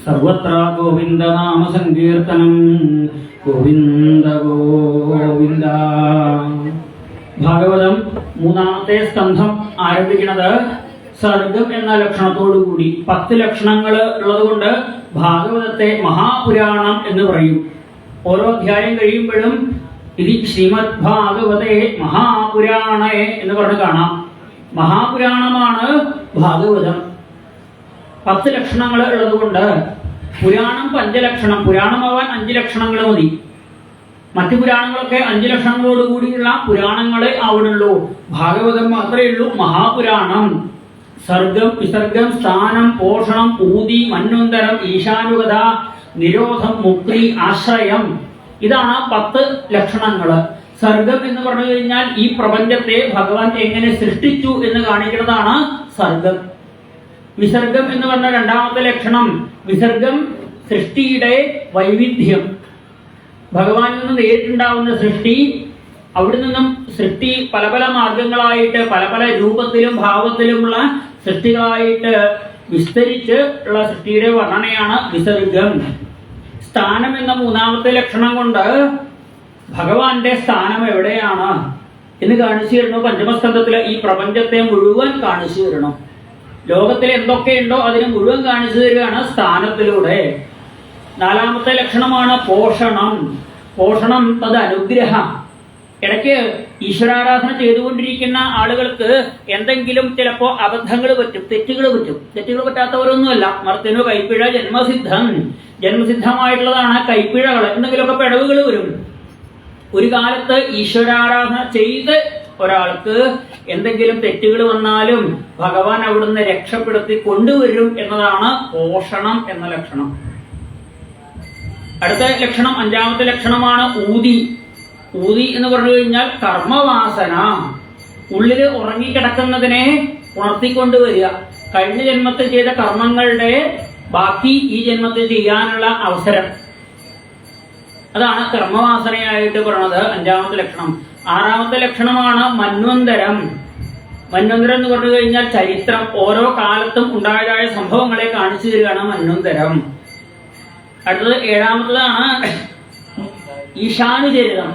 സർവത്ര ഗോവിന്ദനാമ സങ്കീർത്തനം ഗോവിന്ദ ഗോവിന്ദ. ഭാഗവതം മൂന്നാമത്തെ സ്കന്ധം ആരംഭിക്കുന്നത് സർഗം എന്ന ലക്ഷണത്തോടുകൂടി. 10 ലക്ഷണങ്ങൾ ഉള്ളതുകൊണ്ട് ഭാഗവതത്തെ മഹാപുരാണം എന്ന് പറയും. ഓരോ അധ്യായം കഴിയുമ്പോഴും ഇത് ശ്രീമദ് ഭാഗവതേ മഹാപുരാണേ എന്ന് പറഞ്ഞ് കാണാം. മഹാപുരാണമാണ് ഭാഗവതം. 10 ലക്ഷണങ്ങൾ ഉള്ളതുകൊണ്ട് പുരാണം 5 ലക്ഷണം. പുരാണമാവാൻ 5 ലക്ഷണങ്ങൾ മതി. മറ്റു പുരാണങ്ങളൊക്കെ 5 ലക്ഷണങ്ങളോടുകൂടിയുള്ള പുരാണങ്ങളെ ആവണുള്ളൂ. ഭാഗവതം മാത്രമേ ഉള്ളൂ മഹാപുരാണം. സർഗം, വിസർഗം, സ്ഥാനം, പോഷണം, ഊതി, മന്വന്തരം, ഈശാനുഗത, നിരോധം, മുക്തി, ആശ്രയം, ഇതാണ് 10 ലക്ഷണങ്ങള്. സർഗം എന്ന് പറഞ്ഞു കഴിഞ്ഞാൽ ഈ പ്രപഞ്ചത്തെ ഭഗവാൻ എങ്ങനെ സൃഷ്ടിച്ചു എന്ന് കാണിക്കുന്നതാണ് സർഗം. വിസർഗം എന്ന് പറഞ്ഞ രണ്ടാമത്തെ ലക്ഷണം. വിസർഗം സൃഷ്ടിയുടെ വൈവിധ്യം. ഭഗവാനിൽ നിന്ന് നേരിട്ടുണ്ടാവുന്ന സൃഷ്ടി, അവിടെ നിന്നും സൃഷ്ടി പല പല മാർഗങ്ങളായിട്ട് പല പല രൂപത്തിലും ഭാവത്തിലുമുള്ള സൃഷ്ടികളായിട്ട് വിസ്തരിച്ച് ഉള്ള സൃഷ്ടിയുടെ വർണ്ണനയാണ് വിസർഗം. സ്ഥാനം എന്ന മൂന്നാമത്തെ ലക്ഷണം കൊണ്ട് ഭഗവാന്റെ സ്ഥാനം എവിടെയാണ് എന്ന് കാണിച്ചു തരണോ. പഞ്ചമസ്കന്ധത്തില് ഈ പ്രപഞ്ചത്തെ മുഴുവൻ കാണിച്ചു തരണം. ലോകത്തിൽ എന്തൊക്കെയുണ്ടോ അതിന് മുഴുവൻ കാണിച്ചു തരികയാണ് സ്ഥാനത്തിലൂടെ. നാലാമത്തെ ലക്ഷണമാണ് പോഷണം. പോഷണം തത് അനുഗ്രഹം. ഇടയ്ക്ക് ഈശ്വരാരാധന ചെയ്തുകൊണ്ടിരിക്കുന്ന ആളുകൾക്ക് എന്തെങ്കിലും ചിലപ്പോ അബദ്ധങ്ങൾ പറ്റും, തെറ്റുകൾ പറ്റും. തെറ്റുകൾ പറ്റാത്തവരൊന്നുമല്ല, മർത്തിനു കൈപ്പിഴ ജന്മസിദ്ധം. ജന്മസിദ്ധമായിട്ടുള്ളതാണ് കൈപ്പിഴകൾ. എന്തെങ്കിലുമൊക്കെ പിഴവുകൾ വരും. ഒരു കാലത്ത് ഈശ്വരാരാധന ചെയ്ത് ഒരാൾക്ക് എന്തെങ്കിലും തെറ്റുകൾ വന്നാലും ഭഗവാൻ അവിടുന്ന് രക്ഷപ്പെടുത്തി കൊണ്ടുവരും എന്നതാണ് പോഷണം എന്ന ലക്ഷണം. അടുത്ത ലക്ഷണം, അഞ്ചാമത്തെ ലക്ഷണമാണ് ഊതി. ഊതി എന്ന് പറഞ്ഞു കഴിഞ്ഞാൽ കർമ്മവാസന. ഉള്ളില് ഉറങ്ങിക്കിടക്കുന്നതിനെ ഉണർത്തിക്കൊണ്ടുവരിക. കഴിഞ്ഞ ജന്മത്തിൽ ചെയ്ത കർമ്മങ്ങളുടെ ബാക്കി ഈ ജന്മത്തിൽ ചെയ്യാനുള്ള അവസരം, അതാണ് കർമ്മവാസനയായിട്ട് പറയുന്നത്. അഞ്ചാമത്തെ ലക്ഷണം. ആറാമത്തെ ലക്ഷണമാണ് മന്വന്തരം. മന്വന്തരം എന്ന് പറഞ്ഞു കഴിഞ്ഞാൽ ചരിത്രം. ഓരോ കാലത്തും ഉണ്ടായതായ സംഭവങ്ങളെ കാണിച്ചു തരികയാണ് മന്വന്തരം. അടുത്തത് ഏഴാമത്തതാണ് ഈശാനുചരിതം.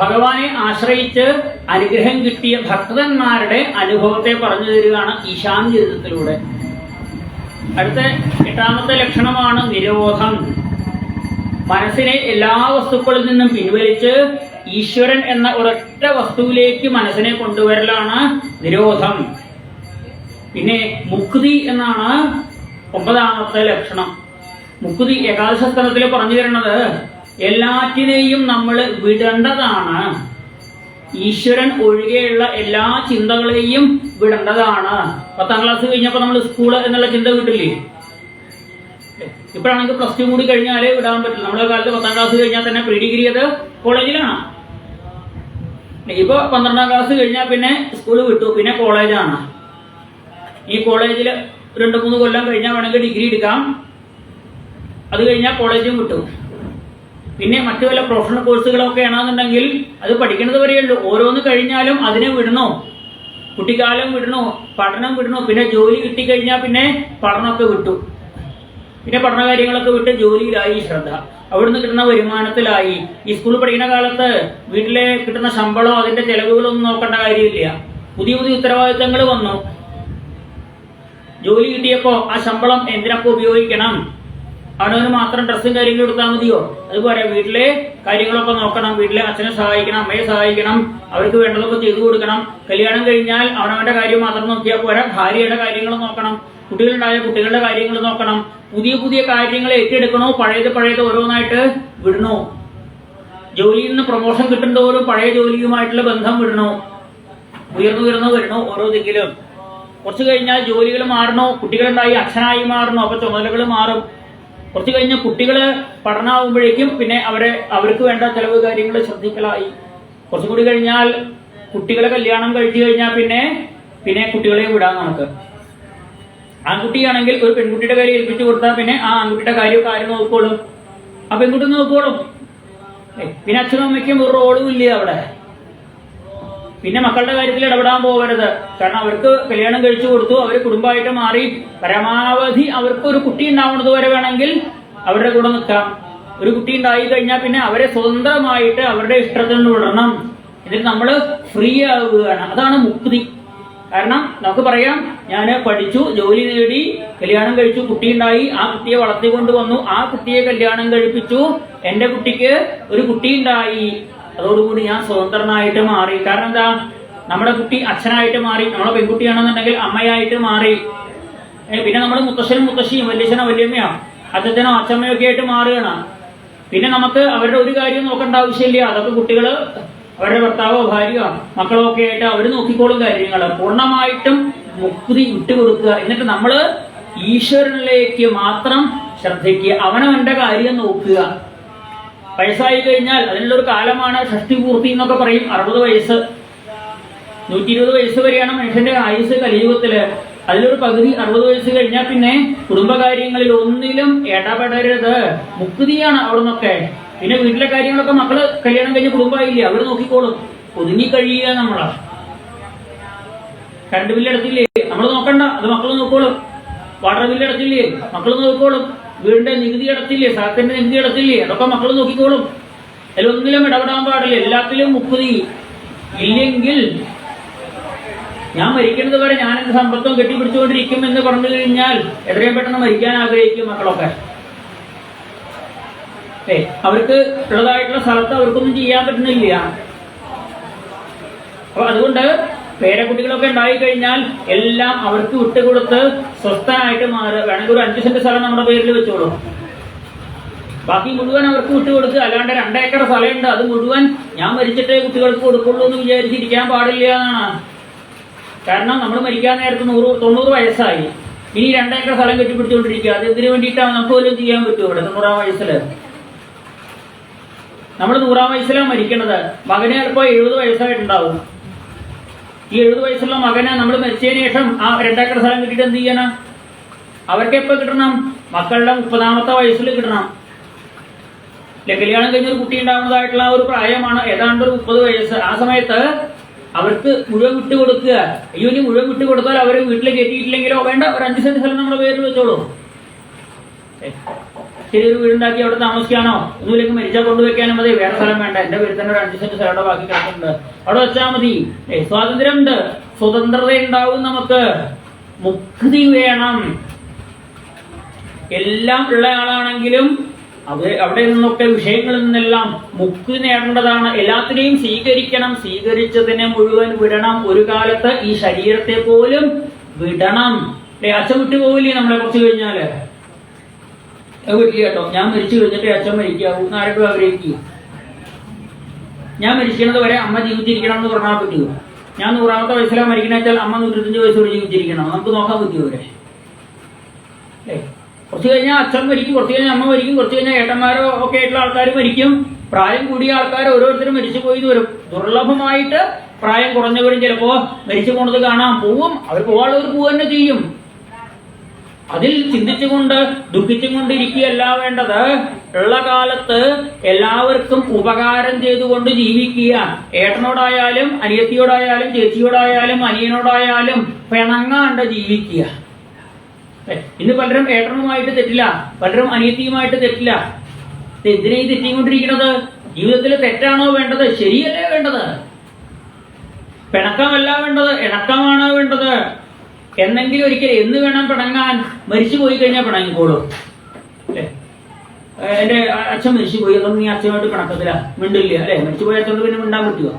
ഭഗവാനെ ആശ്രയിച്ച് അനുഗ്രഹം കിട്ടിയ ഭക്തന്മാരുടെ അനുഭവത്തെ പറഞ്ഞു തരികയാണ് ഈശാനുചരിതത്തിലൂടെ. അടുത്ത എട്ടാമത്തെ ലക്ഷണമാണ് നിരോധം. മനസ്സിനെ എല്ലാ വസ്തുക്കളിൽ നിന്നും പിൻവലിച്ച് ഈശ്വരൻ എന്ന ഒരൊറ്റ വസ്തുവിലേക്ക് മനസ്സിനെ കൊണ്ടുവരലാണ് നിരോധം. പിന്നെ മുക്തി എന്നാണ് 9ാമത്തെ ലക്ഷണം. മുക്തി ഏകാദശസ്കന്ധത്തിൽ പറഞ്ഞു തരുന്നത് എല്ലാറ്റിനെയും നമ്മൾ വിടേണ്ടതാണ്. ഈശ്വരൻ ഒഴികെയുള്ള എല്ലാ ചിന്തകളെയും വിടേണ്ടതാണ്. 10ാം ക്ലാസ് കഴിഞ്ഞപ്പോൾ നമ്മൾ സ്കൂള് എന്നുള്ള ചിന്ത വിട്ടില്ലേ? ഇപ്പോഴാണെങ്കിൽ +2 കൂടി കഴിഞ്ഞാലേ വിടാൻ പറ്റില്ല. നമ്മുടെ കാലത്ത് 10ാം ക്ലാസ് കഴിഞ്ഞാൽ തന്നെ പ്രീ ഡിഗ്രി അത് കോളേജിലാണ്. ഇപ്പൊ 12ാം ക്ലാസ് കഴിഞ്ഞാൽ പിന്നെ സ്കൂള് വിട്ടു, പിന്നെ കോളേജാണ്. ഈ കോളേജിൽ 2-3 കൊല്ലം കഴിഞ്ഞാൽ വേണമെങ്കിൽ ഡിഗ്രി എടുക്കാം. അത് കഴിഞ്ഞാൽ കോളേജും വിട്ടു. പിന്നെ മറ്റു വല്ല പ്രൊഫഷണൽ കോഴ്സുകളൊക്കെ ആണെന്നുണ്ടെങ്കിൽ അത് പഠിക്കുന്നത് വരെയുള്ളൂ. ഓരോന്ന് കഴിഞ്ഞാലും അതിനെ വിടണോ, കുട്ടിക്കാലം വിടണോ, പഠനം വിടണോ. പിന്നെ ജോലി കിട്ടിക്കഴിഞ്ഞാൽ പിന്നെ പഠനമൊക്കെ വിട്ടു. പിന്നെ പഠന കാര്യങ്ങളൊക്കെ വിട്ട് ജോലിയിലായി ശ്രദ്ധ. അവിടുന്ന് കിട്ടുന്ന വരുമാനത്തിലായി. ഈ സ്കൂളിൽ പഠിക്കുന്ന കാലത്ത് വീട്ടിലെ കിട്ടുന്ന ശമ്പളം അതിന്റെ ചെലവുകളൊന്നും നോക്കേണ്ട കാര്യമില്ല. പുതിയ പുതിയ ഉത്തരവാദിത്തങ്ങൾ വന്നു. ജോലി കിട്ടിയപ്പോ ആ ശമ്പളം എന്തിനൊക്കെ ഉപയോഗിക്കണം? അവനവന് മാത്രം ഡ്രസ്സും കാര്യങ്ങളും എടുത്താൽ മതിയോ? അതുപോലെ വീട്ടിലെ കാര്യങ്ങളൊക്കെ നോക്കണം. വീട്ടിലെ അച്ഛനെ സഹായിക്കണം, അമ്മയെ സഹായിക്കണം, അവർക്ക് വേണ്ടതൊക്കെ ചെയ്തു കൊടുക്കണം. കല്യാണം കഴിഞ്ഞാൽ അവനവന്റെ കാര്യം മാത്രം നോക്കിയാൽ പോരാ, ഭാര്യയുടെ കാര്യങ്ങൾ നോക്കണം, കുട്ടികളുണ്ടായ കുട്ടികളുടെ കാര്യങ്ങൾ നോക്കണം. പുതിയ പുതിയ കാര്യങ്ങൾ ഏറ്റെടുക്കണോ, പഴയത് ഓരോന്നായിട്ട് വിടണോ? ജോലിയിൽ നിന്ന് പ്രൊമോഷൻ കിട്ടുന്നതോറും പഴയ ജോലിയുമായിട്ടുള്ള ബന്ധം വിടണോ? ഉയർന്നു വരണോ ഓരോ ദിക്കിലും? കുറച്ച് കഴിഞ്ഞാൽ ജോലികൾ മാറണോ, കുട്ടികളുണ്ടായി അച്ഛനായി മാറണോ, അപ്പൊ ചുമതലകൾ മാറും. കുറച്ച് കഴിഞ്ഞ കുട്ടികള് പഠനമാകുമ്പോഴേക്കും പിന്നെ അവർക്ക് വേണ്ട ചെലവ് കാര്യങ്ങൾ ശ്രദ്ധിക്കലായി. കുറച്ചും കൂടി കഴിഞ്ഞാൽ കുട്ടികളെ കല്യാണം കഴിച്ചു കഴിഞ്ഞാൽ പിന്നെ കുട്ടികളെ വിടാൻ നമുക്ക്. ആൺകുട്ടിയാണെങ്കിൽ ഒരു പെൺകുട്ടിയുടെ കാര്യം ഏൽപ്പിച്ചു കൊടുത്താൽ പിന്നെ ആ ആൺകുട്ടിയുടെ കാര്യം ആര് നോക്കോളും? ആ പെൺകുട്ടി നോക്കോളും. പിന്നെ അച്ഛനും അമ്മയ്ക്കും ഒരു റോളും ഇല്ല അവിടെ. പിന്നെ മക്കളുടെ കാര്യത്തിൽ ഇടപെടാൻ പോകരുത്. കാരണം അവർക്ക് കല്യാണം കഴിച്ചു കൊടുത്തു, അവർ കുടുംബമായിട്ട് മാറി, പരമാവധി അവർക്ക് ഒരു കുട്ടി ഉണ്ടാവുന്നത് വരെ വേണമെങ്കിൽ അവരുടെ കൂടെ നിൽക്കാം. ഒരു കുട്ടി ഉണ്ടായി കഴിഞ്ഞാൽ പിന്നെ അവരെ സ്വതന്ത്രമായിട്ട് അവരുടെ ഇഷ്ടത്തിന് വിടണം. എന്നിട്ട് നമ്മൾ ഫ്രീ ആവുകയാണ്. അതാണ് മുക്തി. കാരണം നമുക്ക് പറയാം, ഞാൻ പഠിച്ചു, ജോലി നേടി, കല്യാണം കഴിച്ചു, കുട്ടിയുണ്ടായി, ആ കുട്ടിയെ വളർത്തിക്കൊണ്ട് വന്നു, ആ കുട്ടിയെ കല്യാണം കഴിപ്പിച്ചു, എന്റെ കുട്ടിക്ക് ഒരു കുട്ടിയുണ്ടായി, അതോടുകൂടി ഞാൻ സ്വതന്ത്രനായിട്ട് മാറി. കാരണം എന്താ, നമ്മുടെ കുട്ടി അച്ഛനായിട്ട് മാറി, നമ്മളെ പെൺകുട്ടിയാണെന്നുണ്ടെങ്കിൽ അമ്മയായിട്ട് മാറി. പിന്നെ നമ്മൾ മുത്തശ്ശനും മുത്തശ്ശിയും വല്യച്ഛനോ വല്യമ്മയോ അച്ഛനോ അച്ഛമ്മയോ ഒക്കെ ആയിട്ട് മാറുകയാണ്. പിന്നെ നമുക്ക് അവരുടെ ഒരു കാര്യം നോക്കേണ്ട ആവശ്യമില്ല. അതൊക്കെ കുട്ടികള് അവരുടെ ഭർത്താവോ ഭാര്യയോ മക്കളോ ഒക്കെ ആയിട്ട് അവർ നോക്കിക്കോളും കാര്യങ്ങൾ. പൂർണ്ണമായിട്ടും മുക്തി വിട്ടുകൊടുക്കുക. എന്നിട്ട് നമ്മള് ഈശ്വരനിലേക്ക് മാത്രം ശ്രദ്ധിക്കുക, അവനവന്റെ കാര്യം നോക്കുക. വയസ്സായി കഴിഞ്ഞാൽ അതിനുള്ളൊരു കാലമാണ് ഷഷ്ടിപൂർത്തി എന്നൊക്കെ പറയും. 60 വയസ്സ്, 120 വയസ്സ് വരെയാണ് മനുഷ്യന്റെ ആയുസ് കലിയുഗത്തില്. അതിലൊരു പകുതി 60 വയസ്സ് കഴിഞ്ഞാൽ പിന്നെ കുടുംബകാര്യങ്ങളിൽ ഒന്നിലും ഇടപെടരുത്. മുക്തിയാണ് അവിടെ നിന്നൊക്കെ. പിന്നെ വീട്ടിലെ കാര്യങ്ങളൊക്കെ മക്കള് കല്യാണം കഴിഞ്ഞ് കുടുംബമായില്ലേ, അവർ നോക്കിക്കോളും. ഒതുങ്ങി കഴിയുക നമ്മളാ. കറണ്ട് ബില്ല് അടച്ചില്ലേ, നമ്മൾ നോക്കണ്ട, അത് മക്കള് നോക്കോളും. വാട്ടർ ബില്ല് അടച്ചില്ലേ, മക്കള് നോക്കിക്കോളും. വീടിന്റെ നികുതി അടച്ചില്ലേ, സ്ഥലത്തിന്റെ നികുതി അടച്ചില്ലേ, അതൊക്കെ മക്കള് നോക്കിക്കോളും. അതിലൊന്നിലും ഇടപെടാൻ പാടില്ല. എല്ലാത്തിലും മുക്തി. ഇല്ലെങ്കിൽ ഞാൻ മരിക്കുന്നത് വരെ ഞാൻ എന്റെ സമ്പത്തും കെട്ടിപ്പിടിച്ചുകൊണ്ടിരിക്കും എന്ന് പറഞ്ഞു കഴിഞ്ഞാൽ എത്രയും പെട്ടെന്ന് മരിക്കാൻ ആഗ്രഹിക്കും മക്കളൊക്കെ. അവർക്ക് ഉള്ളതായിട്ടുള്ള സ്ഥലത്ത് അവർക്കൊന്നും ചെയ്യാൻ പറ്റുന്നില്ല. അപ്പൊ അതുകൊണ്ട് പേരക്കുട്ടികളൊക്കെ ഉണ്ടായി കഴിഞ്ഞാൽ എല്ലാം അവർക്ക് വിട്ടുകൊടുത്ത് സ്വസ്ഥനായിട്ട് മാറുക. വേണമെങ്കിൽ ഒരു 5 സെന്റ് സ്ഥലം നമ്മുടെ പേരിൽ വെച്ചോളൂ, ബാക്കി മുഴുവൻ അവർക്ക് വിട്ടുകൊടുക്കുക. അല്ലാണ്ട് 2 ഏക്കർ സ്ഥലമുണ്ട്, അത് മുഴുവൻ ഞാൻ മരിച്ചിട്ടേ കുട്ടികൾക്ക് കൊടുക്കുള്ളൂ എന്ന് വിചാരിച്ചിരിക്കാൻ പാടില്ല എന്നാണ്. കാരണം നമ്മൾ മരിക്കാൻ നേരത്ത് 90 വയസ്സായി, ഇനി 2 ഏക്കർ സ്ഥലം കെട്ടിപ്പിടിച്ചുകൊണ്ടിരിക്കുക. അത് എന്തിനു വേണ്ടിയിട്ടാണ്? നമുക്ക് പോലും ചെയ്യാൻ പറ്റുമോ? ഇവിടെ 100-ആം വയസ്സില് നമ്മൾ 100-ആം വയസ്സിലാണ് മരിക്കണത്. മകന് ചിലപ്പോൾ 70 വയസ്സായിട്ടുണ്ടാവും. ഈ 70 വയസ്സുള്ള മകനെ നമ്മൾ മരിച്ചതിന് ശേഷം ആ 2 ഏക്കർ സ്ഥലം കിട്ടിയിട്ട് എന്ത് ചെയ്യണം? അവർക്ക് എപ്പോ കിട്ടണം? മക്കളുടെ 30-ാമത്തെ വയസ്സിൽ കിട്ടണം. കല്യാണം കഴിഞ്ഞൊരു കുട്ടി ഉണ്ടാവുന്നതായിട്ടുള്ള ഒരു പ്രായമാണ് ഏതാണ്ട് ഒരു 30 വയസ്സ്. ആ സമയത്ത് അവർക്ക് മുഴുവൻ വിട്ടുകൊടുക്കുക. അയ്യോ, ഇനി മുഴുവൻ വിട്ടുകൊടുത്താൽ അവർ വീട്ടിൽ കയറ്റിയിട്ടില്ലെങ്കിലോ വേണ്ട, ഒരു 5 സെന്റ് സ്ഥലം നമ്മുടെ പേരിൽ വെച്ചോളൂ. ചെറിയൊരു വീടുണ്ടാക്കി അവിടെ താമസിക്കാനോ ഒന്നുമില്ലെങ്കിൽ മരിച്ചാൽ കൊണ്ടുവയ്ക്കാനും മതി. വേറെ സ്ഥലം വേണ്ട, എന്റെ പേരിൽ തന്നെ ഒരു 5 സെന്റ് സ്ഥലം ബാക്കി കിടക്കുന്നുണ്ട്, അവിടെ വെച്ചാൽ മതി. സ്വാതന്ത്ര്യമുണ്ട്, സ്വതന്ത്രത ഉണ്ടാവും. നമുക്ക് മുക്തി വേണം. എല്ലാം ഉള്ള ആളാണെങ്കിലും അവിടെ നിന്നൊക്കെ വിഷയങ്ങളിൽ നിന്നെല്ലാം മുക്തി നേടേണ്ടതാണ്. എല്ലാത്തിനെയും സ്വീകരിക്കണം. സ്വീകരിച്ചതിനെ മുഴുവൻ വിടണം. ഒരു കാലത്ത് ഈ ശരീരത്തെ പോലും വിടണം. അച്ഛൻ വിട്ടു പോവില്ലേ നമ്മളെ കുറച്ച് കഴിഞ്ഞാല്? വിട്ടില്ല കേട്ടോ. ഞാൻ മരിച്ചു കഴിഞ്ഞിട്ട് അച്ഛൻ മരിക്കാവൂ ആരോടും ആഗ്രഹിക്കുക. ഞാൻ മരിക്കുന്നത് വരെ അമ്മ ജീവിച്ചിരിക്കണം എന്ന് പറഞ്ഞാൽ പറ്റുമോ? ഞാൻ 100-ാമത്തെ വയസ്സിലാണ് മരിക്കണ വെച്ചാൽ അമ്മ 125 വയസ്സോട് ജീവിച്ചിരിക്കണം. നമുക്ക് നോക്കാൻ പറ്റുമോ അവരെ? കുറച്ച് കഴിഞ്ഞാൽ അച്ഛൻ മരിക്കും, കുറച്ച് കഴിഞ്ഞാൽ അമ്മ മരിക്കും, കുറച്ച് കഴിഞ്ഞാൽ ഏട്ടന്മാരോ ഒക്കെ ആയിട്ടുള്ള ആൾക്കാർ മരിക്കും. പ്രായം കൂടിയ ആൾക്കാർ ഓരോരുത്തരും മരിച്ചു പോയി വരും. ദുർലഭമായിട്ട് പ്രായം കുറഞ്ഞവരും ചിലപ്പോ മരിച്ചു പോണത് കാണാൻ പോവും. അവർ പോവാനുള്ളവർ പോവുക തന്നെ ചെയ്യും. അതിൽ ചിന്തിച്ചുകൊണ്ട് ദുഃഖിച്ചുകൊണ്ടിരിക്കുകയല്ല വേണ്ടത്. ഉള്ള കാലത്ത് എല്ലാവർക്കും ഉപകാരം ചെയ്തുകൊണ്ട് ജീവിക്കുക. ഏട്ടനോടായാലും അനിയത്തിയോടായാലും ചേച്ചിയോടായാലും അനിയനോടായാലും പിണങ്ങാണ്ട് ജീവിക്കുക. ഇന്ന് പലരും ഏട്ടനുമായിട്ട് തെറ്റില്ല, പലരും അനിയത്തിയുമായിട്ട് തെറ്റില്ല. എന്തിനാ ഈ തെറ്റിക്കൊണ്ടിരിക്കുന്നത്? ജീവിതത്തിൽ തെറ്റാണോ വേണ്ടത്? ശരിയല്ലേ വേണ്ടത്? പിണക്കമല്ല വേണ്ടത്, ഇണക്കമാണ് വേണ്ടത്. എന്നെങ്കിലും ഒരിക്കൽ എന്ന് വേണം പിണങ്ങാൻ? മരിച്ചു പോയി കഴിഞ്ഞാൽ പിണങ്ങിക്കോളൂ. എന്റെ അച്ഛൻ മരിച്ചു പോയി, അതൊന്നും നീ അച്ഛനുമായിട്ട് പിണക്കത്തില്ല, മിണ്ടില്ല അല്ലെ? മരിച്ചു പോയ അച്ഛനോട് പിന്നെ മിണ്ടാൻ പറ്റുമോ?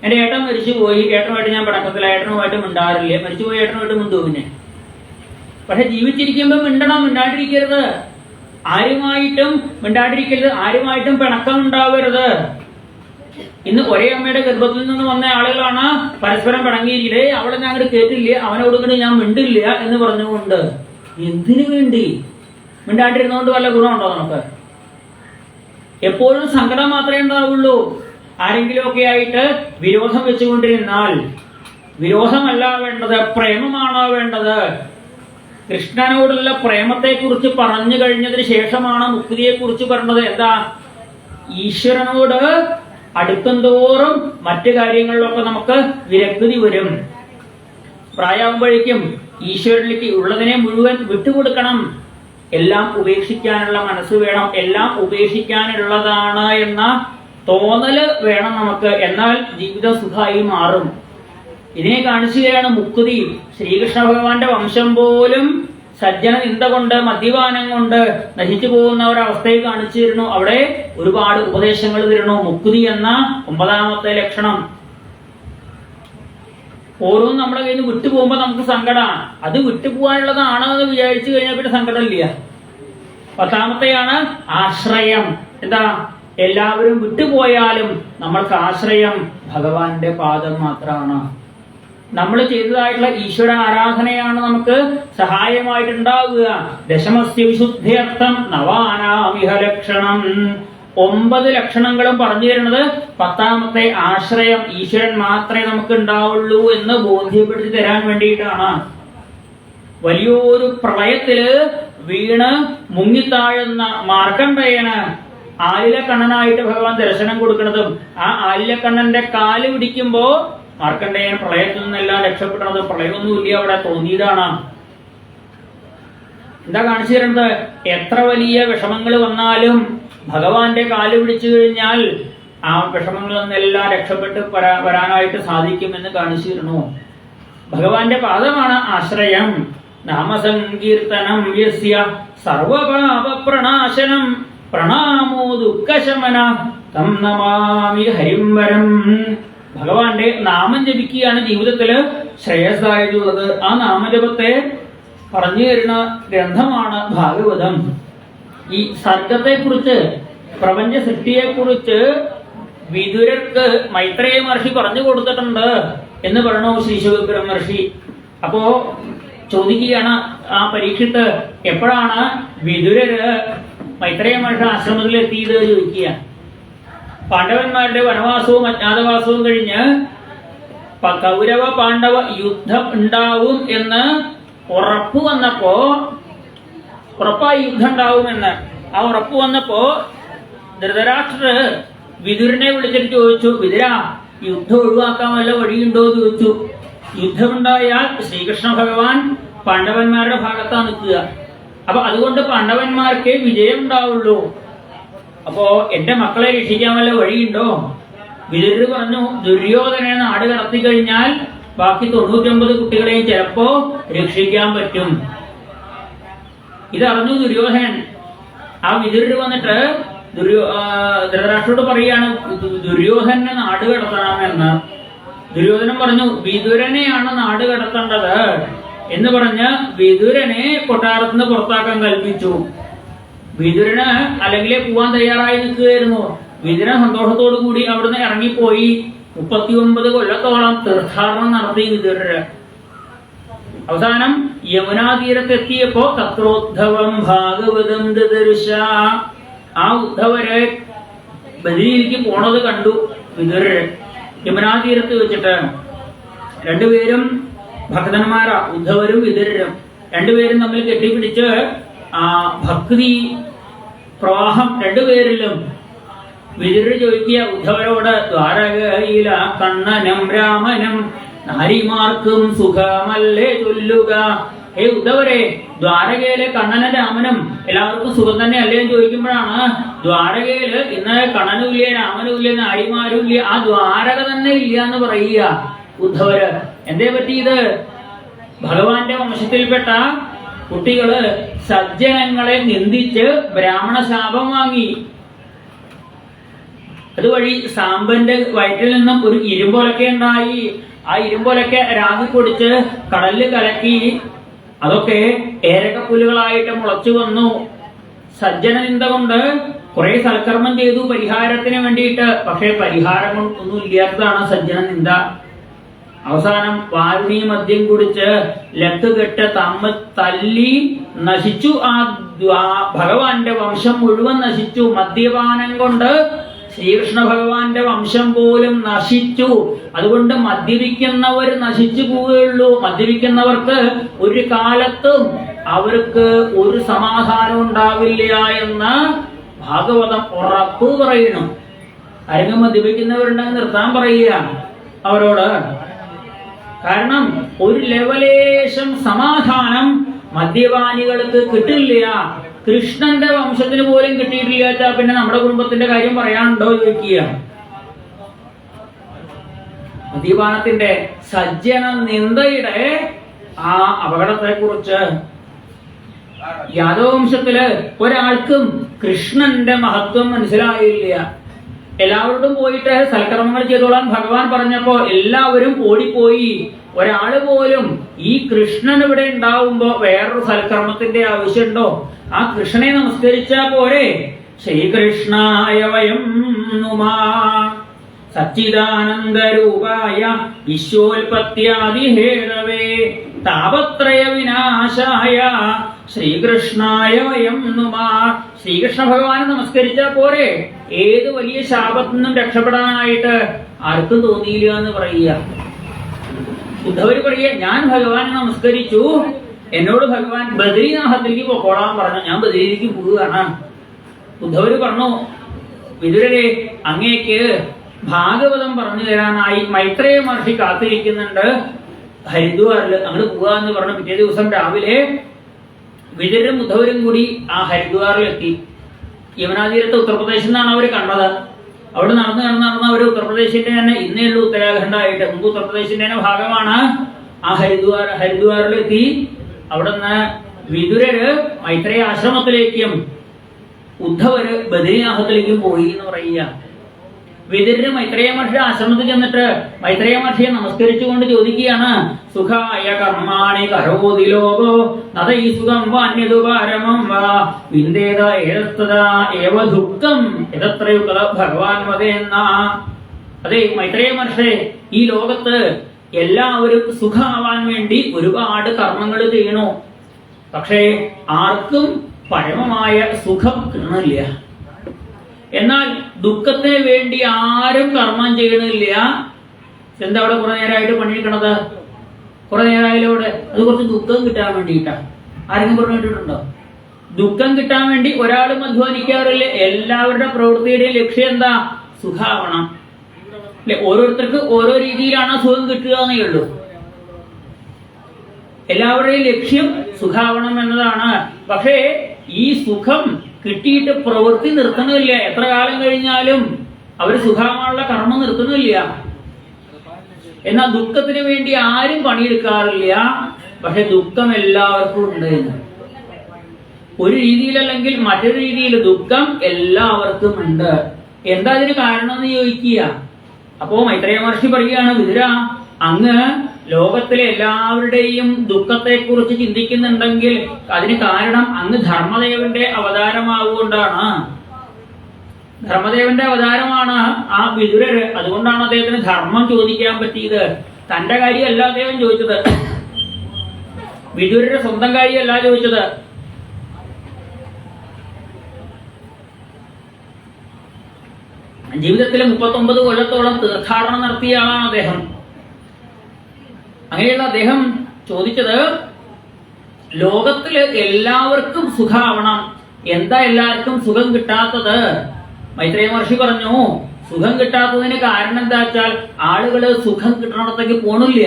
എന്റെ ഏട്ടൻ മരിച്ചു പോയി, ഏട്ടനുമായിട്ട് ഞാൻ പിണക്കത്തില്ല, ഏട്ടനുമായിട്ട് മിണ്ടാറില്ല. മരിച്ചു പോയി ഏട്ടനുമായിട്ട് മിണ്ടു പിന്നെ. പക്ഷെ ജീവിച്ചിരിക്കുമ്പോൾ മിണ്ടണം, മിണ്ടാണ്ടിരിക്കരുത്. ആരുമായിട്ടും മിണ്ടാണ്ടിരിക്കരുത്, ആരുമായിട്ടും പിണക്കം ഉണ്ടാവരുത്. ഇന്ന് ഒരേ അമ്മയുടെ ഗർഭത്തിൽ നിന്ന് വന്ന ആളുകളാണ് പരസ്പരം പിണങ്ങിയിരിക്കേ. അവളെ ഞാൻ അങ്ങോട്ട് കേട്ടില്ല, അവനോട് ഞാൻ മിണ്ടില്ല എന്ന് പറഞ്ഞുകൊണ്ട്. എന്തിനു വേണ്ടി? മിണ്ടാണ്ടിരുന്നതുകൊണ്ട് വല്ല ഗുണമുണ്ടോ നമുക്ക്? എപ്പോഴും സങ്കടം മാത്രമേ ഉണ്ടാവുള്ളൂ. ആരെങ്കിലും ഒക്കെ ആയിട്ട് വിരോധം വെച്ചുകൊണ്ടിരുന്നാൽ, വിരോധമല്ല വേണ്ടത്, പ്രേമമാണോ വേണ്ടത്. കൃഷ്ണനോടുള്ള പ്രേമത്തെ കുറിച്ച് പറഞ്ഞു കഴിഞ്ഞതിന് ശേഷമാണ് മുക്തിയെ കുറിച്ച് പറഞ്ഞത്. എന്താ? ഈശ്വരനോട് അടുക്കും തോറും മറ്റു കാര്യങ്ങളിലൊക്കെ നമുക്ക് വിരക്തി വരും. പ്രായമാകുമ്പോഴേക്കും ഈശ്വരനിലേക്ക് ഉള്ളതിനെ മുഴുവൻ വിട്ടുകൊടുക്കണം. എല്ലാം ഉപേക്ഷിക്കാനുള്ള മനസ്സ് വേണം. എല്ലാം ഉപേക്ഷിക്കാനുള്ളതാണ് എന്ന തോന്നല് വേണം നമുക്ക്. എന്നാൽ ജീവിതം സുഖമായി മാറും. ഇതിനെ കാണിക്കുകയാണ് മുക്തി. ശ്രീകൃഷ്ണ ഭഗവാന്റെ വംശം പോലും സജ്ജന നിന്ദ കൊണ്ട് മദ്യപാനം കൊണ്ട് നശിച്ചു പോകുന്ന ഒരവസ്ഥയെ കാണിച്ചു തരുന്നു. അവിടെ ഒരുപാട് ഉപദേശങ്ങൾ തരുന്നു. മുക്തി എന്ന 9ാമത്തെ ലക്ഷണം. ഓരോന്നും നമ്മുടെ കയ്യിൽ നിന്ന് വിട്ടുപോകുമ്പോ നമുക്ക് സങ്കടമാണ്. അത് വിട്ടുപോകാനുള്ളതാണോ എന്ന് വിചാരിച്ചു കഴിഞ്ഞാൽ പിന്നെ സങ്കടമില്ല. 10ാമത്തെയാണ് ആശ്രയം. എന്താ? എല്ലാവരും വിട്ടുപോയാലും നമ്മൾക്ക് ആശ്രയം ഭഗവാന്റെ പാദം മാത്രമാണ്. നമ്മൾ ചെയ്തതായിട്ടുള്ള ഈശ്വര ആരാധനയാണ് നമുക്ക് സഹായമായിട്ടുണ്ടാവുക. ദശമസ്യ വിശുദ്ധ്യർത്ഥം നവാനാമിഹ ലക്ഷണം. 9 ലക്ഷണങ്ങളും പറഞ്ഞു തരുന്നത് 10ാമത്തെ ആശ്രയം ഈശ്വരൻ മാത്രമേ നമുക്ക് ഉണ്ടാവുള്ളൂ എന്ന് ബോധ്യപ്പെടുത്തി തരാൻ വേണ്ടിയിട്ടാണ്. വലിയൊരു പ്രളയത്തില് വീണ് മുങ്ങിത്താഴുന്ന മാർക്കണ്ഡേയന് ആലിലക്കണ്ണനായിട്ട് ഭഗവാൻ ദർശനം കൊടുക്കുന്നതും ആ ആലിലക്കണ്ണന്റെ കാല് പിടിക്കുമ്പോ മാർക്കണ്ഡേയൻ പ്രളയത്തിൽ നിന്നെല്ലാം രക്ഷപ്പെടുന്നത് പ്രളയമൊന്നുമില്ല, അവിടെ തോന്നിയതാണ്. എന്താ കാണിച്ചു തരുന്നത്? എത്ര വലിയ വിഷമങ്ങൾ വന്നാലും ഭഗവാന്റെ കാല് പിടിച്ചു കഴിഞ്ഞാൽ ആ വിഷമങ്ങളിൽ നിന്നെല്ലാം രക്ഷപ്പെട്ട് വരാനായിട്ട് സാധിക്കുമെന്ന് കാണിച്ചു തരുന്നു. ഭഗവാന്റെ പാദമാണ് ആശ്രയം. നാമസങ്കീർത്തനം യസ്യ സർവപാപ പ്രണാശനം പ്രണാമോ ദുഃഖശമന തം നമാമി ഹരിംവരം. ഭഗവാന്റെ നാമം ജപിക്കുകയാണ് ജീവിതത്തില് ശ്രേയസ്സായിട്ടുള്ളത്. ആ നാമജപത്തെ പറഞ്ഞു തരുന്ന ഗ്രന്ഥമാണ് ഭാഗവതം. ഈ സർഗത്തെ കുറിച്ച്, പ്രപഞ്ച സൃഷ്ടിയെ കുറിച്ച് വിദുരർക്ക് മൈത്രേയ മഹർഷി പറഞ്ഞു കൊടുത്തിട്ടുണ്ട് എന്ന് പറയണു ശ്രീ ശുക മഹർഷി. അപ്പോ ചോദിക്കുകയാണ് ആ പരീക്ഷിത്ത്, എപ്പോഴാണ് വിദുരര് മൈത്രേയ മഹർഷി ആശ്രമത്തിൽ എത്തിയത് ചോദിക്കുക. പാണ്ഡവന്മാരുടെ വനവാസവും അജ്ഞാതവാസവും കഴിഞ്ഞ് കൗരവ പാണ്ഡവ യുദ്ധം ഉണ്ടാവും എന്ന് ഉറപ്പായി യുദ്ധം ഉണ്ടാവുമെന്ന് ആ ഉറപ്പ് വന്നപ്പോ ധൃതരാഷ്ട്രർ വിദുരനെ വിളിച്ചിട്ട് ചോദിച്ചു, വിദുര, യുദ്ധം ഒഴിവാക്കാൻ വല്ല വഴിയുണ്ടോ എന്ന് ചോദിച്ചു. യുദ്ധമുണ്ടായാൽ ശ്രീകൃഷ്ണ ഭഗവാൻ പാണ്ഡവന്മാരുടെ ഭാഗത്താണ് നിൽക്കുക. അപ്പൊ അതുകൊണ്ട് പാണ്ഡവന്മാർക്ക് വിജയം ഉണ്ടാവുള്ളൂ. അപ്പോ എന്റെ മക്കളെ രക്ഷിക്കാൻ വല്ല വഴിയുണ്ടോ? വിദുരർ പറഞ്ഞു, ദുര്യോധനെ നാട് കടത്തി കഴിഞ്ഞാൽ ബാക്കി 99 കുട്ടികളെയും ചിലപ്പോ രക്ഷിക്കാൻ പറ്റും. ഇതറിഞ്ഞു ദുര്യോധനൻ. ആ വിദുരർ വന്നിട്ട് ധൃതരാഷ്ട്രോട് പറയാണ് ദുര്യോധനെ നാട് കടത്തണമെന്ന്. ദുര്യോധനൻ പറഞ്ഞു, വിദുരനെയാണ് നാട് കടത്തേണ്ടത് എന്ന് പറഞ്ഞ് വിദുരനെ കൊട്ടാരത്തിൽ നിന്ന് പുറത്താക്കാൻ കൽപ്പിച്ചു. വിദുരന് അല്ലെങ്കിൽ പോവാൻ തയ്യാറായി നിൽക്കുകയായിരുന്നു. വിദുരൻ സന്തോഷത്തോടു കൂടി അവിടുന്ന് ഇറങ്ങിപ്പോയി. 39 കൊല്ലത്തോളം തീർത്ഥാടനം നടത്തി വിദുരര്. അവസാനം യമുനാ തീരത്തെത്തിയപ്പോ തത്രോദ്ധവം ഭാഗവതം ദദർശ. ആ ഉദ്ധവരെ ബദരിയിലേക്ക് പോണത് കണ്ടു വിദുരര്. യമുനാ തീരത്ത് വെച്ചിട്ട് രണ്ടുപേരും ഭക്തന്മാരാ, ഉദ്ധവരും വിദുരരും. രണ്ടുപേരും തമ്മിൽ കെട്ടിപ്പിടിച്ച് ആ ഭക്തി പ്രവാഹം രണ്ടുപേരിലും. വിദുരർ ചോദിക്കുക ഉദ്ധവരോട്, ദ്വാരകയില കണ്ണനും രാമനും നാരിമാർക്കും സുഖമല്ലേ ചൊല്ലുക. ഹേ ഉദ്ധവരെ, ദ്വാരകയിലെ കണ്ണനും രാമനും എല്ലാവർക്കും സുഖം തന്നെ അല്ലേ എന്ന് ചോദിക്കുമ്പോഴാണ് ദ്വാരകയില് ഇന്ന് കണ്ണനും ഇല്ല, രാമനും ഇല്ല, നാരിമാരും ഇല്ല, ആ ദ്വാരക തന്നെ ഇല്ല എന്ന് പറയുക ഉദ്ധവര്. എന്തേ പറ്റിയത്? ഭഗവാന്റെ വംശത്തിൽപ്പെട്ട കുട്ടികള് സജ്ജനങ്ങളെ നിന്ദിച്ച് ബ്രാഹ്മണ ശാപം വാങ്ങി. അതുവഴി സാമ്പന്റെ വയറ്റിൽ നിന്നും ഒരു ഇരുമ്പൊലക്ക ഉണ്ടായി. ആ ഇരുമ്പൊലക്ക രാഗി പൊടിച്ച് കടലിൽ കലക്കി. അതൊക്കെ ഏരകപ്പുലുകളായിട്ട് മുളച്ചു വന്നു. സജ്ജന നിന്ദ കൊണ്ട് കുറെ സൽക്കർമ്മം ചെയ്തു പരിഹാരത്തിന് വേണ്ടിയിട്ട്. പക്ഷെ പരിഹാരം ഒന്നും ഇല്ലാത്തതാണ് സജ്ജന നിന്ദ. അവസാനം വാരുണി മദ്യം കുടിച്ച് ലക്കുകെട്ട് തമ്മിൽ തല്ലി നശിച്ചു. ആ ഭഗവാന്റെ വംശം മുഴുവൻ നശിച്ചു. മദ്യപാനം കൊണ്ട് ശ്രീകൃഷ്ണ ഭഗവാന്റെ വംശം പോലും നശിച്ചു. അതുകൊണ്ട് മദ്യപിക്കുന്നവർ നശിച്ചു പോവുകയുള്ളൂ. മദ്യപിക്കുന്നവർക്ക് ഒരു കാലത്തും അവർക്ക് ഒരു സമാധാനം ഉണ്ടാവില്ല എന്ന് ഭാഗവതം ഉറപ്പു പറയുന്നു. ആരെങ്കിലും മദ്യപിക്കുന്നവരുണ്ടെങ്കിൽ നിർത്താൻ പറയുക അവരോട്. കാരണം ഒരു ലെവലേശം സമാധാനം മദ്യപാനികൾക്ക് കിട്ടില്ല. കൃഷ്ണന്റെ വംശത്തിന് പോലും കിട്ടിയിട്ടില്ല, പിന്നെ നമ്മുടെ കുടുംബത്തിന്റെ കാര്യം പറയാനുണ്ടോ ചോദിക്കുക. മദ്യപാനത്തിന്റെ സജ്ജന നിന്ദയുടെ ആ അപകടത്തെ കുറിച്ച് യാദവംശത്തില് ഒരാൾക്കും കൃഷ്ണന്റെ മഹത്വം മനസ്സിലായില്ല. എല്ലാവരോടും പോയിട്ട് സൽക്കർമ്മങ്ങൾ ചെയ്തോളാൻ ഭഗവാൻ പറഞ്ഞപ്പോ എല്ലാവരും ഓടിപ്പോയി. ഒരാള് പോലും ഈ കൃഷ്ണൻ ഇവിടെ ഉണ്ടാവുമ്പോ വേറൊരു സൽക്കർമ്മത്തിന്റെ ആവശ്യമുണ്ടോ? ആ കൃഷ്ണനെ നമസ്കരിച്ചാ പോരെ. ശ്രീകൃഷ്ണായ വയം നുമാ സച്ചിദാനന്ദരൂപായ വിശ്വോൽപത്യാദിഹേതവേ താപത്രയ വിനാശായ ശ്രീകൃഷ്ണായ വയം നുമാ. ശ്രീകൃഷ്ണ ഭഗവാനെ നമസ്കരിച്ചാൽ പോരെ. ഏത് വലിയ ശാപത്തിൽ നിന്നും രക്ഷപ്പെടാനായിട്ട് ആർക്കും തോന്നിയില്ല എന്ന് പറയുക. ഉദ്ധവര് പറയുക, ഞാൻ ഭഗവാനെ നമസ്കരിച്ചു, എന്നോട് ഭഗവാൻ ബദരീനാഥത്തിലേക്ക് പൊക്കോളാൻ പറഞ്ഞു, ഞാൻ ബദരിയിലേക്ക് പോവുകയാണ്. ഉദ്ധവര് പറഞ്ഞു, വിതുരരെ, അങ്ങേക്ക് ഭാഗവതം പറഞ്ഞു തരാനായി മൈത്രേയ മഹർഷി കാത്തിരിക്കുന്നുണ്ട് ഹരിദ്വാറില്, അങ്ങോട്ട് പോവാന്ന് പറഞ്ഞു. പിറ്റേ ദിവസം രാവിലെ വിതുരരും ഉദ്ധവരും കൂടി ആ ഹരിദ്വാറിലെത്തി. യമുനാതീരത്ത് ഉത്തർപ്രദേശിൽ നിന്നാണ് അവർ കണ്ടത്. അവിടെ നടന്ന് അവർ ഉത്തർപ്രദേശിന്റെ തന്നെ ഇന്നേയുള്ളൂ ഉത്തരാഖണ്ഡായിട്ട്, മുമ്പ് ഉത്തർപ്രദേശിന്റെ തന്നെ ഭാഗമാണ് ആ ഹരിദ്വാറിലെത്തി. അവിടുന്ന് വിതുരര് മൈത്രേയ ആശ്രമത്തിലേക്കും ഉദ്ധവര് ബദരീനാഥത്തിലേക്കും പോയി എന്ന് പറയുക. വിതുരര് മൈത്രേയ മഹർഷിയുടെ ആശ്രമത്തിൽ ചെന്നിട്ട് മൈത്രേയ മഹർഷിയെ നമസ്കരിച്ചുകൊണ്ട് ചോദിക്കുകയാണ്, സുഖായ കർമാണി കരോതി ലോകോ നദൈ സുഖം വാന്യതുപാരമം വാ വിന്ദേത ഏതസ്തദാ ഏവ ദുഃഖം യതത്രയുക്ത ഭഗവാൻ വദേന്ന. അതെ മൈത്രേയ മഹർഷി, ഈ ലോകത്ത് എല്ലാവരും സുഖമാവാൻ വേണ്ടി ഒരുപാട് കർമ്മങ്ങൾ ചെയ്യണു. പക്ഷേ ആർക്കും പരമമായ സുഖം കിട്ടണില്ല. എന്നാൽ ദുഃഖത്തിന് വേണ്ടി ആരും കർമ്മം ചെയ്യണില്ല. എന്താ അവിടെ കുറെ നേരമായിട്ട് പണിയെടുക്കണത്? കുറെ നേരമായാലൂടെ അത് കുറച്ച് ദുഃഖം കിട്ടാൻ വേണ്ടിയിട്ടാണ്. ആരെങ്കിലും പറഞ്ഞിട്ടുണ്ടോ? ദുഃഖം കിട്ടാൻ വേണ്ടി ഒരാളും അധ്വാനിക്കാറില്ല. എല്ലാവരുടെ പ്രവൃത്തിയുടെ ലക്ഷ്യം എന്താ? സുഖാവണം അല്ലെ? ഓരോരുത്തർക്ക് ഓരോ രീതിയിലാണ് സുഖം കിട്ടുക എന്നേ ഉള്ളൂ. എല്ലാവരുടെയും ലക്ഷ്യം സുഖാവണം എന്നതാണ്. പക്ഷേ ഈ സുഖം കിട്ടിയിട്ട് പ്രവൃത്തി നിർത്തണില്ല. എത്ര കാലം കഴിഞ്ഞാലും അവര് സുഖമായുള്ള കർമ്മം നിർത്തണില്ല. എന്നാൽ ദുഃഖത്തിന് വേണ്ടി ആരും പണിയെടുക്കാറില്ല. പക്ഷെ ദുഃഖം എല്ലാവർക്കും ഉണ്ട്. ഒരു രീതിയിലല്ലെങ്കിൽ മറ്റൊരു രീതിയിൽ ദുഃഖം എല്ലാവർക്കും ഉണ്ട്. എന്താ ഇതിന് കാരണം എന്ന് ചോദിക്കുക. അപ്പോ മൈത്രേയ മഹർഷി പറയുകയാണ്, വിതുര, അങ്ങ് ലോകത്തിലെ എല്ലാവരുടെയും ദുഃഖത്തെ കുറിച്ച് ചിന്തിക്കുന്നുണ്ടെങ്കിൽ അതിന് കാരണം അങ്ങ് ധർമ്മദേവന്റെ അവതാരമാവുകൊണ്ടാണ്. ധർമ്മദേവന്റെ അവതാരമാണ് ആ വിതുരര്. അതുകൊണ്ടാണ് അദ്ദേഹത്തിന് ധർമ്മം ചോദിക്കാൻ പറ്റിയത്. തന്റെ കാര്യമല്ല അദ്ദേഹം ചോദിച്ചത്, വിതുരരുടെ സ്വന്തം കാര്യമല്ല ചോദിച്ചത്. ജീവിതത്തിലെ 39 കൊല്ലത്തോളം തീർത്ഥാടനം നടത്തിയ ആളാണ് അദ്ദേഹം. അങ്ങനെയുള്ള അദ്ദേഹം ചോദിച്ചത്, ലോകത്തില് എല്ലാവർക്കും സുഖമാവണം. എന്താ എല്ലാവർക്കും സുഖം കിട്ടാത്തത്? മൈത്രേയ മഹർഷി പറഞ്ഞു, സുഖം കിട്ടാത്തതിന് കാരണം എന്താ വെച്ചാൽ ആളുകള് സുഖം കിട്ടണത്തേക്ക് പോണില്ല.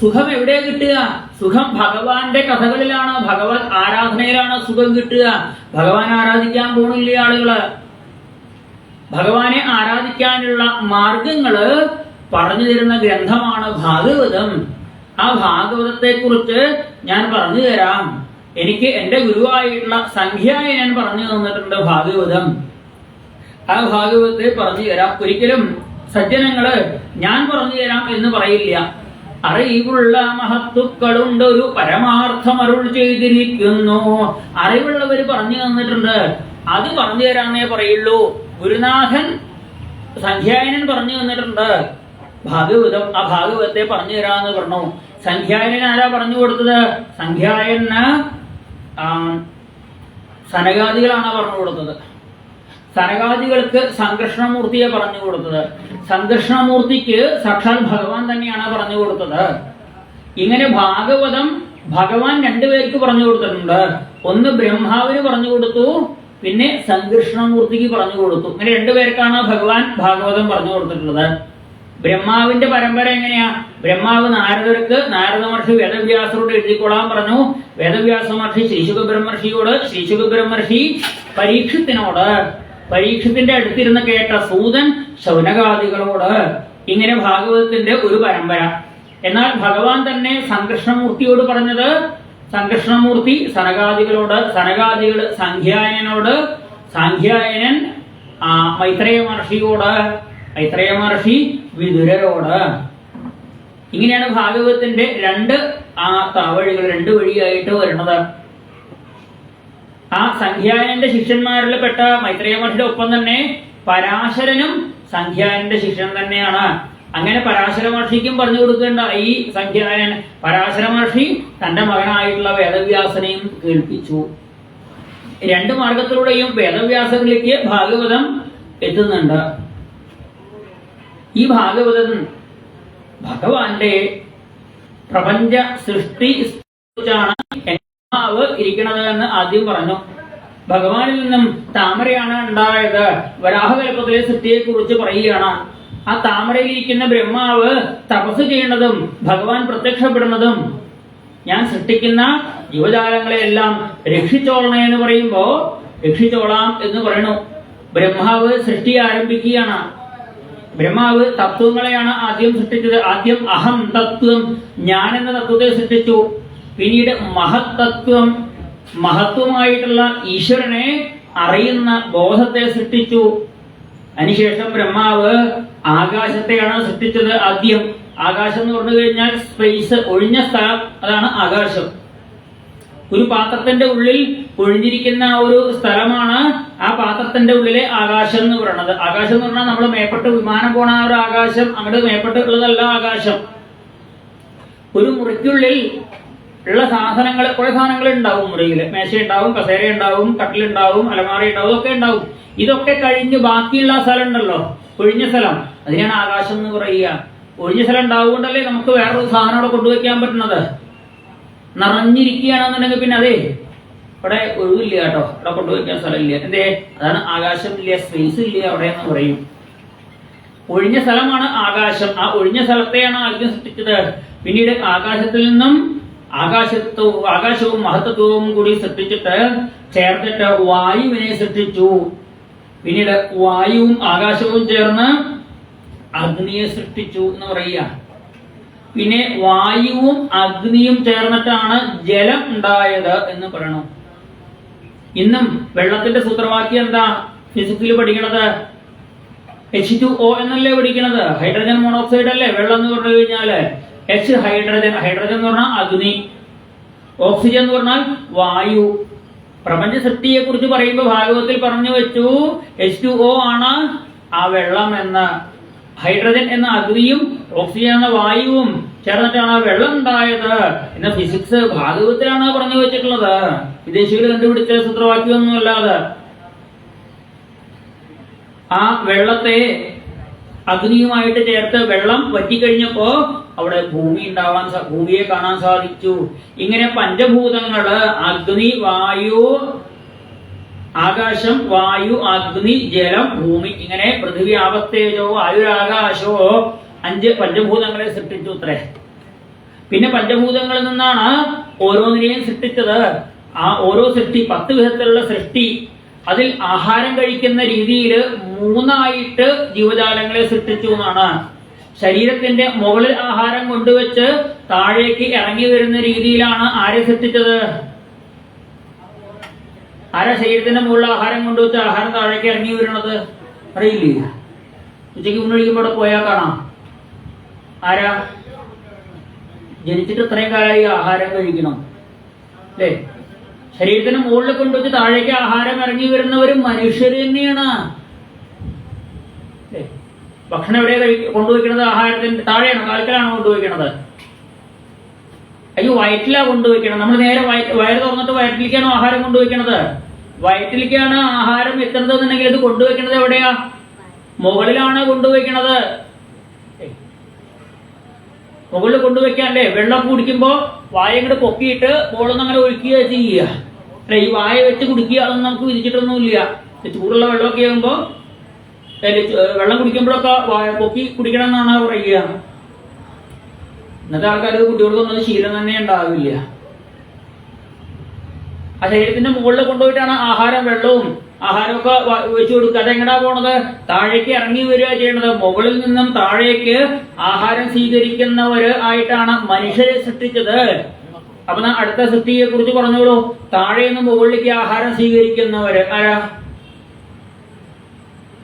സുഖം എവിടെ കിട്ടുക? സുഖം ഭഗവാന്റെ കഥകളിലാണ്, ഭഗവത് ആരാധനയിലാണ് സുഖം കിട്ടുക. ഭഗവാൻ ആരാധിക്കാൻ പോണില്ല ആളുകള്. ഭഗവാനെ ആരാധിക്കാനുള്ള മാർഗങ്ങള് പറഞ്ഞു തരുന്ന ഗ്രന്ഥമാണ് ഭാഗവതം. ആ ഭാഗവതത്തെ കുറിച്ച് ഞാൻ പറഞ്ഞു തരാം. എനിക്ക് എന്റെ ഗുരുവായിട്ടുള്ള സംഖ്യായനൻ പറഞ്ഞു തന്നിട്ടുണ്ട് ഭാഗവതം. ആ ഭാഗവതത്തെ പറഞ്ഞു തരാം. ഒരിക്കലും സജ്ജനങ്ങള് ഞാൻ പറഞ്ഞു തരാം എന്ന് പറയില്ല. അറിവുള്ള മഹത്തുക്കളുണ്ടൊരു പരമാർത്ഥം അരുൾ ചെയ്തിരിക്കുന്നു. അറിവുള്ളവര് പറഞ്ഞു തന്നിട്ടുണ്ട്, അത് പറഞ്ഞു തരാന്നേ പറയുള്ളൂ. ഗുരുനാഥൻ സംഖ്യായനൻ പറഞ്ഞു തന്നിട്ടുണ്ട് ഭാഗവതം. ആ ഭാഗവതത്തെ പറഞ്ഞു തരാന്ന് പറഞ്ഞു. സംഖ്യായനൻ ആരാ പറഞ്ഞു കൊടുത്തത്? സംഖ്യായന് സനകാദികളാണ് പറഞ്ഞു കൊടുത്തത്. സനകാദികൾക്ക് സംകൃഷ്ണമൂർത്തിയെ പറഞ്ഞു കൊടുത്തത്. സംകൃഷ്ണമൂർത്തിക്ക് സാക്ഷാൽ ഭഗവാൻ തന്നെയാണ് പറഞ്ഞു കൊടുത്തത്. ഇങ്ങനെ ഭാഗവതം ഭഗവാൻ രണ്ടുപേർക്ക് പറഞ്ഞു കൊടുത്തിട്ടുണ്ട്. ഒന്ന് ബ്രഹ്മാവിന് പറഞ്ഞു കൊടുത്തു, പിന്നെ സംകൃഷ്ണമൂർത്തിക്ക് പറഞ്ഞു കൊടുത്തു. ഇങ്ങനെ രണ്ടുപേർക്കാണ് ഭഗവാൻ ഭാഗവതം പറഞ്ഞു കൊടുത്തിട്ടുള്ളത്. ബ്രഹ്മാവിന്റെ പരമ്പര എങ്ങനെയാ? ബ്രഹ്മാവ് നാരദർക്ക്, നാരദ മഹർഷി വേദവ്യാസരോട് എഴുതിക്കൊള്ളാൻ പറഞ്ഞു. വേദവ്യാസ മഹർഷി ശ്രീശുക ബ്രഹ്മർഷിയോട്, ശ്രീശുക ബ്രഹ്മർഷി പരീക്ഷത്തിനോട്, പരീക്ഷത്തിന്റെ അടുത്തിരുന്ന് കേട്ട സൂതൻ ശൗനകാദികളോട്. ഇങ്ങനെ ഭാഗവതത്തിന്റെ ഒരു പരമ്പര. എന്നാൽ ഭഗവാൻ തന്നെ സംകൃഷ്ണമൂർത്തിയോട് പറഞ്ഞത്, സംകൃഷ്ണമൂർത്തി സനകാദികളോട്, സനകാദികൾ സാംഖ്യായനോട്, സാംഖ്യായനൻ മൈത്രേയ മഹർഷിയോട്, മൈത്രേയ മഹർഷി വിദുരരോട്. ഇങ്ങനെയാണ് ഭാഗവതത്തിന്റെ രണ്ട് വഴികൾ, രണ്ട് വഴിയായിട്ട് വരുന്നത്. ആ സംഖ്യായനന്റെ ശിഷ്യന്മാരിൽ പെട്ട മൈത്രേയ മഹർഷിയുടെ ഒപ്പം തന്നെ പരാശരനും സംഖ്യായനന്റെ ശിഷ്യൻ തന്നെയാണ്. അങ്ങനെ പരാശര മഹർഷിക്കും പറഞ്ഞു കൊടുക്കേണ്ട ഈ സംഖ്യായനൻ, പരാശര മഹർഷി തന്റെ മകനായിട്ടുള്ള വേദവ്യാസനെയും കേൾപ്പിച്ചു. രണ്ട് മാർഗത്തിലൂടെയും വേദവ്യാസങ്ങളിലേക്ക് ഭാഗവതം എത്തുന്നുണ്ട്. ഈ ഭാഗവതം ഭഗവാന്റെ പ്രപഞ്ച സൃഷ്ടി ാണ് ഇരിക്കുന്നത് എന്ന് ആദ്യം പറഞ്ഞു. ഭഗവാനിൽ നിന്നും താമരയാണ് ഉണ്ടായത്. വരാഹകൽപ്പത്തിലെ സൃഷ്ടിയെ കുറിച്ച് പറയുകയാണ്. ആ താമരയിലിരിക്കുന്ന ബ്രഹ്മാവ് തപസ് ചെയ്യുന്നതും ഭഗവാൻ പ്രത്യക്ഷപ്പെടുന്നതും, ഞാൻ സൃഷ്ടിക്കുന്ന ജീവജാലങ്ങളെയെല്ലാം രക്ഷിച്ചോളണേ എന്ന് പറയുമ്പോ രക്ഷിച്ചോളാം എന്ന് പറയണു. ബ്രഹ്മാവ് സൃഷ്ടി ആരംഭിക്കുകയാണ്. ബ്രഹ്മാവ് തത്വങ്ങളെയാണ് ആദ്യം സൃഷ്ടിച്ചത്. ആദ്യം അഹം തത്വം, ഞാൻ എന്ന തത്വത്തെ സൃഷ്ടിച്ചു. പിന്നീട് മഹത്തത്വം, മഹത്വമായിട്ടുള്ള ഈശ്വരനെ അറിയുന്ന ബോധത്തെ സൃഷ്ടിച്ചു. അതിനുശേഷം ബ്രഹ്മാവ് ആകാശത്തെയാണ് സൃഷ്ടിച്ചത്. ആദ്യം ആകാശം എന്ന് പറഞ്ഞു കഴിഞ്ഞാൽ സ്പേസ്, ഒഴിഞ്ഞ സ്ഥലം, അതാണ് ആകാശം. ഒരു പാത്രത്തിന്റെ ഉള്ളിൽ ഒഴിഞ്ഞിരിക്കുന്ന ഒരു സ്ഥലമാണ് ആ പാത്രത്തിന്റെ ഉള്ളിലെ ആകാശം എന്ന് പറയുന്നത്. ആകാശം എന്ന് പറഞ്ഞാൽ നമ്മൾ മേപ്പെട്ട് വിമാനം പോണ ആ ഒരു ആകാശം, അങ്ങോട്ട് മേപ്പെട്ടുള്ളതല്ല ആകാശം. ഒരു മുറിക്കുള്ളിൽ ഉള്ള സാധനങ്ങൾ, കുറെ സാധനങ്ങൾ ഉണ്ടാവും. മുറിയിൽ മേശ ഉണ്ടാവും, കസേര ഉണ്ടാവും, കട്ടിലുണ്ടാവും, അലമാര ഉണ്ടാവും, ഒക്കെ ഉണ്ടാവും. ഇതൊക്കെ കഴിഞ്ഞ് ബാക്കിയുള്ള സ്ഥലം ഉണ്ടല്ലോ, ഒഴിഞ്ഞ സ്ഥലം, അതിനാണ് ആകാശം എന്ന് പറയുക. ഒഴിഞ്ഞ സ്ഥലം ഉണ്ടാവുകൊണ്ടല്ലേ നമുക്ക് വേറൊരു സാധനം അവിടെ കൊണ്ടുവയ്ക്കാൻ പറ്റുന്നത്. നിറഞ്ഞിരിക്കുകയാണെന്നുണ്ടെങ്കിൽ പിന്നെ അതെ ഇവിടെ ഒഴിവില്ല കേട്ടോ, ഇവിടെ കൊണ്ടുവയ്ക്കാൻ സ്ഥലമില്ല. എന്തേ? അതാണ് ആകാശം ഇല്ല, സ്പേസ് ഇല്ല അവിടെ എന്ന് പറയും. ഒഴിഞ്ഞ സ്ഥലമാണ് ആകാശം. ആ ഒഴിഞ്ഞ സ്ഥലത്തെയാണ് ആദ്യം സൃഷ്ടിച്ചത്. പിന്നീട് ആകാശത്തിൽ നിന്നും ആകാശവും മഹത്വവും കൂടി സൃഷ്ടിച്ചിട്ട് ചേർത്തിട്ട് വായുവിനെ സൃഷ്ടിച്ചു. പിന്നീട് വായുവും ആകാശവും ചേർന്ന് അഗ്നിയെ സൃഷ്ടിച്ചു എന്ന് പറയുക. പിന്നെ വായുവും അഗ്നിയും ചേർന്നിട്ടാണ് ജലം ഉണ്ടായത് എന്ന് പറയണം. ഇന്നും വെള്ളത്തിന്റെ സൂത്രവാക്യം എന്താ? ഫിസിക്സിൽ പഠിക്കണത് H2O എന്നല്ലേ പഠിക്കണത്. ഹൈഡ്രജൻ മോണോക്സൈഡ് അല്ലേ വെള്ളം എന്ന് പറഞ്ഞു കഴിഞ്ഞാല്. H ഹൈഡ്രജൻ, ഹൈഡ്രജൻ എന്ന് പറഞ്ഞാൽ അഗ്നി, ഓക്സിജൻ എന്ന് പറഞ്ഞാൽ വായു. പ്രപഞ്ച സൃഷ്ടിയെ കുറിച്ച് പറയുമ്പോൾ ഭാഗവതത്തിൽ പറഞ്ഞു വെച്ചു H2O ആണ് ആ വെള്ളം എന്ന്. ഹൈഡ്രജൻ എന്ന അഗ്നിയും ഓക്സിജൻ എന്ന വായുവും ചേർന്നിട്ടാണ് ആ വെള്ളം ഉണ്ടായത് എന്ന ഫിസിക്സ് ഭാഗവതത്തിലാണ് പറഞ്ഞു വെച്ചിട്ടുള്ളത്. വിദേശികൾ കണ്ടുപിടിച്ച സൂത്രവാക്യമൊന്നും അല്ലാതെ. ആ വെള്ളത്തെ അഗ്നിയുമായിട്ട് ചേർത്ത് വെള്ളം വറ്റിക്കഴിഞ്ഞപ്പോ അവിടെ ഭൂമിയെ കാണാൻ സാധിച്ചു. ഇങ്ങനെ പഞ്ചഭൂതങ്ങള് അഗ്നി, വായു, ആകാശം, വായു, അഗ്നി, ജലം, ഭൂമി, ഇങ്ങനെ പൃഥ്വി, ആപത്തേജോ, ആയുരാകാശോ 5 പഞ്ചഭൂതങ്ങളെ സൃഷ്ടിച്ചു അത്രേ. പിന്നെ പഞ്ചഭൂതങ്ങളിൽ നിന്നാണ് ഓരോന്നിനെയും സൃഷ്ടിച്ചത്. ആ ഓരോ സൃഷ്ടി 10 വിധത്തിലുള്ള സൃഷ്ടി. അതിൽ ആഹാരം കഴിക്കുന്ന രീതിയിൽ 3ആയിട്ട് ജീവജാലങ്ങളെ സൃഷ്ടിച്ചു എന്നാണ്. ശരീരത്തിന്റെ മുകളിൽ ആഹാരം കൊണ്ടുവച്ച് താഴേക്ക് ഇറങ്ങി വരുന്ന രീതിയിലാണ് ആരെ സൃഷ്ടിച്ചത്? ആരാ ശരീരത്തിന്റെ മുകളിൽ ആഹാരം കൊണ്ടുവച്ച് ആഹാരം താഴേക്ക് ഇറങ്ങി വരുന്നത്? അറിയില്ലേ? ഉച്ചയ്ക്ക് ഊണൊഴിക്കുമ്പോൾ അവിടെ പോയാൽ കാണാം. ആരാ? ജനിച്ചിട്ട് ഇത്രയും കാലമായി ആഹാരം കഴിക്കണം അല്ലേ? ശരീരത്തിന് മുകളിൽ കൊണ്ടുവച്ച് താഴേക്ക് ആഹാരം ഇറങ്ങി വരുന്നവരും മനുഷ്യർ തന്നെയാണ്. ഭക്ഷണം എവിടെയാ കൊണ്ടുവയ്ക്കുന്നത്? ആഹാരത്തിന്റെ താഴെയാണ്, കാൽക്കലാണോ കൊണ്ടുവയ്ക്കണത്? അയ്യോ, വയറ്റിലാ കൊണ്ടുവയ്ക്കണം. നമ്മൾ നേരെ വയറ് തുറന്നിട്ട് വയറ്റിലേക്കാണോ ആഹാരം കൊണ്ടുവയ്ക്കണത്? വയറ്റിലേക്കാണ് ആഹാരം എത്തുന്നത് എന്നുണ്ടെങ്കിൽ ഇത് കൊണ്ടുവയ്ക്കണത് എവിടെയാ? മുകളിലാണ് കൊണ്ടുവയ്ക്കണത്. മുകളിൽ കൊണ്ടുവയ്ക്കാല്ലേ? വെള്ളം കുടിക്കുമ്പോ വായങ്ങട് പൊക്കിയിട്ട് മുകളിൽ അങ്ങനെ ഒഴിക്കുക ചെയ്യുക. അല്ല, ഈ വായ വെച്ച് കുടിക്കുക അതൊന്നും നമുക്ക് വിധിച്ചിട്ടൊന്നുമില്ല. ചൂടുള്ള വെള്ളമൊക്കെ ആകുമ്പോൾ വെള്ളം കുടിക്കുമ്പോഴൊക്കെ പൊക്കി കുടിക്കണം എന്നാണ് പറയുക. ഇന്നത്തെ ആൾക്കാർക്ക് കുട്ടികൾക്കൊന്നും ശീലം തന്നെ ഉണ്ടാവില്ല. ആ ശരീരത്തിന്റെ മുകളിൽ കൊണ്ടുപോയിട്ടാണ് വെള്ളവും ആഹാരമൊക്കെ വെച്ചു കൊടുക്കുക. അതെങ്ങടാ പോണത്? താഴേക്ക് ഇറങ്ങി വരിക ചെയ്യണത്. മുകളിൽ നിന്നും താഴേക്ക് ആഹാരം സ്വീകരിക്കുന്നവര് ആയിട്ടാണ് മനുഷ്യരെ സൃഷ്ടിച്ചത്. അപ്പൊ അടുത്ത സൃഷ്ടിയെ കുറിച്ച് പറഞ്ഞോളൂ. താഴെ നിന്ന് മുകളിലേക്ക് ആഹാരം സ്വീകരിക്കുന്നവര് ആരാ?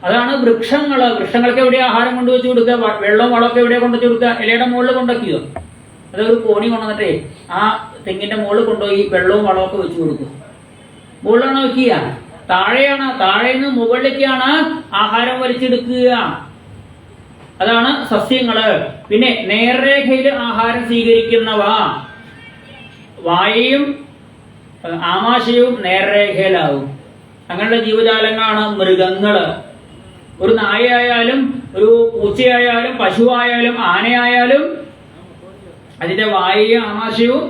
അതാണ് വൃക്ഷങ്ങള്. വൃക്ഷങ്ങൾക്ക് എവിടെ ആഹാരം കൊണ്ടുവച്ച് കൊടുക്കുക? വെള്ളവും വളമൊക്കെ എവിടെ കൊണ്ടുവച്ച് കൊടുക്കുക? ഇലയുടെ മുകളിൽ കൊണ്ടുവയ്ക്കുക. അതൊരു കോണി കൊണ്ടുവന്നിട്ടേ ആ തെങ്ങിന്റെ മുകളിൽ കൊണ്ടുപോയി വെള്ളവും വളമൊക്കെ വെച്ച് കൊടുക്കുക. മുകളിലാണ് വെക്കുക? താഴെയാണ്. താഴെ നിന്ന് മുകളിലേക്കാണ് ആഹാരം വലിച്ചെടുക്കുക. അതാണ് സസ്യങ്ങള്. പിന്നെ നേർരേഖയിൽ ആഹാരം സ്വീകരിക്കുന്നവ, വായയും ആമാശയവും നേർരേഖയിലാവും. അങ്ങനെയുള്ള ജീവജാലങ്ങളാണ് മൃഗങ്ങള്. ഒരു നായയായാലും ഒരു പൂച്ചയായാലും പശുവായാലും ആനയായാലും അതിന്റെ വായയും ആമാശയവും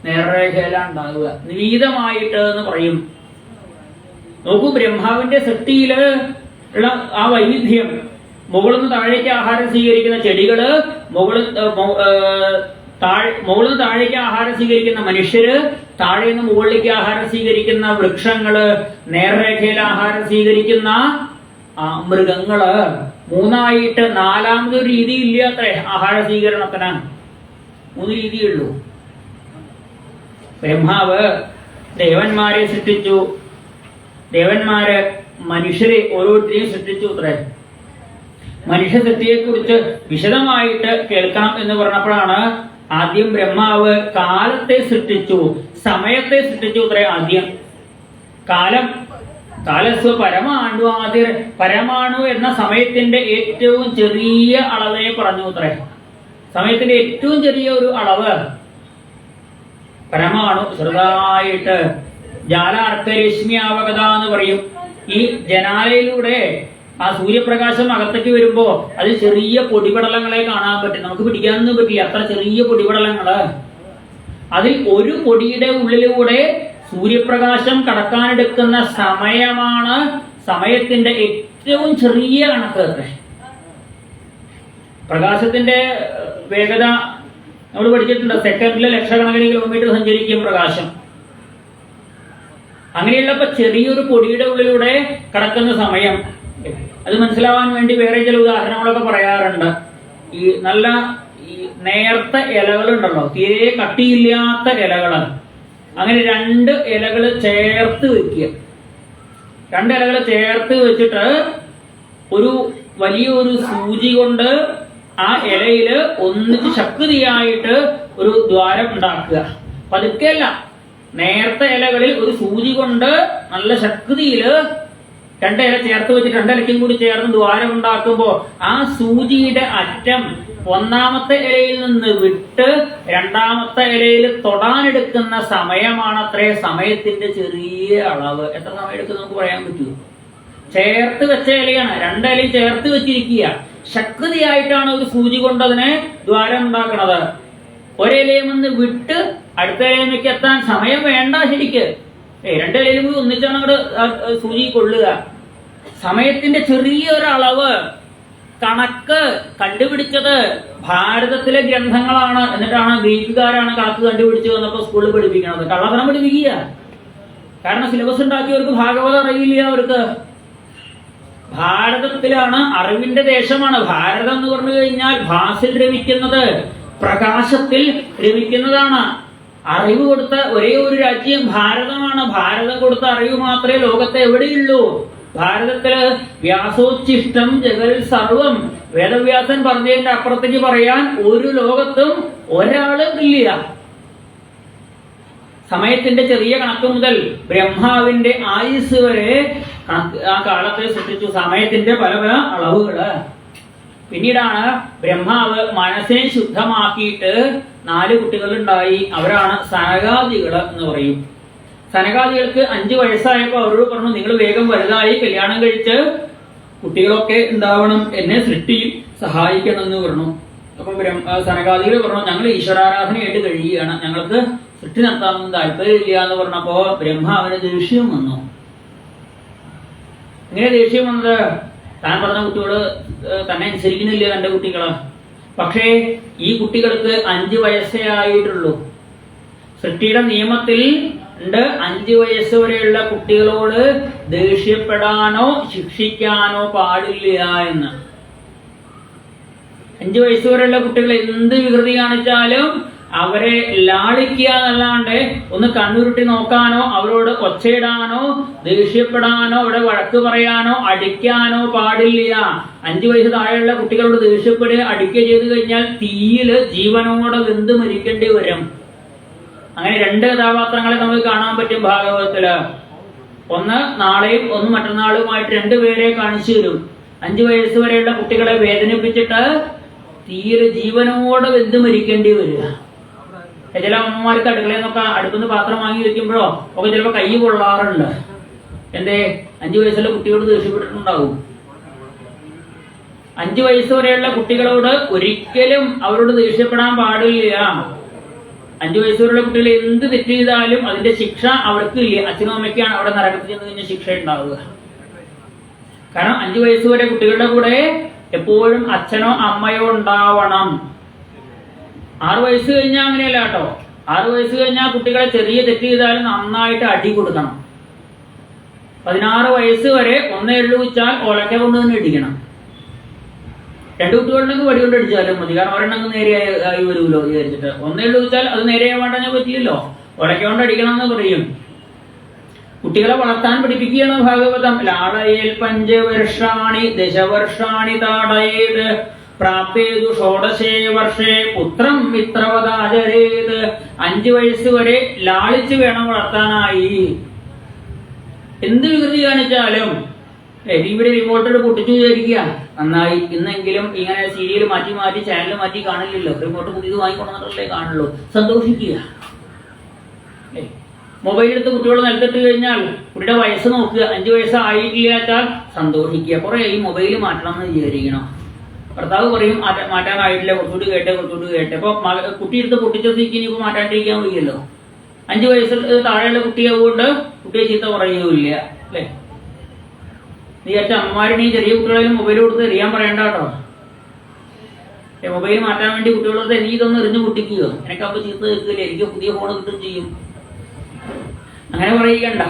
നേർരേഖയിലാണ് ഉണ്ടാകുക, നിവീതമായിട്ട് എന്ന് പറയും. നോക്കൂ, ബ്രഹ്മാവിന്റെ സൃഷ്ടിയില് ഉള്ള ആ വൈവിധ്യം. മുകളിൽ നിന്ന് താഴേക്ക് ആഹാരം സ്വീകരിക്കുന്ന ചെടികള്, മുകളിൽ നിന്ന് താഴേക്ക് ആഹാരം സ്വീകരിക്കുന്ന മനുഷ്യര്, താഴെ നിന്ന് മുകളിലേക്ക് ആഹാരം സ്വീകരിക്കുന്ന വൃക്ഷങ്ങള്, നേർരേഖയിൽ ആഹാരം സ്വീകരിക്കുന്ന മൃഗങ്ങള്. മൂന്നായിട്ട് നാലാമതൊരു രീതി ഇല്ല അത്രേ ആഹാര സ്വീകരണത്തിന്. 3 രീതിയുള്ളൂ. ബ്രഹ്മാവ് ദേവന്മാരെ സൃഷ്ടിച്ചു. ദേവന്മാര് മനുഷ്യരെ ഓരോരുത്തരെയും സൃഷ്ടിച്ചു അത്രേ. മനുഷ്യ സൃഷ്ടിയെ കുറിച്ച് വിശദമായിട്ട് കേൾക്കണം എന്ന് പറഞ്ഞപ്പോഴാണ് ആദ്യം ബ്രഹ്മാവ് കാലത്തെ സൃഷ്ടിച്ചു, സമയത്തെ സൃഷ്ടിച്ചു അത്രേ. ആദ്യം കാലസ്വ പരമാണു എന്ന സമയത്തിന്റെ ഏറ്റവും ചെറിയ അളവെ പറഞ്ഞു അത്രേ. സമയത്തിന്റെ ഏറ്റവും ചെറിയ ഒരു അളവ് പരമാണു. ചെറുതായിട്ട് ജാലാർക്കരശ്മിയാവകത എന്ന് പറയും. ഈ ജനാലയിലൂടെ ആ സൂര്യപ്രകാശം അകത്തേക്ക് വരുമ്പോ അതിൽ ചെറിയ പൊടിപടലങ്ങളെ കാണാൻ പറ്റും. നമുക്ക് പിടിക്കാനൊന്നും പറ്റില്ല, അത്ര ചെറിയ പൊടിപടലങ്ങള്. അതിൽ ഒരു പൊടിയുടെ ഉള്ളിലൂടെ സൂര്യപ്രകാശം കടക്കാനെടുക്കുന്ന സമയമാണ് സമയത്തിന്റെ ഏറ്റവും ചെറിയ കണക്ക്. പ്രകാശത്തിന്റെ വേഗത നമ്മൾ പഠിച്ചിട്ടുണ്ട്. സെക്കൻഡില് ലക്ഷക്കണക്കിന് കിലോമീറ്റർ സഞ്ചരിക്കും പ്രകാശം. അങ്ങനെയുള്ളപ്പോ ചെറിയൊരു പൊടിയുടെ ഉള്ളിലൂടെ കടക്കുന്ന സമയം അത് മനസ്സിലാവാൻ വേണ്ടി വേറെ ചില ഉദാഹരണങ്ങളൊക്കെ പറയാറുണ്ട്. ഈ നല്ല നേർത്ത ഇലകളുണ്ടല്ലോ, തീരെ കട്ടിയില്ലാത്ത ഇലകള്. അങ്ങനെ 2 ഇലകള് ചേർത്ത് വെക്കുക. 2 ഇലകള് ചേർത്ത് വെച്ചിട്ട് ഒരു വലിയൊരു സൂചി കൊണ്ട് ആ ഇലയില് ഒന്നിച്ച് ശക്തിയായിട്ട് ഒരു ദ്വാരം ഉണ്ടാക്കുക. പതുക്കെയല്ല, നേർത്ത ഇലകളിൽ ഒരു സൂചി കൊണ്ട് നല്ല ശക്തിയില് 2 ഇല ചേർത്ത് വെച്ചിട്ട് 2 ഇലയ്ക്കും കൂടി ചേർന്ന് ദ്വാരം ഉണ്ടാക്കുമ്പോ ആ സൂചിയുടെ അറ്റം ഒന്നാമത്തെ ഇലയിൽ നിന്ന് വിട്ട് രണ്ടാമത്തെ ഇലയിൽ തൊടാനെടുക്കുന്ന സമയമാണ് അത്രേ സമയത്തിന്റെ ചെറിയ അളവ്. എത്ര സമയം എടുക്കും നമുക്ക് പറയാൻ പറ്റുമോ? ചേർത്ത് വെച്ച ഇലയാണ്, 2 ഇലയും ചേർത്ത് വെച്ചിരിക്കുക. ശക്തിയായിട്ടാണ് ഒരു സൂചി കൊണ്ട് അതിനെ ദ്വാരം ഉണ്ടാക്കണത്. ഒരിലയിൽ നിന്ന് വിട്ട് അടുത്ത ഇലയിലേക്ക് എത്താൻ സമയം വേണ്ട ശരിക്ക്. 2 ഇലയിലും കൂടി ഒന്നിച്ചാണ് അങ്ങോട്ട് സൂചി കൊള്ളുക. സമയത്തിന്റെ ചെറിയൊരളവ് കണക്ക് കണ്ടുപിടിച്ചത് ഭാരതത്തിലെ ഗ്രന്ഥങ്ങളാണ്. എന്നിട്ടാണ് ഗ്രീക്കുകാരാണ് കണക്ക് കണ്ടുപിടിച്ചു വന്നപ്പോ സ്കൂളിൽ പഠിപ്പിക്കണത്. കള്ളത്തരം പഠിപ്പിക്കുക. കാരണം സിലബസ് ഉണ്ടാക്കിയവർക്ക് ഭാഗവതം അറിയില്ല. അവർക്ക് ഭാരതത്തിലാണ്, അറിവിന്റെ ദേശമാണ് ഭാരതം എന്ന് പറഞ്ഞു കഴിഞ്ഞാൽ. ഭാസിൽ രമിക്കുന്നത്, പ്രകാശത്തിൽ രമിക്കുന്നതാണ്. അറിവ് കൊടുത്ത ഒരേ ഒരു രാജ്യം ഭാരതമാണ്. ഭാരതം കൊടുത്ത അറിവ് മാത്രമേ ലോകത്തെ എവിടെയുള്ളൂ. ഭാരതത്തില് വ്യാസോച്ഛിഷ്ടം ജഗൽ സർവം. വേദവ്യാസൻ പറഞ്ഞതിന്റെ അപ്പുറത്തേക്ക് പറയാൻ ഒരു ലോകത്തും ഒരാളും ഇല്ല. സമയത്തിന്റെ ചെറിയ കണക്ക് മുതൽ ബ്രഹ്മാവിന്റെ ആയുസ് വരെ ആ കാലത്തെ സൃഷ്ടിച്ചു. സമയത്തിന്റെ പല പല അളവുകള്. പിന്നീടാണ് ബ്രഹ്മാവ് മനസ്സിനെ ശുദ്ധമാക്കിയിട്ട് 4 കുട്ടികളുണ്ടായി. അവരാണ് സനകാദികള് എന്ന് പറയും. സനകാദികൾക്ക് 5 വയസ്സായപ്പോ അവരോട് പറഞ്ഞു, നിങ്ങൾ വേഗം വലുതായി കല്യാണം കഴിച്ച് കുട്ടികളൊക്കെ ഉണ്ടാവണം, എന്നെ സൃഷ്ടിയിൽ സഹായിക്കണം എന്ന് പറഞ്ഞു. അപ്പൊ സനകാദികൾ പറഞ്ഞു, ഞങ്ങൾ ഈശ്വരാരാധനയായിട്ട് കഴിയുകയാണ്, ഞങ്ങൾക്ക് സൃഷ്ടി നടത്താനൊന്നും താല്പര്യമില്ല എന്ന് പറഞ്ഞപ്പോ ബ്രഹ്മാവിന് ദേഷ്യം വന്നു. ഇങ്ങനെ ദേഷ്യം വന്നത് താൻ പറഞ്ഞ കുട്ടികള് തന്നെ അനുസരിക്കുന്നില്ല തന്റെ കുട്ടികള്. പക്ഷേ ഈ കുട്ടികൾക്ക് 5 വയസ്സേ ആയിട്ടുള്ളൂ. സൃഷ്ടിയുടെ നിയമത്തിൽ ഉണ്ട് 5 വയസ്സ് വരെയുള്ള കുട്ടികളോട് ദേഷ്യപ്പെടാനോ ശിക്ഷിക്കാനോ പാടില്ല എന്ന്. 5 വയസ്സ് വരെയുള്ള കുട്ടികൾ എന്ത് വികൃതി കാണിച്ചാലും അവരെ ലാളിക്കുക എന്നല്ലാണ്ട് ഒന്ന് കണ്ണുരുട്ടി നോക്കാനോ അവരോട് ഒച്ചയിടാനോ ദേഷ്യപ്പെടാനോ അവിടെ വഴക്ക് പറയാനോ അടിക്കാനോ പാടില്ല. 5 വയസ്സ് താഴെയുള്ള കുട്ടികളോട് ദേഷ്യപ്പെടുക അടിക്കുക ചെയ്തു കഴിഞ്ഞാൽ തീയില് ജീവനോടെ വെന്ത് മരിക്കേണ്ടി വരും. അങ്ങനെ 2 കഥാപാത്രങ്ങളെ നമുക്ക് കാണാൻ പറ്റും ഭാഗവതത്തില്. ഒന്ന് നാളെയും ഒന്ന് മറ്റന്നാളുമായിട്ട് 2 പേരെ കാണിച്ചു തരും. 5 വയസ്സ് വരെയുള്ള കുട്ടികളെ വേദനിപ്പിച്ചിട്ട് തീയില് ജീവനോടെ വെന്ത് മരിക്കേണ്ടി വരിക. ചില അമ്മമാർക്ക് അടുക്കളയിൽ നിന്നൊക്കെ അടുക്കുന്ന പാത്രം വാങ്ങി വെക്കുമ്പോഴോ ഒക്കെ ചിലപ്പോ കൈ കൊള്ളാറുണ്ട്. എന്തേ? 5 വയസ്സുള്ള കുട്ടികളോട് ദേഷ്യപ്പെട്ടിട്ടുണ്ടാവും. 5 വയസ്സ് വരെയുള്ള കുട്ടികളോട് ഒരിക്കലും അവരോട് ദേഷ്യപ്പെടാൻ പാടില്ല. 5 വയസ്സ് വരെയുള്ള കുട്ടികൾ എന്ത് തെറ്റ് ചെയ്താലും അതിന്റെ ശിക്ഷ അവർക്ക് ഇല്ല. അച്ഛനും അമ്മയ്ക്കാണ് അവിടെ നരകത്തിൽ ചെന്ന് കഴിഞ്ഞ ശിക്ഷ ഉണ്ടാവുക. കാരണം 5 വയസ്സ് വരെ കുട്ടികളുടെ കൂടെ എപ്പോഴും അച്ഛനോ അമ്മയോ ഉണ്ടാവണം. 6 വയസ്സ് കഴിഞ്ഞാൽ അങ്ങനെയല്ല കേട്ടോ. 6 വയസ്സ് കഴിഞ്ഞാൽ കുട്ടികളെ ചെറിയ തെറ്റ് ചെയ്താലും നന്നായിട്ട് അടി കൊടുക്കണം. 16 വയസ്സ് വരെ 1 എള്ളു വെച്ചാൽ ഒലക്ക കൊണ്ട് തന്നെ ഇടിക്കണം. 2 കുട്ടികളുണ്ടെങ്കിൽ വടി കൊണ്ട് അടിച്ചാലും മതി. കാരണം ഒരെണ്ണം നേരെയായി വരുമല്ലോ വിചാരിച്ചിട്ട്. 1 എള്ളു വെച്ചാൽ അത് നേരെയാവാണ്ടാൻ പറ്റില്ലല്ലോ, ഒലക്ക കൊണ്ട് അടിക്കണം എന്ന് പറയും. കുട്ടികളെ വളർത്താൻ പഠിപ്പിക്കുകയാണ് ഭാഗവതം. ലാളയേൽ 5 വർഷാണി ദശവർഷാണി താടയേത് പ്രാപ്തേതു ഷോഡശേ വർഷേ പുത്രം മിത്രവതാചരേത്. 5 വയസ്സ് വരെ ലാളിച്ച് വേണം വളർത്താനായി. എന്ത് വികൃതി കാണിച്ചാലും ഇവിടെ റിമോട്ടോട് പൊട്ടിച്ചു വിചാരിക്കുക നന്നായി. ഇന്നെങ്കിലും ഇങ്ങനെ സീരിയൽ മാറ്റി മാറ്റി ചാനൽ മാറ്റി കാണില്ലല്ലോ. റിമോട്ട് പുതിയത് വാങ്ങിക്കൊണ്ടല്ലേ കാണുള്ളൂ. സന്തോഷിക്കുക. മൊബൈൽ എടുത്ത് കുട്ടികൾ നിലത്തിട്ട് കഴിഞ്ഞാൽ കുട്ടിയുടെ വയസ്സ് നോക്കുക. 5 വയസ്സ് ആയിട്ടില്ലാച്ചാൽ സന്തോഷിക്കുക. കുറെ ഈ മൊബൈൽ മാറ്റണം എന്ന് വിചാരിക്കണം. ഭർത്താവ് പറയും മാറ്റാനായിട്ടില്ല, കുറച്ചുകൂടി കേട്ടെ. അപ്പൊ കുട്ടി എടുത്ത് പൊട്ടിച്ച സ്ഥിതിക്ക് ഇനിയിപ്പോ മാറ്റാണ്ടിരിക്കാൻ വയ്യല്ലോ. 5 വയസ്സിൽ താഴെയുള്ള കുട്ടിയാവുകൊണ്ട് കുട്ടിയെ ചീത്ത പറയുകയില്ല അല്ലെ? നീ വിചാരിച്ച അമ്മമാരുടെ ചെറിയ കുട്ടികളായാലും മൊബൈൽ കൊടുത്ത് എറിയാൻ പറയണ്ട കേട്ടോ. മൊബൈൽ മാറ്റാൻ വേണ്ടി കുട്ടികളോട് നീ ഇതൊന്ന് എറിഞ്ഞു പൊട്ടിക്കുക, എനിക്കപ്പോ ചീത്ത കേൾക്കില്ല, എനിക്ക് പുതിയ ഫോൺ കിട്ടും ചെയ്യും, അങ്ങനെ പറയിക്കണ്ട.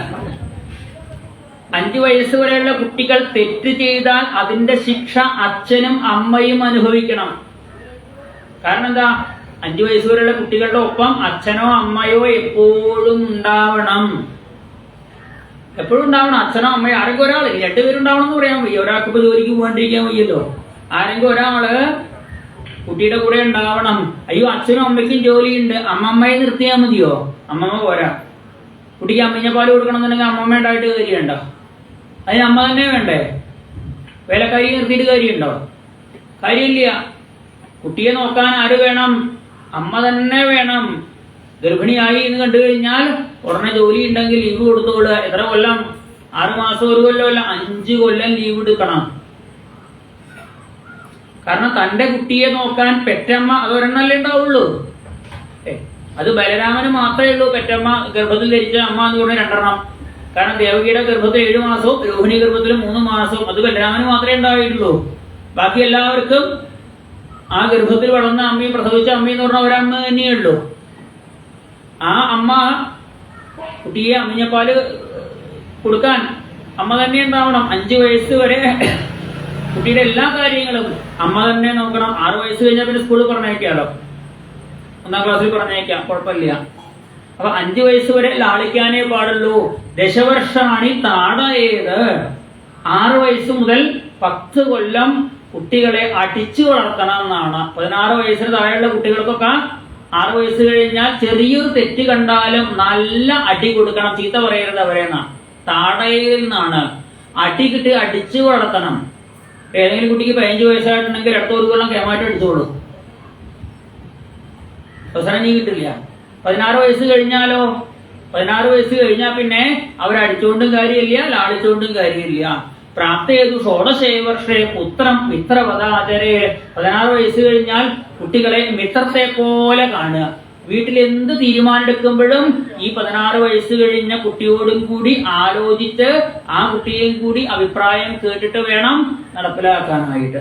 5 വയസ്സ് വരെയുള്ള കുട്ടികൾ തെറ്റ് ചെയ്താൽ അതിന്റെ ശിക്ഷ അച്ഛനും അമ്മയും അനുഭവിക്കണം. കാരണം എന്താ? 5 വയസ്സ് വരെയുള്ള കുട്ടികളുടെ ഒപ്പം അച്ഛനോ അമ്മയോ എപ്പോഴും ഉണ്ടാവണം. എപ്പോഴും ഉണ്ടാവണം. അച്ഛനോ അമ്മയോ ആരെങ്കിലും ഒരാൾ, 2 പേരുണ്ടാവണം എന്ന് പറയാൻ വയ്യ. ഒരാൾക്ക് ഇപ്പൊ ജോലിക്ക് പോകാണ്ടിരിക്കാൻ വയ്യല്ലോ. ആരെങ്കിലും ഒരാള് കുട്ടിയുടെ കൂടെ ഉണ്ടാവണം. അയ്യോ അച്ഛനും അമ്മയ്ക്കും ജോലിയുണ്ട്, അമ്മമ്മയെ നിർത്തിയാൽ മതിയോ? അമ്മമ്മ പോരാ. കുട്ടിക്ക് അമ്മിഞ്ഞപ്പാല് കൊടുക്കണം എന്നുണ്ടെങ്കിൽ അമ്മമ്മ ഉണ്ടായിട്ട് കാര്യമുണ്ടോ? അതിന് അമ്മ തന്നെ വേണ്ടേ? വേലക്കാരി നിർത്തിയിട്ട് കാര്യമുണ്ടോ? കാര്യമില്ല. കുട്ടിയെ നോക്കാൻ ആര് വേണം? അമ്മ തന്നെ വേണം. ഗർഭിണിയായി എന്ന് കണ്ടു കഴിഞ്ഞാൽ ഉടനെ ജോലി ഉണ്ടെങ്കിൽ ലീവ് കൊടുത്തുകൊള്ളുക. എത്ര കൊല്ലം? 6 മാസം, 1 കൊല്ലമല്ല, 5 കൊല്ലം ലീവ് എടുക്കണം. കാരണം തന്റെ കുട്ടിയെ നോക്കാൻ പെറ്റമ്മ അതൊരെണ്ണല്ലേ ഉണ്ടാവുള്ളൂ. അത് ബലരാമന് മാത്രമേ ഉള്ളൂ പെറ്റമ്മ, ഗർഭത്തിൽ ധരിച്ച അമ്മ എന്ന് പറഞ്ഞ 2 എണ്ണം. കാരണം ദേവകിയുടെ ഗർഭത്തിൽ 7 മാസവും രോഹിണി ഗർഭത്തിൽ 3 മാസവും. അത് ബലരാമന് മാത്രമേ ഉണ്ടായിട്ടുള്ളൂ. ബാക്കി എല്ലാവർക്കും ആ ഗർഭത്തിൽ വളർന്ന അമ്മയും പ്രസവിച്ച അമ്മയെന്ന് പറഞ്ഞ ഒരമ്മ തന്നെയേ ഉള്ളൂ. ആ അമ്മ കുട്ടിയെ അമ്മിഞ്ഞപ്പാല് കൊടുക്കാൻ അമ്മ തന്നെ ഉണ്ടാവണം. 5 വയസ്സ് വരെ കുട്ടിയുടെ എല്ലാ കാര്യങ്ങളും അമ്മ തന്നെ നോക്കണം. 6 വയസ്സ് കഴിഞ്ഞാൽ പിന്നെ സ്കൂളിൽ പറഞ്ഞേക്കാലോ, 1ാം ക്ലാസ്സിൽ പറഞ്ഞേക്കാം, കുഴപ്പമില്ല. അപ്പൊ 5 വയസ്സ് വരെ ലാളിക്കാനേ പാടുള്ളൂ. ദശവർഷാണി താടയേത്. 6 വയസ്സ് മുതൽ 10 കൊല്ലം കുട്ടികളെ അടിച്ചു വളർത്തണം എന്നാണ്. 16 വയസ്സിന് താഴെയുള്ള കുട്ടികൾക്കൊക്കെ 6 വയസ്സ് കഴിഞ്ഞാൽ ചെറിയൊരു തെറ്റ് കണ്ടാലും നല്ല അടി കൊടുക്കണം. ചീത്ത പറയരുത് അവരെന്നാണ്. താടയിൽ നിന്നാണ്. അടി കിട്ടി അടിച്ചു വളർത്തണം. ഏതെങ്കിലും കുട്ടിക്ക് 15 വയസ്സായിട്ടുണ്ടെങ്കിൽ അടുത്ത 1 കൊല്ലം കേമാറ്റം അടിച്ചോളൂ, അവസരം നീ കിട്ടില്ല. 16 വയസ്സ് കഴിഞ്ഞാലോ? 16 വയസ്സ് കഴിഞ്ഞാൽ പിന്നെ അവരടിച്ചുകൊണ്ടും കാര്യമില്ല, ലാളിച്ചുകൊണ്ടും കാര്യമില്ല. പ്രാപ്തേതു ഷോഡശേ വർഷേ പുത്രം മിത്രവതാചരേ. 16 വയസ്സ് കഴിഞ്ഞാൽ കുട്ടികളെ മിത്രത്തെ പോലെ കാണുക. വീട്ടിൽ എന്ത് തീരുമാനമെടുക്കുമ്പോഴും ഈ 16 വയസ്സ് കഴിഞ്ഞ കുട്ടിയോടും കൂടി ആലോചിച്ച് ആ കുട്ടിയെയും കൂടി അഭിപ്രായം കേട്ടിട്ട് വേണം നടപ്പിലാക്കാനായിട്ട്.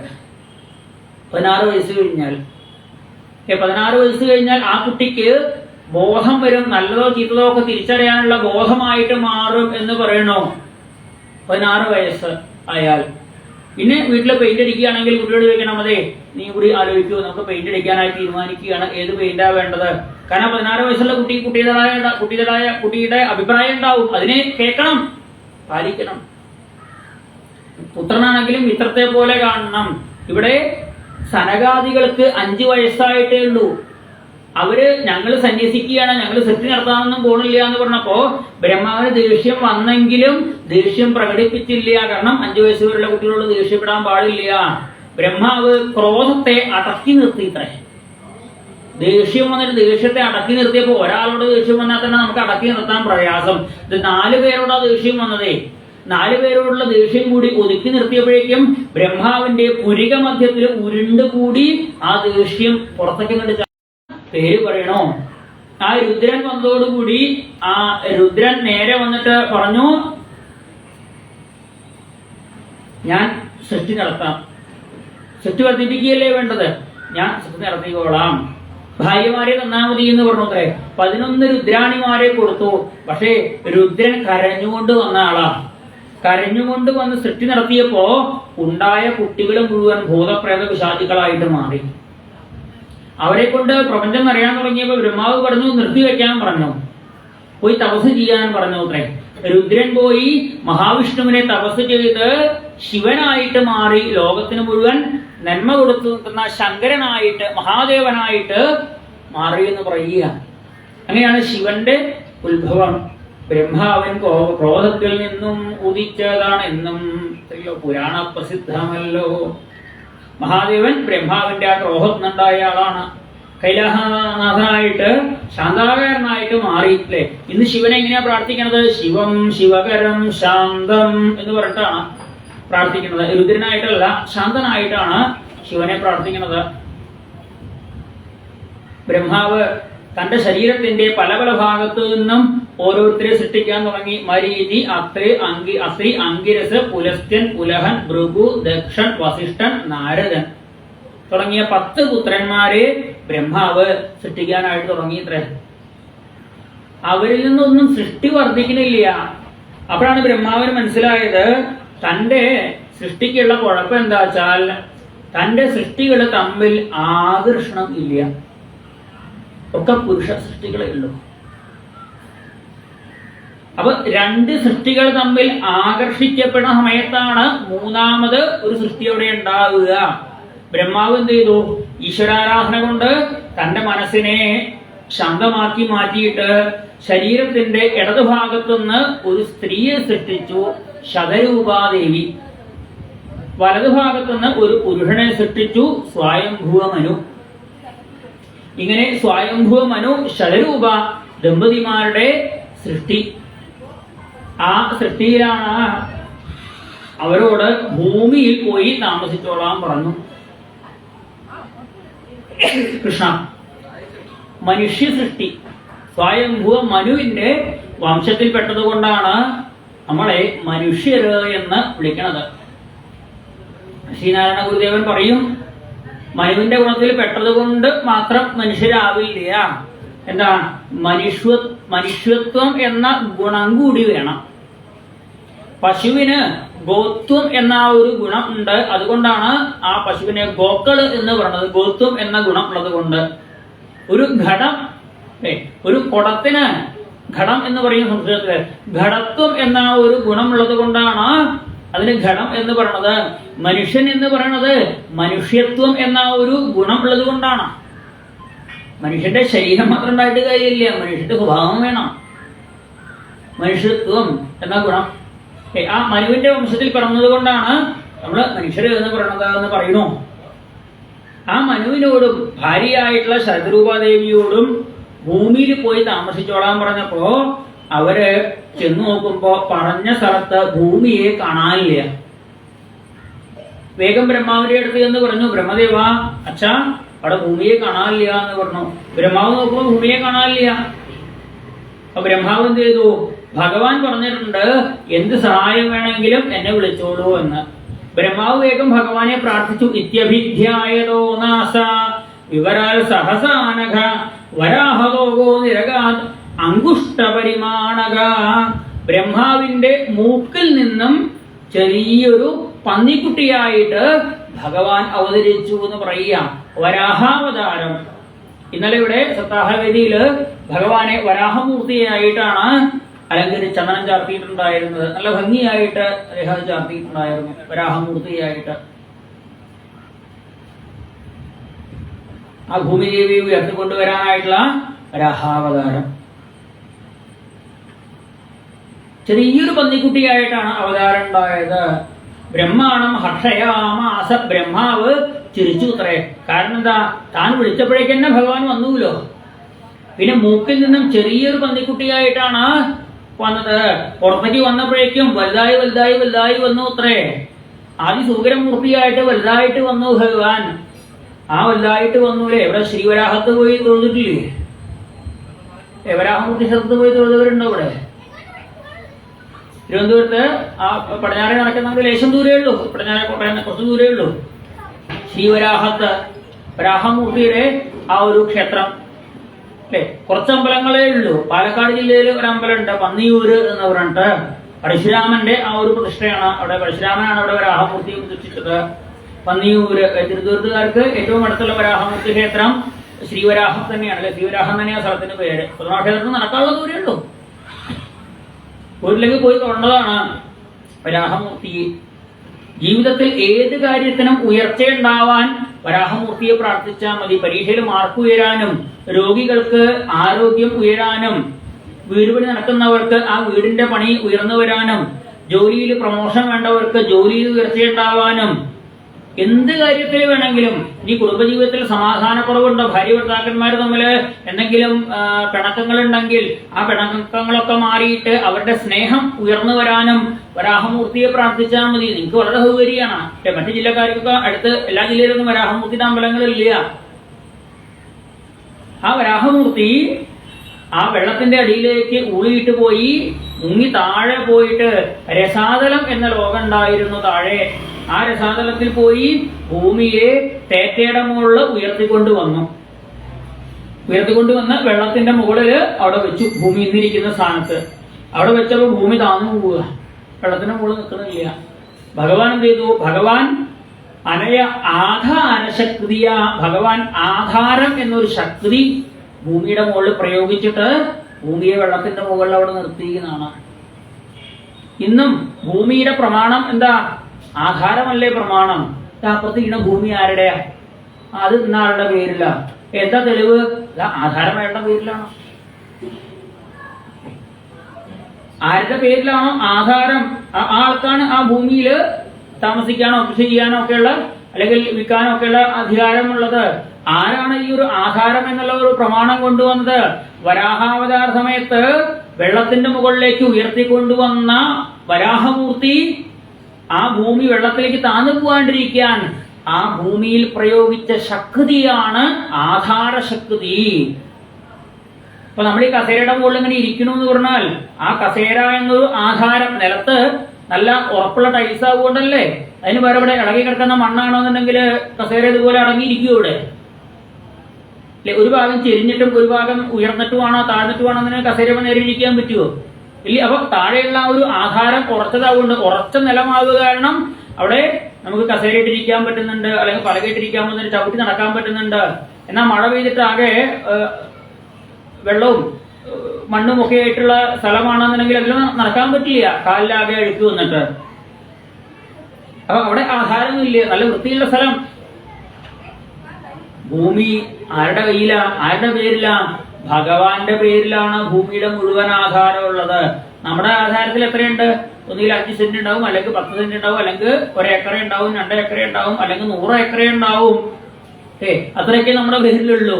16 വയസ്സ് കഴിഞ്ഞാൽ 16 വയസ്സ് കഴിഞ്ഞാൽ ആ കുട്ടിക്ക് ബോധം വരും, നല്ലതോ ചീത്തതോ ഒക്കെ തിരിച്ചറിയാനുള്ള ബോധമായിട്ട് മാറും എന്ന് പറയണോ. 16 വയസ്സ് ആയാൽ പിന്നെ വീട്ടിൽ പെയിന്റ് അടിക്കുകയാണെങ്കിൽ കുട്ടിയോട് ചോദിക്കണം, അതെ നീ കൂടി ആലോചിക്കൂ, നമുക്ക് പെയിന്റ് അടിക്കാനായി തീരുമാനിക്കുകയാണ്, ഏത് പെയിന്റാ വേണ്ടത്. കാരണം 16 വയസ്സുള്ള കുട്ടിയുടെ അഭിപ്രായം ഉണ്ടാവും, അതിനെ കേൾക്കണം, പാലിക്കണം. പുത്രനാണെങ്കിലും മിത്രത്തെ പോലെ കാണണം. ഇവിടെ സനകാദികൾക്ക് 5 വയസ്സായിട്ടേ ഉള്ളൂ. അവര് ഞങ്ങൾ സന്യസിക്കുകയാണ്, ഞങ്ങൾ സൃഷ്ടി നടത്താനൊന്നും പോണില്ല എന്ന് പറഞ്ഞപ്പോ ബ്രഹ്മാവിന് ദേഷ്യം വന്നെങ്കിലും ദേഷ്യം പ്രകടിപ്പിച്ചില്ല. കാരണം 5 വയസ്സ് വരെയുള്ള കുട്ടികളോട് ദേഷ്യപ്പെടാൻ പാടില്ല. ബ്രഹ്മാവ് ക്രോധത്തെ അടക്കി നിർത്തിയിത്രേ. ദേഷ്യം വന്നിട്ട് ദേഷ്യത്തെ അടക്കി നിർത്തിയപ്പോ ഒരാളോട് ദേഷ്യം വന്നാൽ തന്നെ നമുക്ക് അടക്കി നിർത്താൻ പ്രയാസം. ഇത് 4 പേരോടാ ദേഷ്യം വന്നതേ. 4 പേരോടുള്ള ദേഷ്യം കൂടി ഒതുക്കി നിർത്തിയപ്പോഴേക്കും ബ്രഹ്മാവിന്റെ പുരിക മധ്യത്തിൽ ഉരുണ്ടുകൂടി ആ ദേഷ്യം പുറത്തേക്ക് കണ്ട് പേര് പറയണോ. ആ രുദ്രൻ വന്നതോടുകൂടി ആ രുദ്രൻ നേരെ വന്നിട്ട് പറഞ്ഞു, ഞാൻ സൃഷ്ടി നടത്താം. സൃഷ്ടി വർദ്ധിപ്പിക്കുകയല്ലേ വേണ്ടത്, ഞാൻ സൃഷ്ടി നടത്തിക്കോളാം. ഭാര്യമാരെ തന്നാ മതി എന്ന് പറഞ്ഞു അത്രേ. 11 രുദ്രാണിമാരെ കൊടുത്തു. പക്ഷേ രുദ്രൻ കരഞ്ഞുകൊണ്ട് വന്ന ആളാ. കരഞ്ഞുകൊണ്ട് വന്ന് സൃഷ്ടി നടത്തിയപ്പോ ഉണ്ടായ കുട്ടികൾ മുഴുവൻ ഭൂതപ്രേത പിശാചുക്കളായിട്ട് മാറി. അവരെ കൊണ്ട് പ്രപഞ്ചം അറിയാൻ തുടങ്ങിയപ്പോ ബ്രഹ്മാവ് പറഞ്ഞു നിർത്തിവെക്കാൻ പറഞ്ഞു, പോയി തപസ് ചെയ്യാൻ പറഞ്ഞു അത്രേ. രുദ്രൻ പോയി മഹാവിഷ്ണുവിനെ തപസ് ചെയ്ത് ശിവനായിട്ട് മാറി ലോകത്തിന് മുഴുവൻ നന്മ കൊടുത്തു നിൽക്കുന്ന ശങ്കരനായിട്ട് മഹാദേവനായിട്ട് മാറി എന്ന് പറയുക. അങ്ങനെയാണ് ശിവന്റെ ഉത്ഭവം. ബ്രഹ്മാവൻ ക്രോധത്തിൽ നിന്നും ഉദിച്ചതാണെന്നും പുരാണ പ്രസിദ്ധമല്ലോ. മഹാദേവൻ ബ്രഹ്മാവിന്റെ ആ ക്രോധത്തിനുണ്ടായ ആളാണ്. കൈലാസനാഥനായിട്ട് ശാന്താകാരനായിട്ട് മാറിയില്ലേ. ഇന്ന് ശിവനെ എങ്ങനെയാ പ്രാർത്ഥിക്കണത്? ശിവം ശിവകരം ശാന്തം എന്ന് പറഞ്ഞിട്ടാണ് പ്രാർത്ഥിക്കുന്നത്. രുദ്രനായിട്ടല്ല, ശാന്തനായിട്ടാണ് ശിവനെ പ്രാർത്ഥിക്കുന്നത്. ബ്രഹ്മാവ് തന്റെ ശരീരത്തിന്റെ പല പല ഭാഗത്തു നിന്നും ഓരോരുത്തരെ സൃഷ്ടിക്കാൻ തുടങ്ങി. മരീചി, അത്രി, അങ്കിരസ്, പുലസ്ത്യൻ, പുലഹൻ, ഭൃഗു, ദക്ഷൻ, വസിഷ്ഠൻ, നാരദൻ തുടങ്ങിയ 10 പുത്രന്മാരെ ബ്രഹ്മാവ് സൃഷ്ടിക്കാനായിട്ട് തുടങ്ങിയിത്രേ. അവരിൽ നിന്നൊന്നും സൃഷ്ടി വർദ്ധിക്കുന്നില്ല. അപ്പോഴാണ് ബ്രഹ്മാവിന് മനസ്സിലായത് തന്റെ സൃഷ്ടിക്കുള്ള കുഴപ്പം എന്താ വെച്ചാൽ തന്റെ സൃഷ്ടികൾ തമ്മിൽ ആകർഷണം ഇല്ല. ഒക്കെ പുരുഷ സൃഷ്ടികളേ ഉള്ളൂ. അപ്പൊ 2 സൃഷ്ടികൾ തമ്മിൽ ആകർഷിക്കപ്പെടുന്ന സമയത്താണ് മൂന്നാമത് ഒരു സൃഷ്ടി അവിടെ ഉണ്ടാവുക. ബ്രഹ്മാവ് എന്ത് ചെയ്തു? ഈശ്വരാരാധന കൊണ്ട് തന്റെ മനസ്സിനെ ശാന്തമാക്കി മാറ്റിയിട്ട് ശരീരത്തിന്റെ ഇടതുഭാഗത്തുനിന്ന് ഒരു സ്ത്രീയെ സൃഷ്ടിച്ചു, ശതരൂപാദേവി. വലതുഭാഗത്തുനിന്ന് ഒരു പുരുഷനെ സൃഷ്ടിച്ചു, സ്വയംഭുവ മനു. ഇങ്ങനെ സ്വയംഭുവ മനു ശതരൂപ ദമ്പതിമാരുടെ സൃഷ്ടി. ആ സൃഷ്ടിയിലാണ് അവരോട് ഭൂമിയിൽ പോയി താമസിച്ചോളാൻ പറഞ്ഞു കൃഷ്ണ. മനുഷ്യ സൃഷ്ടി സ്വയംഭുവ മനുവിന്റെ വംശത്തിൽപ്പെട്ടത് കൊണ്ടാണ് നമ്മളെ മനുഷ്യര് എന്ന് വിളിക്കണത്. ശ്രീനാരായണ ഗുരുദേവൻ പറയും, മനുവിന്റെ ഗുണത്തിൽ പെട്ടത് കൊണ്ട് മാത്രം മനുഷ്യരാവില്ല. എന്താ? മനുഷ്യത്വം എന്ന ഗുണം കൂടി വേണം. പശുവിന് ഗോത്വം എന്ന ഒരു ഗുണം ഉണ്ട്. അതുകൊണ്ടാണ് ആ പശുവിനെ ഗോക്കള് എന്ന് പറയുന്നത്. ഗോത്വം എന്ന ഗുണം ഉള്ളത് കൊണ്ട്. ഒരു ഘടം, ഒരു കുടത്തിന് ഘടം എന്ന് പറയുന്ന സംസ്കൃതത്തില് ഘടത്വം എന്ന ഒരു ഗുണം ഉള്ളത് കൊണ്ടാണ് അതിന് ഘടം എന്ന് പറയുന്നത്. മനുഷ്യൻ എന്ന് പറയുന്നത് മനുഷ്യത്വം എന്ന ഒരു ഗുണം ഉള്ളത് കൊണ്ടാണ്. മനുഷ്യന്റെ ശരീരം മാത്രം ഉണ്ടായിട്ട് കാര്യമില്ല, മനുഷ്യന്റെ സ്വഭാവം വേണം. മനുഷ്യത്വം എന്ന ഗുണം ആ മനുവിന്റെ വംശത്തിൽ പിറന്നത് കൊണ്ടാണ് നമ്മൾ മനുഷ്യര് എന്ന് പറയുന്നത് എന്ന് പറയുന്നു. ആ മനുവിനോടും ഭാര്യയായിട്ടുള്ള ശതരൂപാദേവിയോടും ഭൂമിയിൽ പോയി താമസിച്ചോളാൻ പറഞ്ഞപ്പോ അവര് ചെന്നു നോക്കുമ്പോ പറഞ്ഞ സ്ഥലത്ത് ഭൂമിയെ കാണാനില്ല. വേഗം ബ്രഹ്മാവിന്റെ അടുത്ത് എന്ന് പറഞ്ഞു, ബ്രഹ്മദേവ, അച്ഛാ അവിടെ ഭൂമിയെ കാണാനില്ല എന്ന് പറഞ്ഞു. ബ്രഹ്മാവ് നോക്കുമ്പോൾ ഭൂമിയെ കാണാനില്ല. അപ്പൊ ബ്രഹ്മാവ് എന്ത് ചെയ്തു? ഭഗവാൻ പറഞ്ഞിട്ടുണ്ട് എന്ത് സഹായം വേണമെങ്കിലും എന്നെ വിളിച്ചോളൂ എന്ന്. ബ്രഹ്മാവ് വേഗം ഭഗവാനെ പ്രാർത്ഥിച്ചു. ഇത്യഭിധ്യായതോ നാസ വിവരാൽ സഹസാനഘ വരാഹലോകോ നിരകാത് അങ്കുഷ്ടപരിമാണക. ബ്രഹ്മാവിന്റെ മൂക്കിൽ നിന്നും ചെറിയൊരു പന്നിക്കുട്ടിയായിട്ട് ഭഗവാൻ അവതരിച്ചു എന്ന് പറയാം. വരാഹാവതാരം. ഇന്നലെ ഇവിടെ സപ്താഹവേദിയില് ഭഗവാനെ വരാഹമൂർത്തിയായിട്ടാണ് അലങ്കരിച്ച് ചന്ദനം ചാർത്തിയിട്ടുണ്ടായിരുന്നത്. നല്ല ഭംഗിയായിട്ട് അദ്ദേഹം ചാർത്തിയിട്ടുണ്ടായിരുന്നു വരാഹമൂർത്തിയായിട്ട്. ആ ഭൂമിദേവിയെ ഉയർത്തിക്കൊണ്ടുവരാനായിട്ടുള്ള വരാഹാവതാരം. ചെറിയൊരു പന്നിക്കുട്ടിയായിട്ടാണ് അവതാരം ഉണ്ടായത്. ബ്രഹ്മാണം ഹർഷയാമാസ. ബ്രഹ്മാവ് ചിരിച്ചു അത്രേ. കാരണം എന്താ? താൻ വിളിച്ചപ്പോഴേക്ക് തന്നെ ഭഗവാൻ വന്നുല്ലോ. പിന്നെ മൂക്കിൽ നിന്നും ചെറിയൊരു പന്നിക്കുട്ടിയായിട്ടാണ് വന്നത്. പുറത്തേക്ക് വന്നപ്പോഴേക്കും വലുതായി വലുതായി വലുതായി വന്നു അത്രേ. ആദിസൂകരമൂർത്തിയായിട്ട് വലുതായിട്ട് വന്നു ഭഗവാൻ. ആ വലുതായിട്ട് വന്നൂലേ. ഇവിടെ ശ്രീവരാഹത്ത് പോയി തൊഴുതിട്ടില്ലേ? വരാഹമൂർത്തി സ്ഥലത്ത് പോയി തൊഴുതവരുണ്ടോ ഇവിടെ? തിരുവനന്തപുരത്ത് ആ പടിഞ്ഞാറെ നടക്കുന്ന ലേശം ദൂരേ ഉള്ളൂ. പടിഞ്ഞാറെ കോട്ടയം കുറച്ച് ദൂരേ ഉള്ളൂ. ശ്രീവരാഹത്ത് വരാഹമൂർത്തിയുടെ ആ ഒരു ക്ഷേത്രം അല്ലെ. കുറച്ച് അമ്പലങ്ങളേ ഉള്ളൂ. പാലക്കാട് ജില്ലയിൽ ഒരു അമ്പലമുണ്ട്, പന്നിയൂര് എന്ന് പറഞ്ഞിട്ട്. പരശുരാമന്റെ ആ ഒരു പ്രതിഷ്ഠയാണ് അവിടെ. പരശുരാമനാണ് അവിടെ വരാഹമൂർത്തി പ്രതിഷ്ഠിച്ചത്. പന്നിയൂര് തിരുവനന്തപുരത്തുകാർക്ക് ഏറ്റവും അടുത്തുള്ള വരാഹമൂർത്തി ക്ഷേത്രം ശ്രീവരാഹം തന്നെയാണ് അല്ലെ. ശ്രീവരാഹം തന്നെയാണ് സ്ഥലത്തിന്റെ പേര്. പത്മനാഭക്ഷേത്രത്തിന് നടക്കാനുള്ള ദൂരേ ഉള്ളൂ. വീട്ടിലേക്ക് പോയി തൊഴേണ്ടതാണ് വരാഹമൂർത്തി. ജീവിതത്തിൽ ഏത് കാര്യത്തിനും ഉയർച്ചയുണ്ടാവാൻ വരാഹമൂർത്തിയെ പ്രാർത്ഥിച്ചാൽ മതി. പരീക്ഷയിൽ മാർക്ക് ഉയരാനും, രോഗികൾക്ക് ആരോഗ്യം ഉയരാനും, വീട് പണി നടക്കുന്നവർക്ക് ആ വീടിന്റെ പണി ഉയർന്നു വരാനും, ജോലിയിൽ പ്രമോഷൻ വേണ്ടവർക്ക് ജോലിയിൽ ഉയർച്ചയുണ്ടാവാനും, എന്ത് കാര്യത്തിൽ വേണമെങ്കിലും. ഇനി കുടുംബജീവിതത്തിൽ സമാധാനക്കുറവുണ്ടോ, ഭാര്യ ഭർത്താക്കന്മാർ തമ്മിൽ എന്തെങ്കിലും പിണക്കങ്ങൾ ഉണ്ടെങ്കിൽ ആ പിണക്കങ്ങളൊക്കെ മാറിയിട്ട് അവരുടെ സ്നേഹം ഉയർന്നു വരാനും വരാഹമൂർത്തിയെ പ്രാർത്ഥിച്ചാൽ മതി. നിങ്ങൾക്ക് വളരെ സൗകര്യമാണ്. മറ്റു ജില്ലക്കാർക്കൊക്കെ അടുത്ത് എല്ലാ ജില്ലയിലൊന്നും വരാഹമൂർത്തിയുടെ അമ്പലങ്ങളില്ല. ആ വരാഹമൂർത്തി ആ വെള്ളത്തിന്റെ അടിയിലേക്ക് ഊളിയിട്ട് പോയി മുങ്ങി താഴെ പോയിട്ട് രസാതലം എന്ന ലോകം ഉണ്ടായിരുന്നു താഴെ. ആ രസാതലത്തിൽ പോയി ഭൂമിയെ തേറ്റയുടെ മുകളിൽ ഉയർത്തിക്കൊണ്ടുവന്ന് വെള്ളത്തിന്റെ മുകളില് അവിടെ വെച്ചു. ഭൂമി ഇന്നിരിക്കുന്ന സ്ഥാനത്ത് അവിടെ വെച്ചപ്പോ ഭൂമി താന്നു പോവുക. വെള്ളത്തിന്റെ മുകളിൽ നിൽക്കുന്നില്ല. ഭഗവാൻ എന്ത് ചെയ്തു? ഭഗവാൻ അനയ ആധാരശക്തിയ. ഭഗവാൻ ആധാരം എന്നൊരു ശക്തി ഭൂമിയുടെ മുകളിൽ പ്രയോഗിച്ചിട്ട് ഭൂമിയെ വെള്ളത്തിന്റെ മുകളിൽ അവിടെ നിർത്തിയിരിക്കുന്നതാണ്. ഇന്നും ഭൂമിയുടെ പ്രമാണം എന്താ? ആധാരമല്ലേ പ്രമാണം. അപ്പുറത്ത് ഭൂമി ആരുടെയാ? അത് ഇന്നാളുടെ പേരില്ല. എന്താ തെളിവ്? ആധാരം അയാളുടെ പേരിലാണോ? ആരുടെ പേരിലാണോ ആധാരം ആ ആൾക്കാണ് ആ ഭൂമിയിൽ താമസിക്കാനോ കൃഷി ചെയ്യാനോ ഒക്കെയുള്ള അല്ലെങ്കിൽ വിൽക്കാനോ ഒക്കെയുള്ള അധികാരമുള്ളത്. ആരാണ് ഈ ഒരു ആധാരം എന്നുള്ള ഒരു പ്രമാണം കൊണ്ടുവന്നത്? വരാഹാവതാര സമയത്ത് വെള്ളത്തിന്റെ മുകളിലേക്ക് ഉയർത്തിക്കൊണ്ടുവന്ന വരാഹമൂർത്തി ആ ഭൂമി വെള്ളത്തിലേക്ക് താന്നു പോകാണ്ടിരിക്കാൻ ആ ഭൂമിയിൽ പ്രയോഗിച്ച ശക്തിയാണ് ആധാരശക്തി. അപ്പൊ നമ്മൾ ഈ കസേരയുടെ മുകളിൽ ഇങ്ങനെ ഇരിക്കണമെന്ന് പറഞ്ഞാൽ ആ കസേര എന്നൊരു ആധാരം നിലത്ത് നല്ല ഉറപ്പുള്ള ടൈൽസ് ആവുകൊണ്ടല്ലേ. അതിന് വേറെ ഇവിടെ ഇളകി കിടക്കുന്ന മണ്ണാണോന്നുണ്ടെങ്കിൽ കസേര ഇതുപോലെ അടങ്ങിയിരിക്കും ഇവിടെ അല്ലെ. ഒരു ഭാഗം ചെരിഞ്ഞിട്ടും ഒരു ഭാഗം ഉയർന്നിട്ടുമാണോ താഴ്ന്നിട്ടുമാണോ അങ്ങനെ കസേര നേരെ ഇരിക്കാൻ പറ്റുമോ? ഇല്ല. അപ്പൊ താഴെയുള്ള ഒരു ആധാരം ഉറച്ചതാവുകൊണ്ട് ഉറച്ച നിലമാവുക കാരണം അവിടെ നമുക്ക് കസേരയിട്ടിരിക്കാൻ പറ്റുന്നുണ്ട്, അല്ലെങ്കിൽ പലകയിട്ടിരിക്കാൻ പറ്റുന്നുണ്ട്, ചവിട്ടി നടക്കാൻ പറ്റുന്നുണ്ട്. എന്നാൽ മഴ പെയ്തിട്ട് ആകെ വെള്ളവും മണ്ണും ഒക്കെ ആയിട്ടുള്ള സ്ഥലമാണെന്നുണ്ടെങ്കിൽ അതിലൊന്നും നടക്കാൻ പറ്റില്ല, കാലിലാകെ അഴുക്ക് വന്നിട്ട്. അപ്പൊ അവിടെ ആധാരമൊന്നുമില്ല, നല്ല വൃത്തിയുള്ള സ്ഥലം. ഭൂമി ആരുടെ കയ്യിലാ? ആരുടെ പേരിലാ? ഭഗവാന്റെ പേരിലാണ് ഭൂമിയുടെ മുഴുവൻ ആധാരമുള്ളത്. നമ്മുടെ ആധാരത്തിൽ എത്രയുണ്ട്? ഒന്നുകിൽ 5 സെന്റ് ഉണ്ടാവും, അല്ലെങ്കിൽ 10 സെന്റ് ഉണ്ടാവും, അല്ലെങ്കിൽ 1 ഏക്കറ ഉണ്ടാവും, 2 ഏക്കറ ഉണ്ടാവും, അല്ലെങ്കിൽ 100 ഏക്കറ ഉണ്ടാവും. അത്രയൊക്കെ നമ്മുടെ പേരിലുള്ളൂ.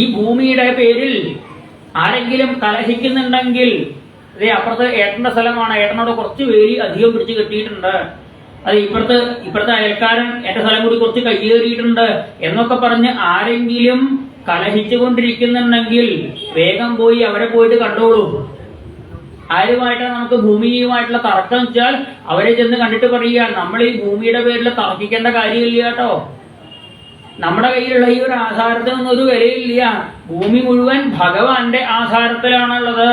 ഈ ഭൂമിയുടെ പേരിൽ ആരെങ്കിലും കലഹിക്കുന്നുണ്ടെങ്കിൽ അപ്പുറത്ത് ഏട്ടന്റെ സ്ഥലമാണ്, ഏട്ടനോട് കുറച്ച് വേലി അധികം പിടിച്ച് കെട്ടിയിട്ടുണ്ട്, അത് ഇപ്പുറത്തെ അയൽക്കാരൻ എന്റെ സ്ഥലം കൂടി കുറച്ച് കയ്യേറിയിട്ടുണ്ട് എന്നൊക്കെ പറഞ്ഞ് ആരെങ്കിലും കലഹിച്ചുകൊണ്ടിരിക്കുന്നുണ്ടെങ്കിൽ വേഗം പോയി അവരെ പോയിട്ട് കണ്ടോളൂ. ആരുമായിട്ടാണ് നമുക്ക് ഭൂമിയുമായിട്ടുള്ള തർക്കം വെച്ചാൽ അവരെ ചെന്ന് കണ്ടിട്ട് പറയുക, നമ്മൾ ഈ ഭൂമിയുടെ പേരിൽ തർക്കിക്കേണ്ട കാര്യമില്ല കേട്ടോ. നമ്മുടെ കയ്യിലുള്ള ഈ ഒരു ആധാരത്തിനൊന്നും ഒരു വിലയില്ല. ഭൂമി മുഴുവൻ ഭഗവാന്റെ ആധാരത്തിലാണുള്ളത്.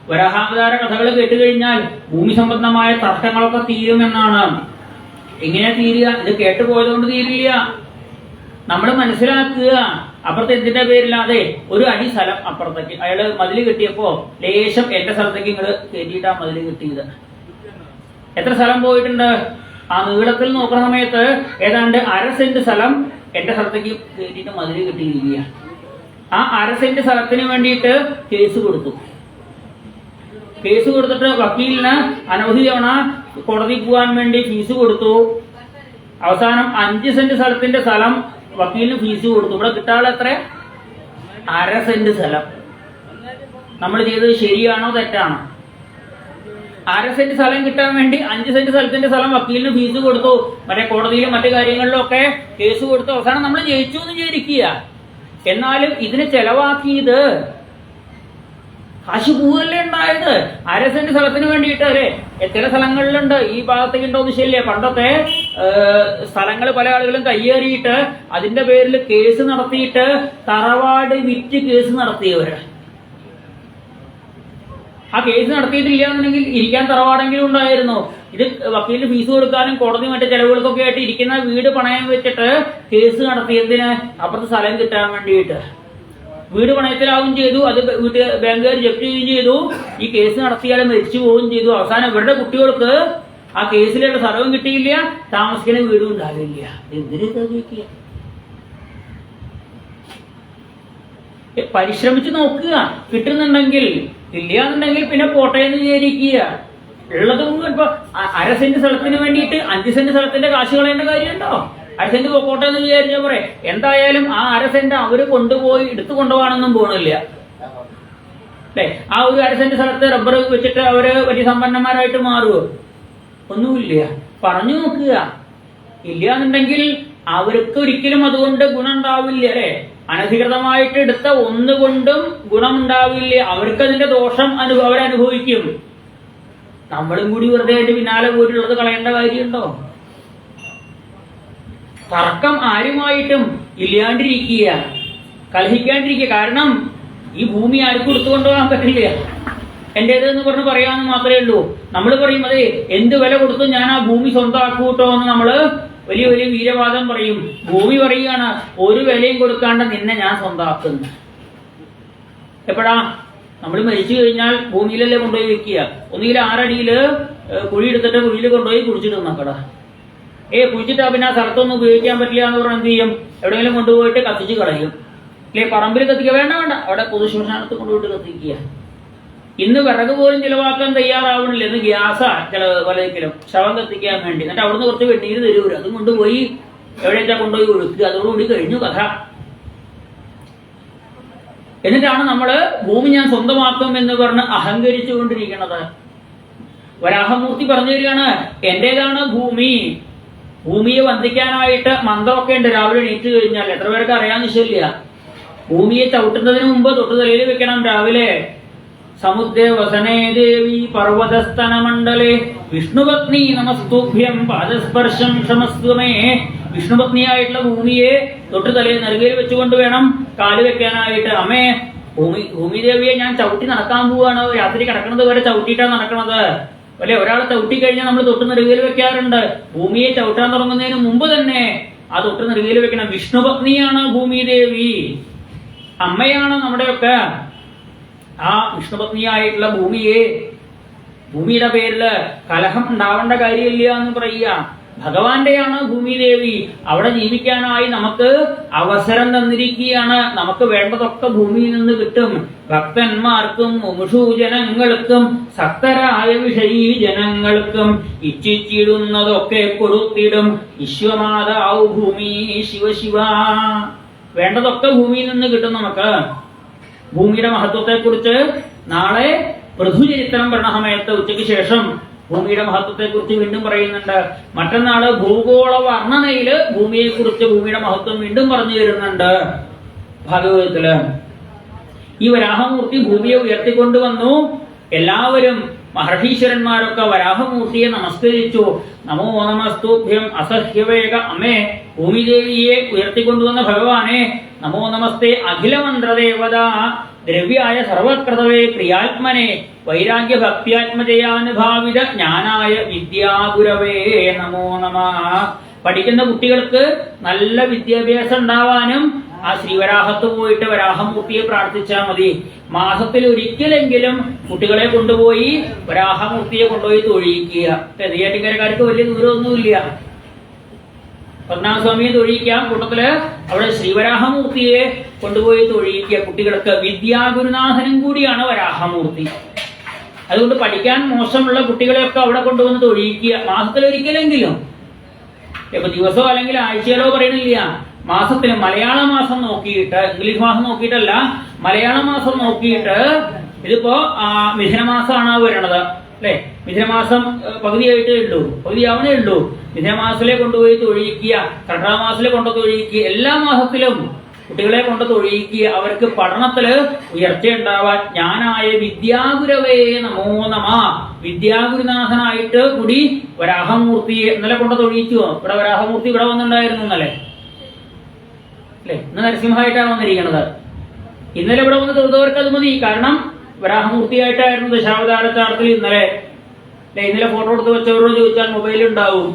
വരാഹാവതാര കഥകൾ കേട്ടുകഴിഞ്ഞാൽ ഭൂമി സംബന്ധമായ തർക്കങ്ങളൊക്കെ തീരുമെന്നാണ്. എങ്ങനെയാ തീരുക? ഇത് കേട്ടുപോയതുകൊണ്ട് തീരില്ല. നമ്മൾ മനസ്സിലാക്കുക. അപ്പുറത്ത് എന്തിന്റെ പേരില്ലാതെ ഒരു അടി സ്ഥലം അപ്പുറത്തേക്ക് അയാള് മതില് കെട്ടിയപ്പോ ലേശം എന്റെ സ്ഥലത്തേക്ക് ഇങ്ങോട്ട് കയറ്റിയിട്ടാ മതില് കെട്ടിയത്. എത്ര സ്ഥലം പോയിട്ടുണ്ട്? ആ നീളത്തിൽ നോക്കുന്ന സമയത്ത് ഏതാണ്ട് 1/2 സെന്റ് സ്ഥലം എന്റെ സ്ഥലത്തേക്ക് കയറ്റിയിട്ട് മതില് കെട്ടിയിരിക്കുക. ആ 1/2 സെന്റ് സ്ഥലത്തിന് വേണ്ടിയിട്ട് കേസ് കൊടുത്തിട്ട് വക്കീലിന് അനവധി തവണ കോടതി പോകാൻ വേണ്ടി ഫീസ് കൊടുത്തു. അവസാനം 5 സെന്റ് സ്ഥലത്തിന്റെ സ്ഥലം വക്കീലിന് ഫീസ് കൊടുത്തു. ഇവിടെ കിട്ടാനുള്ള എത്ര? 1/2 സെന്റ് സ്ഥലം. നമ്മൾ ചെയ്തത് ശരിയാണോ തെറ്റാണോ? 1/2 സെന്റ് സ്ഥലം കിട്ടാൻ വേണ്ടി 5 സെന്റ് സ്ഥലത്തിന്റെ സ്ഥലം വക്കീലിന് ഫീസ് കൊടുത്തു. മറ്റേ കോടതിയിലും മറ്റു കാര്യങ്ങളിലും ഒക്കെ കേസ് കൊടുത്തു. അവസാനം നമ്മൾ ജയിച്ചു എന്ന് വിചാരിക്കുക. എന്നാലും ഇതിന് ചെലവാക്കിയത് കാശ് പോവല്ലേ ഉണ്ടായത്. 1/2 സെന്റ് സ്ഥലത്തിന് വേണ്ടിയിട്ട് അല്ലേ? ചില സ്ഥലങ്ങളിലുണ്ട്, ഈ ഭാഗത്തേക്ക് ഉണ്ടോന്ന് ശരിയല്ലേ, പണ്ടത്തെ സ്ഥലങ്ങൾ പല ആളുകളും കയ്യേറിയിട്ട് അതിന്റെ പേരിൽ കേസ് നടത്തിയിട്ട് തറവാട് വിറ്റ് കേസ് നടത്തിയവര്. ആ കേസ് നടത്തിയിട്ടില്ല എന്നുണ്ടെങ്കിൽ ഇരിക്കാൻ തറവാടെങ്കിലും ഉണ്ടായിരുന്നു. ഇത് വക്കീലിന് ഫീസ് കൊടുക്കാനും കോടതി മറ്റു ചെലവുകൾക്കൊക്കെ ആയിട്ട് ഇരിക്കുന്ന വീട് പണയം വെച്ചിട്ട് കേസ് നടത്തിയതിന് അപ്പുറത്ത് സ്ഥലം കിട്ടാൻ വേണ്ടിയിട്ട്. വീട് പണയത്തിലാവുകയും ചെയ്തു, അത് ബാങ്കുകാർ ജപ്തി ചെയ്യുകയും ചെയ്തു. ഈ കേസ് നടത്തിയാൽ മരിച്ചു പോവുകയും ചെയ്തു. അവസാനം ഇവരുടെ കുട്ടികൾക്ക് ആ കേസിലുള്ള സ്ഥലവും കിട്ടിയില്ല, താമസിക്കുന്ന വീടും ഉണ്ടാവില്ല. എന്തിനാ ചോദിക്കുക? പരിശ്രമിച്ച് നോക്കുക, കിട്ടുന്നുണ്ടെങ്കിൽ. ഇല്ല എന്നുണ്ടെങ്കിൽ പിന്നെ പോട്ടെ എന്ന് വിചാരിക്കുക. ഉള്ളത് ഇപ്പൊ 1/2 സെന്റ് സ്ഥലത്തിന് വേണ്ടിയിട്ട് 5 സെന്റ് സ്ഥലത്തിന്റെ കാശ് കളയേണ്ട കാര്യമുണ്ടോ? 1/2 സെന്റ് പോട്ടെ എന്ന് വിചാരിച്ചാൽ പോരെ. എന്തായാലും ആ 1/2 സെന്റ് അവര് കൊണ്ടുപോയി എടുത്തു കൊണ്ടുപോകാനൊന്നും പോണില്ല അല്ലെ? ആ ഒരു 1/2 സെന്റ് സ്ഥലത്ത് റബ്ബർ വെച്ചിട്ട് അവര് വലിയ സമ്പന്നന്മാരായിട്ട് മാറുമോ? ഒന്നുമില്ല. പറഞ്ഞു നോക്കുക. ഇല്ല എന്നുണ്ടെങ്കിൽ അവർക്ക് ഒരിക്കലും അതുകൊണ്ട് ഗുണം ഉണ്ടാവില്ല അല്ലെ? അനധികൃതമായിട്ട് എടുത്ത ഒന്നുകൊണ്ടും ഗുണമുണ്ടാവില്ല. അവർക്ക് അതിന്റെ ദോഷം അവരനുഭവിക്കും. നമ്മളും കൂടി വെറുതെ അതിന്റെ പിന്നാലെ പോയിട്ടുള്ളത് കളയേണ്ട കാര്യമുണ്ടോ? തർക്കം ആരുമായിട്ടും ഇല്ലാണ്ടിരിക്കുക, കലഹിക്കാണ്ടിരിക്കുക. കാരണം ഈ ഭൂമി ആർക്കും എടുത്തുകൊണ്ടുപോകാൻ പറ്റില്ല. എന്റേത് എന്ന് പറഞ്ഞ് പറയാമെന്ന് മാത്രമേ ഉള്ളൂ. നമ്മൾ പറയും അതെ എന്ത് വില കൊടുത്തും ഞാൻ ആ ഭൂമി സ്വന്തമാക്കൂട്ടോ എന്ന് നമ്മള് വലിയ വലിയ വീരവാദം പറയും. ഭൂമി പറയുകയാണ് ഒരു വിലയും കൊടുക്കാണ്ട് നിന്നെ ഞാൻ സ്വന്തമാക്കുന്നു. എപ്പോഴാ? നമ്മൾ മരിച്ചു കഴിഞ്ഞാൽ ഭൂമിയിലല്ലേ കൊണ്ടുപോയി വെക്കുക. ഒന്നുകിൽ 6 അടിയില് കുഴി എടുത്തിട്ട് കുഴിയിൽ കൊണ്ടുപോയി കുഴിച്ചിട്ട് നോക്കടാ. കുഴിച്ചിട്ടാ പിന്നെ ആ സ്ഥലത്തൊന്നും ഉപയോഗിക്കാൻ പറ്റില്ല എന്ന് പറഞ്ഞാൽ എന്ത് ചെയ്യും? എവിടെയെങ്കിലും കൊണ്ടുപോയിട്ട് കത്തിച്ച് കളയും. അല്ലെ പറമ്പിൽ കത്തിക്കുക? വേണ്ട, അവിടെ പൊതുശ്മശാനത്ത് കൊണ്ടുപോയിട്ട് കത്തിക്കുക. ഇന്ന് വിറക് പോലും ചിലവാക്കാൻ തയ്യാറാവണില്ല. ഇന്ന് ഗ്യാസാ പലതിലും ശവം കത്തിക്കാൻ വേണ്ടി. എന്നിട്ട് അവിടുന്ന് കുറച്ച് വെണ്ണീര് തരൂര്, അതും കൊണ്ടുപോയി എവിടെയാ കൊണ്ടുപോയി ഒഴുക്കുക. അതോടുകൂടി കഴിഞ്ഞു കഥ. എന്നിട്ടാണ് നമ്മള് ഭൂമി ഞാൻ സ്വന്തമാക്കും എന്ന് പറഞ്ഞ് അഹങ്കരിച്ചു കൊണ്ടിരിക്കുന്നത്. വരാഹമൂർത്തി പറഞ്ഞു തരികയാണ് എന്റേതാണ് ഭൂമി. ഭൂമിയെ വന്ദിക്കാനായിട്ട് മന്ത്രമൊക്കെ ഉണ്ട്. രാവിലെ എണീറ്റ് കഴിഞ്ഞാൽ എത്ര പേർക്ക് അറിയാന്ന് ശരിയില്ല. ഭൂമിയെ ചവിട്ടുന്നതിന് മുമ്പ് തൊട്ടുതലയിൽ വെക്കണം രാവിലെ. സമുദ്രേ വസനേ ദേവി പർവ്വതസ്തന മണ്ഡലേ വിഷ്ണുപത്നി നമസ്തുഭ്യം പാദസ്പർശം ക്ഷമസ്വമേ. വിഷ്ണുപത്നിയായിട്ടുള്ള ഭൂമിയെ തൊട്ട് തലയിൽ നെറുകയിൽ വെച്ചുകൊണ്ട് വേണം കാല് വെക്കാനായിട്ട്. അമ്മേ, ഭൂമിദേവിയെ ഞാൻ ചവിട്ടി നടക്കാൻ പോവാണ്. രാത്രി കിടക്കുന്നത് വരെ ചവിട്ടിയിട്ടാണ് നടക്കണത്. അല്ലെ? ഒരാൾ ചവിട്ടി കഴിഞ്ഞാൽ നമ്മൾ തൊട്ട് നെറുകയിൽ വെക്കാറുണ്ട്. ഭൂമിയെ ചവിട്ടാൻ തുടങ്ങുന്നതിന് മുമ്പ് തന്നെ ആ തൊട്ട് നെറുകയിൽ വെക്കണം. വിഷ്ണുപത്നിയാണ് ഭൂമിദേവി, അമ്മയാണ് നമ്മുടെയൊക്കെ. ആ വിഷ്ണുപത്നിയായിട്ടുള്ള ഭൂമിയുടെ പേരില് കലഹം ഉണ്ടാവേണ്ട കാര്യമില്ല എന്ന് പറയുക. ഭഗവാന്റെയാണ് ഭൂമിദേവി. അവിടെ ജീവിക്കാനായി നമുക്ക് അവസരം തന്നിരിക്കുകയാണ്. നമുക്ക് വേണ്ടതൊക്കെ ഭൂമിയിൽ നിന്ന് കിട്ടും. ഭക്തന്മാർക്കും മുമുഷു ജനങ്ങൾക്കും സക്തരായ വിഷയീ ജനങ്ങൾക്കും ഇച്ഛിച്ചിടുന്നതൊക്കെ കൊടുത്തിടും വിശ്വമാതാവ് ഭൂമി ശിവശിവ. വേണ്ടതൊക്കെ ഭൂമിയിൽ നിന്ന് കിട്ടും നമുക്ക്. ഭൂമിയുടെ മഹത്വത്തെ കുറിച്ച് നാളെ പൃഥുചരിത്രം ഭരണ സമയത്ത് ഉച്ചയ്ക്ക് ശേഷം ഭൂമിയുടെ മഹത്വത്തെക്കുറിച്ച് വീണ്ടും പറയുന്നുണ്ട്. മറ്റന്നാള് ഭൂഗോള വർണ്ണനയില് ഭൂമിയെക്കുറിച്ച്, ഭൂമിയുടെ മഹത്വം വീണ്ടും പറഞ്ഞു തരുന്നുണ്ട് ഭാഗവതത്തില്. ഈ വരാഹമൂർത്തി ഭൂമിയെ ഉയർത്തിക്കൊണ്ടുവന്നു. എല്ലാവരും മഹർഷീശ്വരന്മാരൊക്കെ വരാഹമൂർത്തിയെ നമസ്കരിച്ചു. നമോ നമസ്തുഭ്യം അസഹ്യവേഗ അമ്മേ, ഭൂമിദേവിയെ ഉയർത്തിക്കൊണ്ടുവന്ന ഭഗവാനെ നമോ നമസ്തേ അഖിലമന്ത്രദേവത ദ്രവ്യായ സർവകൃതവേ പ്രിയാത്മനെ വൈരാഗ്യ ഭക്തിയാത്മജയാനുഭാവിത ജ്ഞാനായ വിദ്യാഗുരവേ നമോ നമഃ. പഠിക്കുന്ന കുട്ടികൾക്ക് നല്ല വിദ്യാഭ്യാസം ഉണ്ടാവാനും ആ ശ്രീവരാഹത്ത് പോയിട്ട് വരാഹമൂർത്തിയെ പ്രാർത്ഥിച്ചാൽ മതി. മാസത്തിൽ ഒരിക്കലെങ്കിലും കുട്ടികളെ കൊണ്ടുപോയി വരാഹമൂർത്തിയെ കൊണ്ടുപോയി തൊഴിയിക്കുക. നെയ്യാറ്റിൻകരക്കാർക്ക് വലിയ ദൂരമൊന്നുമില്ല. പത്മനാഭസ്വാമിയെ തൊഴിയിക്കാം. കൂട്ടത്തില് അവിടെ ശ്രീവരാഹമൂർത്തിയെ കൊണ്ടുപോയി തൊഴിയിക്കുക. കുട്ടികൾക്ക് വിദ്യാഗുരുനാഥനും കൂടിയാണ് വരാഹമൂർത്തി. അതുകൊണ്ട് പഠിക്കാൻ മോശമുള്ള കുട്ടികളെയൊക്കെ അവിടെ കൊണ്ടുവന്ന് തൊഴിയിക്കുക. മാസത്തിൽ ഒരിക്കലെങ്കിലും, ഇപ്പൊ ദിവസമോ അല്ലെങ്കിൽ ആഴ്ചയിലോ പറയണില്ല, മാസത്തിൽ മലയാള മാസം നോക്കിയിട്ട്, ഇംഗ്ലീഷ് മാസം നോക്കിയിട്ടല്ല, മലയാള മാസം നോക്കിയിട്ട്. ഇതിപ്പോ മിഥുനമാസമാണ് വരണത് അല്ലെ? മിഥുനമാസം പകുതിയായിട്ടേ ഉള്ളൂ, പകുതിയാവണേ ഉള്ളൂ. മിഥുനമാസത്തിലെ കൊണ്ടുപോയി തൊഴിയിക്കുക, കർക്കിടക മാസത്തിലെ കൊണ്ട് തൊഴിയിക്കുക. എല്ലാ മാസത്തിലും കുട്ടികളെ കൊണ്ട് തൊഴിയിക്കുക. അവർക്ക് പഠനത്തില് ഉയർച്ച ഉണ്ടാവാൻ ജ്ഞാനായ വിദ്യാഗുരവേ നമോ നമ. വിദ്യാഗുരുനാഥനായിട്ട് കൂടി വരാഹമൂർത്തിയെ ഇന്നലെ കൊണ്ട് തൊഴിയിച്ചു. ഇവിടെ വരാഹമൂർത്തി ഇവിടെ വന്നിട്ടുണ്ടായിരുന്നു ഇന്നലെ അല്ലെ? ഇന്ന് നരസിംഹമായിട്ടാണ് വന്നിരിക്കുന്നത്. ഇന്നലെ ഇവിടെ വന്ന് തൊഴുതവർക്ക് അത് മതി. കാരണം വരാഹമൂർത്തിയായിട്ടായിരുന്നു ദശാവതാരത്താരത്തിൽ ഇന്നലെ അല്ലെ? ഇന്നലെ ഫോട്ടോ എടുത്ത് വെച്ചവരോട് ചോദിച്ചാൽ മൊബൈൽ ഉണ്ടാവും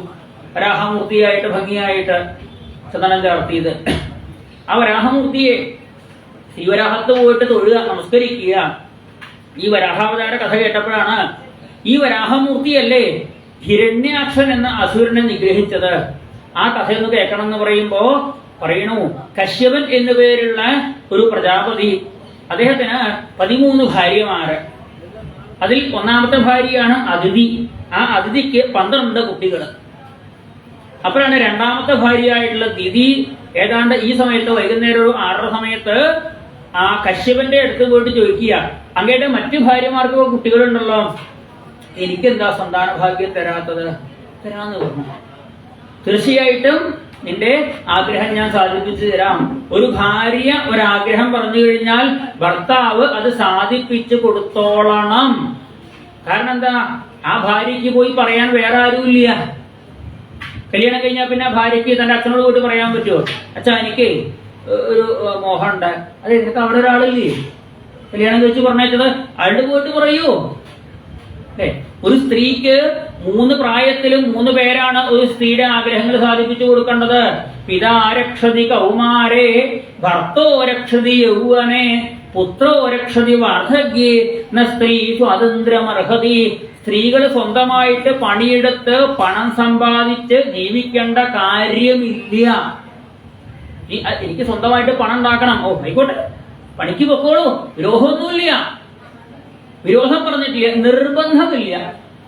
വരാഹമൂർത്തിയായിട്ട് ഭംഗിയായിട്ട് ചന്ദനം ചാർത്തിയത്. ആ വരാഹമൂർത്തിയെ ശ്രീവരാഹത്ത് പോയിട്ട് തൊഴുക, നമസ്കരിക്കുക. ഈ വരാഹാവതാര കഥ കേട്ടപ്പോഴാണ് ഈ വരാഹമൂർത്തിയല്ലേ ഹിരണ്യാക്ഷൻ എന്ന അസുരനെ നിഗ്രഹിച്ചത്. ആ കഥയൊന്ന് കേൾക്കണം എന്ന് പറയുമ്പോ പറയണു, കശ്യപൻ എന്നു പേരുള്ള ഒരു പ്രജാപതി, അദ്ദേഹത്തിന് 13 ഭാര്യമാര്. അതിൽ ഒന്നാമത്തെ ഭാര്യയാണ് അതിഥി. ആ അതിഥിക്ക് 12 കുട്ടികൾ. അപ്പോഴാണ് രണ്ടാമത്തെ ഭാര്യയായിട്ടുള്ള ദിതി ഏതാണ്ട് ഈ സമയത്ത് വൈകുന്നേരം ഒരു 6:30 സമയത്ത് ആ കശ്യപന്റെ അടുത്ത് പോയിട്ട് ചോദിക്കുക, അങ്ങയുടെ മറ്റു ഭാര്യമാർക്ക് കുട്ടികളുണ്ടല്ലോ, എനിക്കെന്താ സന്താന ഭാഗ്യം തരാത്തത്? തരാന്ന് പറഞ്ഞു. തീർച്ചയായിട്ടും നിന്റെ ആഗ്രഹം ഞാൻ സാധിപ്പിച്ചു തരാം. ഒരു ഭാര്യ ഒരാഗ്രഹം പറഞ്ഞു കഴിഞ്ഞാൽ ഭർത്താവ് അത് സാധിപ്പിച്ചു കൊടുത്തോളണം. കാരണം എന്താ, ആ ഭാര്യയ്ക്ക് പോയി പറയാൻ വേറെ ആരുമില്ല. കല്യാണം കഴിഞ്ഞാൽ പിന്നെ ഭാര്യയ്ക്ക് തന്റെ അച്ഛനോട് പോയിട്ട് പറയാൻ പറ്റുമോ? അച്ഛാ എനിക്ക് ഒരു മോഹമുണ്ട്, അത് എനിക്ക് അവിടെ ഒരാളില്ലേ കല്യാണം കഴിച്ച് പറഞ്ഞത്, അയാളുടെ പോയിട്ട് പറയൂ അല്ലെ? ഒരു സ്ത്രീക്ക് 3 പ്രായത്തിലും 3 പേരാണ് ഒരു സ്ത്രീയുടെ ആഗ്രഹങ്ങൾ സാധിപ്പിച്ചു കൊടുക്കേണ്ടത്. പിതാ രക്ഷതി കൗമാരേ, ഭർത്തോ രക്ഷതി യൗവനെ, പുത്രോ രക്ഷതി വാർദ്ധക്യേ, ന സ്ത്രീ സ്വാതന്ത്ര്യമർഹതി. സ്ത്രീകൾ സ്വന്തമായിട്ട് പണിയെടുത്ത് പണം സമ്പാദിച്ച് ജീവിക്കേണ്ട കാര്യമില്ല. എനിക്ക് സ്വന്തമായിട്ട് പണം ഉണ്ടാക്കണം, ഓ ആയിക്കോട്ടെ പണിക്ക് പൊക്കോളൂ, വിരോധമൊന്നുമില്ല. വിരോധം പറഞ്ഞിട്ടില്ല, നിർബന്ധമില്ല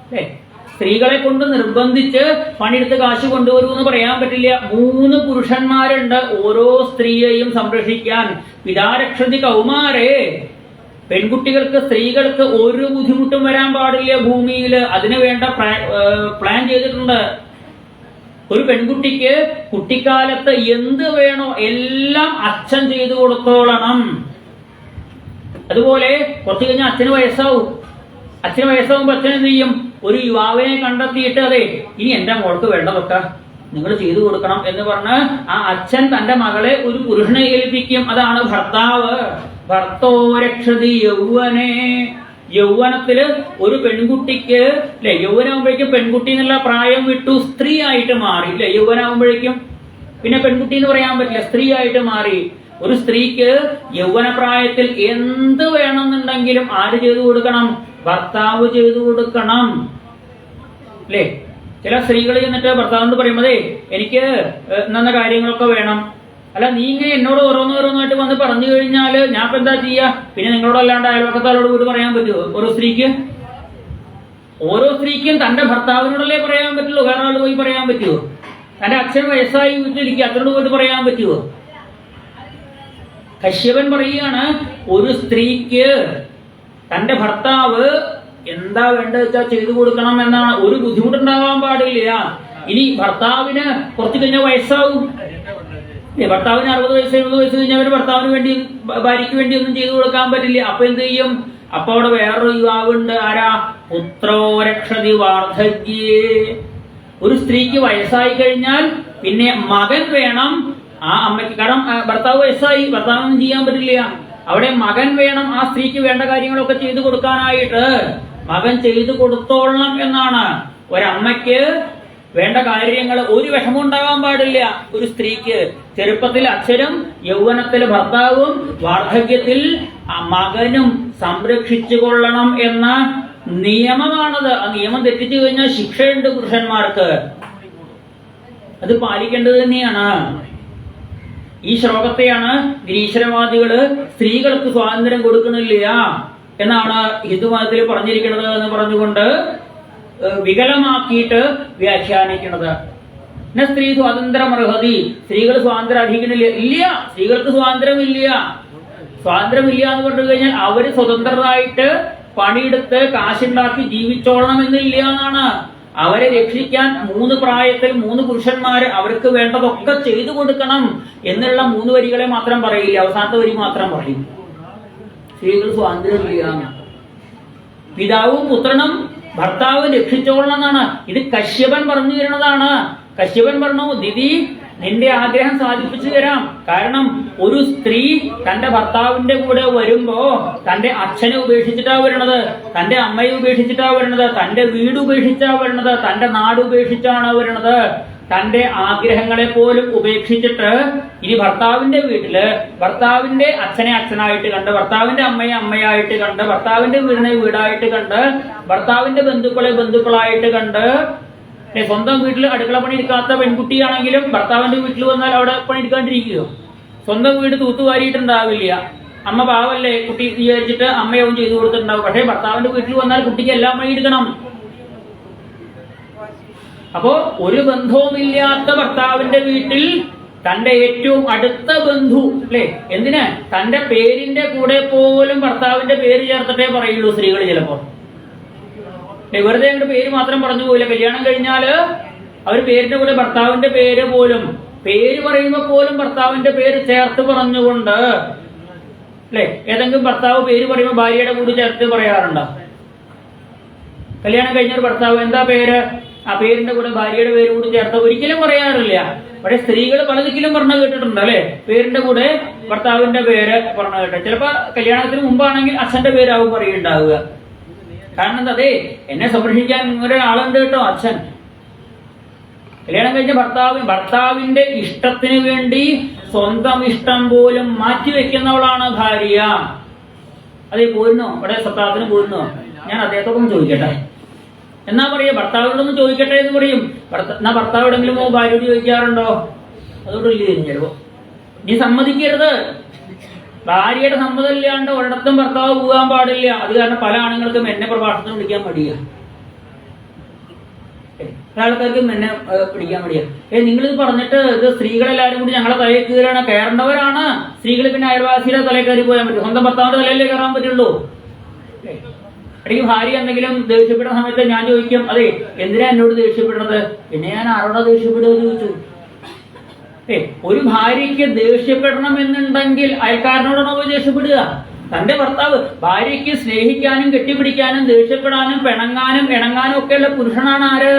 അല്ലെ? സ്ത്രീകളെ കൊണ്ട് നിർബന്ധിച്ച് പണിയെടുത്ത് കാശ് കൊണ്ടുവരൂ എന്ന് പറയാൻ പറ്റില്ല. 3 പുരുഷന്മാരുണ്ട് ഓരോ സ്ത്രീയെയും സംരക്ഷിക്കാൻ. പിതാരക്ഷതി കൗമാരേ, പെൺകുട്ടികൾക്ക് സ്ത്രീകൾക്ക് ഒരു ബുദ്ധിമുട്ടും വരാൻ പാടില്ല ഭൂമിയിൽ. അതിനു വേണ്ട പ്ലാൻ ചെയ്തിട്ടുണ്ട്. ഒരു പെൺകുട്ടിക്ക് കുട്ടിക്കാലത്ത് എന്ത് വേണോ എല്ലാം അച്ഛൻ ചെയ്തു കൊടുത്തോളണം. അതുപോലെ കുറച്ചു കഴിഞ്ഞാൽ അച്ഛന് വയസ്സാവും. അച്ഛന് വയസ്സാവുമ്പോ അച്ഛൻ എന്ത് ചെയ്യും? ഒരു യുവാവിനെ കണ്ടെത്തിയിട്ട്, അതെ ഇനി എന്റെ മോൾക്ക് വേണ്ടതൊക്കെ നിങ്ങൾ ചെയ്തു കൊടുക്കണം എന്ന് പറഞ്ഞ് ആ അച്ഛൻ തന്റെ മകളെ ഒരു പുരുഷനെ ഏൽപ്പിക്കും. അതാണ് ഭർത്താവ്. ഭർത്തോ രക്ഷതി യൗവനെ. യൗവനത്തില് ഒരു പെൺകുട്ടിക്ക് അല്ലെ, യൗവനാകുമ്പോഴേക്കും പെൺകുട്ടി എന്നുള്ള പ്രായം വിട്ടു സ്ത്രീ ആയിട്ട് മാറി അല്ലെ? യൗവനാകുമ്പോഴേക്കും പിന്നെ പെൺകുട്ടി എന്ന് പറയാൻ പറ്റില്ല, സ്ത്രീ ആയിട്ട് മാറി. ഒരു സ്ത്രീക്ക് യൗവനപ്രായത്തിൽ എന്ത് വേണമെന്നുണ്ടെങ്കിലും ആര് ചെയ്തു കൊടുക്കണം? ഭർത്താവ് ചെയ്തു കൊടുക്കണം അല്ലേ? ചില സ്ത്രീകൾ ചെന്നിട്ട് ഭർത്താവിനോട് പറയുമ്പോഴേ എനിക്ക് എന്ന കാര്യങ്ങളൊക്കെ വേണം. അല്ല, നീ ഇങ്ങനെ എന്നോട് ഓരോന്നോരോന്നായിട്ട് വന്ന് പറഞ്ഞു കഴിഞ്ഞാൽ ഞാൻ ഇപ്പൊ എന്താ ചെയ്യാ? പിന്നെ നിങ്ങളോടല്ലാണ്ട് അയൽവക്കത്താളോട് കൂടി പറയാൻ പറ്റുമോ? ഓരോ സ്ത്രീക്കും തന്റെ ഭർത്താവിനോടല്ലേ പറയാൻ പറ്റുള്ളൂ, വേറെ ആൾ പോയി പറയാൻ പറ്റുമോ? തന്റെ അച്ഛൻ വയസ്സായി വീട്ടിലിരിക്കുക, അച്ഛനോട് പോയിട്ട് പറയാൻ പറ്റുമോ? കശ്യപൻ പറയുകയാണ്, ഒരു സ്ത്രീക്ക് തന്റെ ഭർത്താവ് എന്താ വേണ്ടത് വെച്ചാൽ ചെയ്തു കൊടുക്കണം എന്നാണ്. ഒരു ബുദ്ധിമുട്ടുണ്ടാവാൻ പാടില്ല. ഇനി ഭർത്താവിന് കുറച്ച് കഴിഞ്ഞാൽ വയസ്സാവും. ഭർത്താവിന് 60 വയസ്സ് 70 വയസ്സ് കഴിഞ്ഞാൽ ഭർത്താവിന് വേണ്ടി ഭാര്യയ്ക്ക് വേണ്ടി ഒന്നും ചെയ്തു കൊടുക്കാൻ പറ്റില്ല. അപ്പൊ എന്ത് ചെയ്യും? അപ്പൊ അവിടെ വേറൊരു യുവാവുണ്ട്. ആരാ? പുത്രോ രക്ഷതി വാർദ്ധക്യേ. ഒരു സ്ത്രീക്ക് വയസ്സായി കഴിഞ്ഞാൽ പിന്നെ മകൻ വേണം ആ അമ്മയ്ക്ക്. കാരണം ഭർത്താവ് വയസ്സായി, ഭർത്താവിനൊന്നും ചെയ്യാൻ പറ്റില്ല. അവിടെ മകൻ വേണം ആ സ്ത്രീക്ക് വേണ്ട കാര്യങ്ങളൊക്കെ ചെയ്തു കൊടുക്കാനായിട്ട്. മകൻ ചെയ്തു കൊടുത്തോളണം എന്നാണ്. ഒരമ്മയ്ക്ക് വേണ്ട കാര്യങ്ങൾ ഒരു വിഷമം ഉണ്ടാകാൻ പാടില്ല. ഒരു സ്ത്രീക്ക് ചെറുപ്പത്തിൽ അച്ഛനും, യൗവനത്തിൽ ഭർത്താവും, വാർദ്ധക്യത്തിൽ മകനും സംരക്ഷിച്ചു കൊള്ളണം എന്ന നിയമമാണത്. ആ നിയമം തെറ്റിച്ചു കഴിഞ്ഞാൽ ശിക്ഷയുണ്ട് പുരുഷന്മാർക്ക്. അത് പാലിക്കേണ്ടത് തന്നെയാണ്. ഈ ശ്ലോകത്തെയാണ് നിരീശ്വരവാദികള് സ്ത്രീകൾക്ക് സ്വാതന്ത്ര്യം കൊടുക്കണില്ല എന്നാണ് ഹിന്ദുമതത്തിൽ പറഞ്ഞിരിക്കുന്നത് എന്ന് പറഞ്ഞുകൊണ്ട് വികലമാക്കിയിട്ട് വ്യാഖ്യാനിക്കുന്നത്. പിന്നെ സ്ത്രീ സ്വാതന്ത്ര്യം അർഹതി, സ്ത്രീകൾ സ്വാതന്ത്ര്യം അർഹിക്കണില്ല. ഇല്ല, സ്ത്രീകൾക്ക് സ്വാതന്ത്ര്യമില്ല. സ്വാതന്ത്ര്യമില്ല എന്ന് പറഞ്ഞു കഴിഞ്ഞാൽ അവര് സ്വതന്ത്രരായിട്ട് പണിയെടുത്ത് കാശുണ്ടാക്കി ജീവിച്ചോളണം എന്നില്ല എന്നാണ്. അവരെ രക്ഷിക്കാൻ 3 പ്രായത്തിൽ 3 പുരുഷന്മാര് അവർക്ക് വേണ്ടതൊക്കെ ചെയ്തു കൊടുക്കണം എന്നുള്ള 3 വരികളെ മാത്രം പറയില്ല. അവസാനത്തെ വരി മാത്രം പറയും. സ്ത്രീകൾ സ്വാതന്ത്ര്യമില്ല. പിതാവും പുത്രനും ഭർത്താവ് രക്ഷിച്ചോളണം എന്നാണ്. ഇത് കശ്യപൻ പറഞ്ഞു തരുന്നതാണ്. കശ്യപൻ പറഞ്ഞു, ദിതി നിന്റെ ആഗ്രഹം സാധിപ്പിച്ചു തരാം. കാരണം ഒരു സ്ത്രീ തന്റെ ഭർത്താവിന്റെ കൂടെ വരുമ്പോ തന്റെ അച്ഛനെ ഉപേക്ഷിച്ചിട്ടാ വരണത്, തന്റെ അമ്മയെ ഉപേക്ഷിച്ചിട്ടാ വരണത്, തന്റെ വീട് ഉപേക്ഷിച്ചാ വരണത്, തന്റെ നാട് ഉപേക്ഷിച്ചാണ് വരണത്. തന്റെ ആഗ്രഹങ്ങളെ പോലും ഉപേക്ഷിച്ചിട്ട് ഇനി ഭർത്താവിന്റെ വീട്ടില് ഭർത്താവിന്റെ അച്ഛനെ അച്ഛനായിട്ട് കണ്ട്, ഭർത്താവിന്റെ അമ്മയെ അമ്മയായിട്ട് കണ്ട്, ഭർത്താവിന്റെ വീടിനെ വീടായിട്ട് കണ്ട്, ഭർത്താവിന്റെ ബന്ധുക്കളെ ബന്ധുക്കളായിട്ട് കണ്ട്, സ്വന്തം വീട്ടിൽ അടുക്കള പണി എടുക്കാത്ത പെൺകുട്ടിയാണെങ്കിലും ഭർത്താവിന്റെ വീട്ടിൽ വന്നാൽ അവിടെ പണിയെടുക്കാണ്ടിരിക്കുകയോ? സ്വന്തം വീട് തൂത്തുവാരിയിട്ടുണ്ടാവില്ല. അമ്മ പാവല്ലേ കുട്ടി വിചാരിച്ചിട്ട് അമ്മയാവും ചെയ്തു കൊടുത്തിട്ടുണ്ടാവും. പക്ഷേ ഭർത്താവിന്റെ വീട്ടിൽ വന്നാൽ കുട്ടിക്ക് എല്ലാം പണിയെടുക്കണം. അപ്പോ ഒരു ബന്ധവുമില്ലാത്ത ഭർത്താവിന്റെ വീട്ടിൽ തന്റെ ഏറ്റവും അടുത്ത ബന്ധു അല്ലെ, എന്തിന് തന്റെ പേരിന്റെ കൂടെ പോലും ഭർത്താവിന്റെ പേര് ചേർത്തിട്ടേ പറയുള്ളൂ സ്ത്രീകൾ. ചിലപ്പോ വെറുതെ അങ്ങോട്ട് പേര് മാത്രം പറഞ്ഞു പോയില്ല. കല്യാണം കഴിഞ്ഞാല് അവർ പേരിന്റെ കൂടെ ഭർത്താവിന്റെ പേര് പോലും, പേര് പറയുമ്പോ പോലും ഭർത്താവിന്റെ പേര് ചേർത്ത് പറഞ്ഞുകൊണ്ട് അല്ലെ. ഏതെങ്കിലും ഭർത്താവ് പേര് പറയുമ്പോൾ ഭാര്യയുടെ കൂടി ചേർത്ത് പറയാറുണ്ടോ? കല്യാണം കഴിഞ്ഞൊരു ഭർത്താവ് എന്താ പേര്, ആ പേരിന്റെ കൂടെ ഭാര്യയുടെ പേര് കൂടി ചേർത്ത് ഒരിക്കലും പറയാറില്ല. പക്ഷെ സ്ത്രീകൾ പലതിക്കലും പറഞ്ഞു കേട്ടിട്ടുണ്ട് അല്ലെ, പേരിന്റെ കൂടെ ഭർത്താവിന്റെ പേര് പറഞ്ഞു കേട്ടെ. ചിലപ്പോ കല്യാണത്തിന് മുമ്പാണെങ്കിൽ അച്ഛന്റെ പേരാവും പറയുണ്ടാവുക. കാരണം എന്താ, അതെ എന്നെ സംരക്ഷിക്കാൻ ഒരാളുണ്ട് കേട്ടോ അച്ഛൻ. കല്യാണം കഴിഞ്ഞ ഭർത്താവിന്റെ ഇഷ്ടത്തിന് വേണ്ടി സ്വന്തം ഇഷ്ടം പോലും മാറ്റിവെക്കുന്നവളാണ് ഭാര്യ. അതെ പോരുന്നോ, ഇവിടെ സത്താത്തിന് പോരുന്നോ, ഞാൻ അദ്ദേഹത്തോടൊന്ന് ചോദിക്കട്ടെ എന്നാ പറയാ. ഭർത്താവിനോടൊന്ന് ചോദിക്കട്ടെ എന്ന് പറയും. എന്നാ ഭർത്താവ് എവിടെങ്കിലും ഭാര്യയോട് ചോദിക്കാറുണ്ടോ? അതോടില്ലേ ചിലപ്പോ. നീ സമ്മതിക്കരുത്. ഭാര്യയുടെ സമ്മതം ഇല്ലാണ്ട് ഒരിടത്തും ഭർത്താവ് പോകാൻ പാടില്ല. അത് കാരണം പല ആണുങ്ങൾക്കും എന്നെ പ്രഭാഷണത്തിന് വിളിക്കാൻ മടിയ, പല ആൾക്കാർക്കും എന്നെ പിടിക്കാൻ മടിയ. നിങ്ങളിത് പറഞ്ഞിട്ട് ഇത് സ്ത്രീകളെല്ലാരും കൂടി ഞങ്ങളെ തലയിൽ കയറേണ്ടവരാണ്. സ്ത്രീകൾ പിന്നെ അയൽവാസിയുടെ തലയിൽ കയറി പോയാൻ പറ്റും, സ്വന്തം ഭർത്താവിന്റെ തലയിലേ കയറാൻ പറ്റുള്ളൂ. അല്ലെങ്കിൽ ഭാര്യ എന്തെങ്കിലും ദേഷ്യപ്പെടുന്ന സമയത്ത് ഞാൻ ചോദിക്കും, അതെ എന്തിനാ എന്നോട് ദേഷ്യപ്പെടുന്നത്? പിന്നെ ഞാൻ ആരോടാ ദേഷ്യപ്പെടുക ചോദിച്ചു. ഒരു ഭാര്യയ്ക്ക് ദേഷ്യപ്പെടണം എന്നുണ്ടെങ്കിൽ അയൽക്കാരനോടാണോ പോയി ദേഷ്യപ്പെടുക? തന്റെ ഭർത്താവ്. ഭാര്യയ്ക്ക് സ്നേഹിക്കാനും കെട്ടിപ്പിടിക്കാനും ദേഷ്യപ്പെടാനും പിണങ്ങാനും ഇണങ്ങാനും ഒക്കെയുള്ള പുരുഷനാണ് ആര്?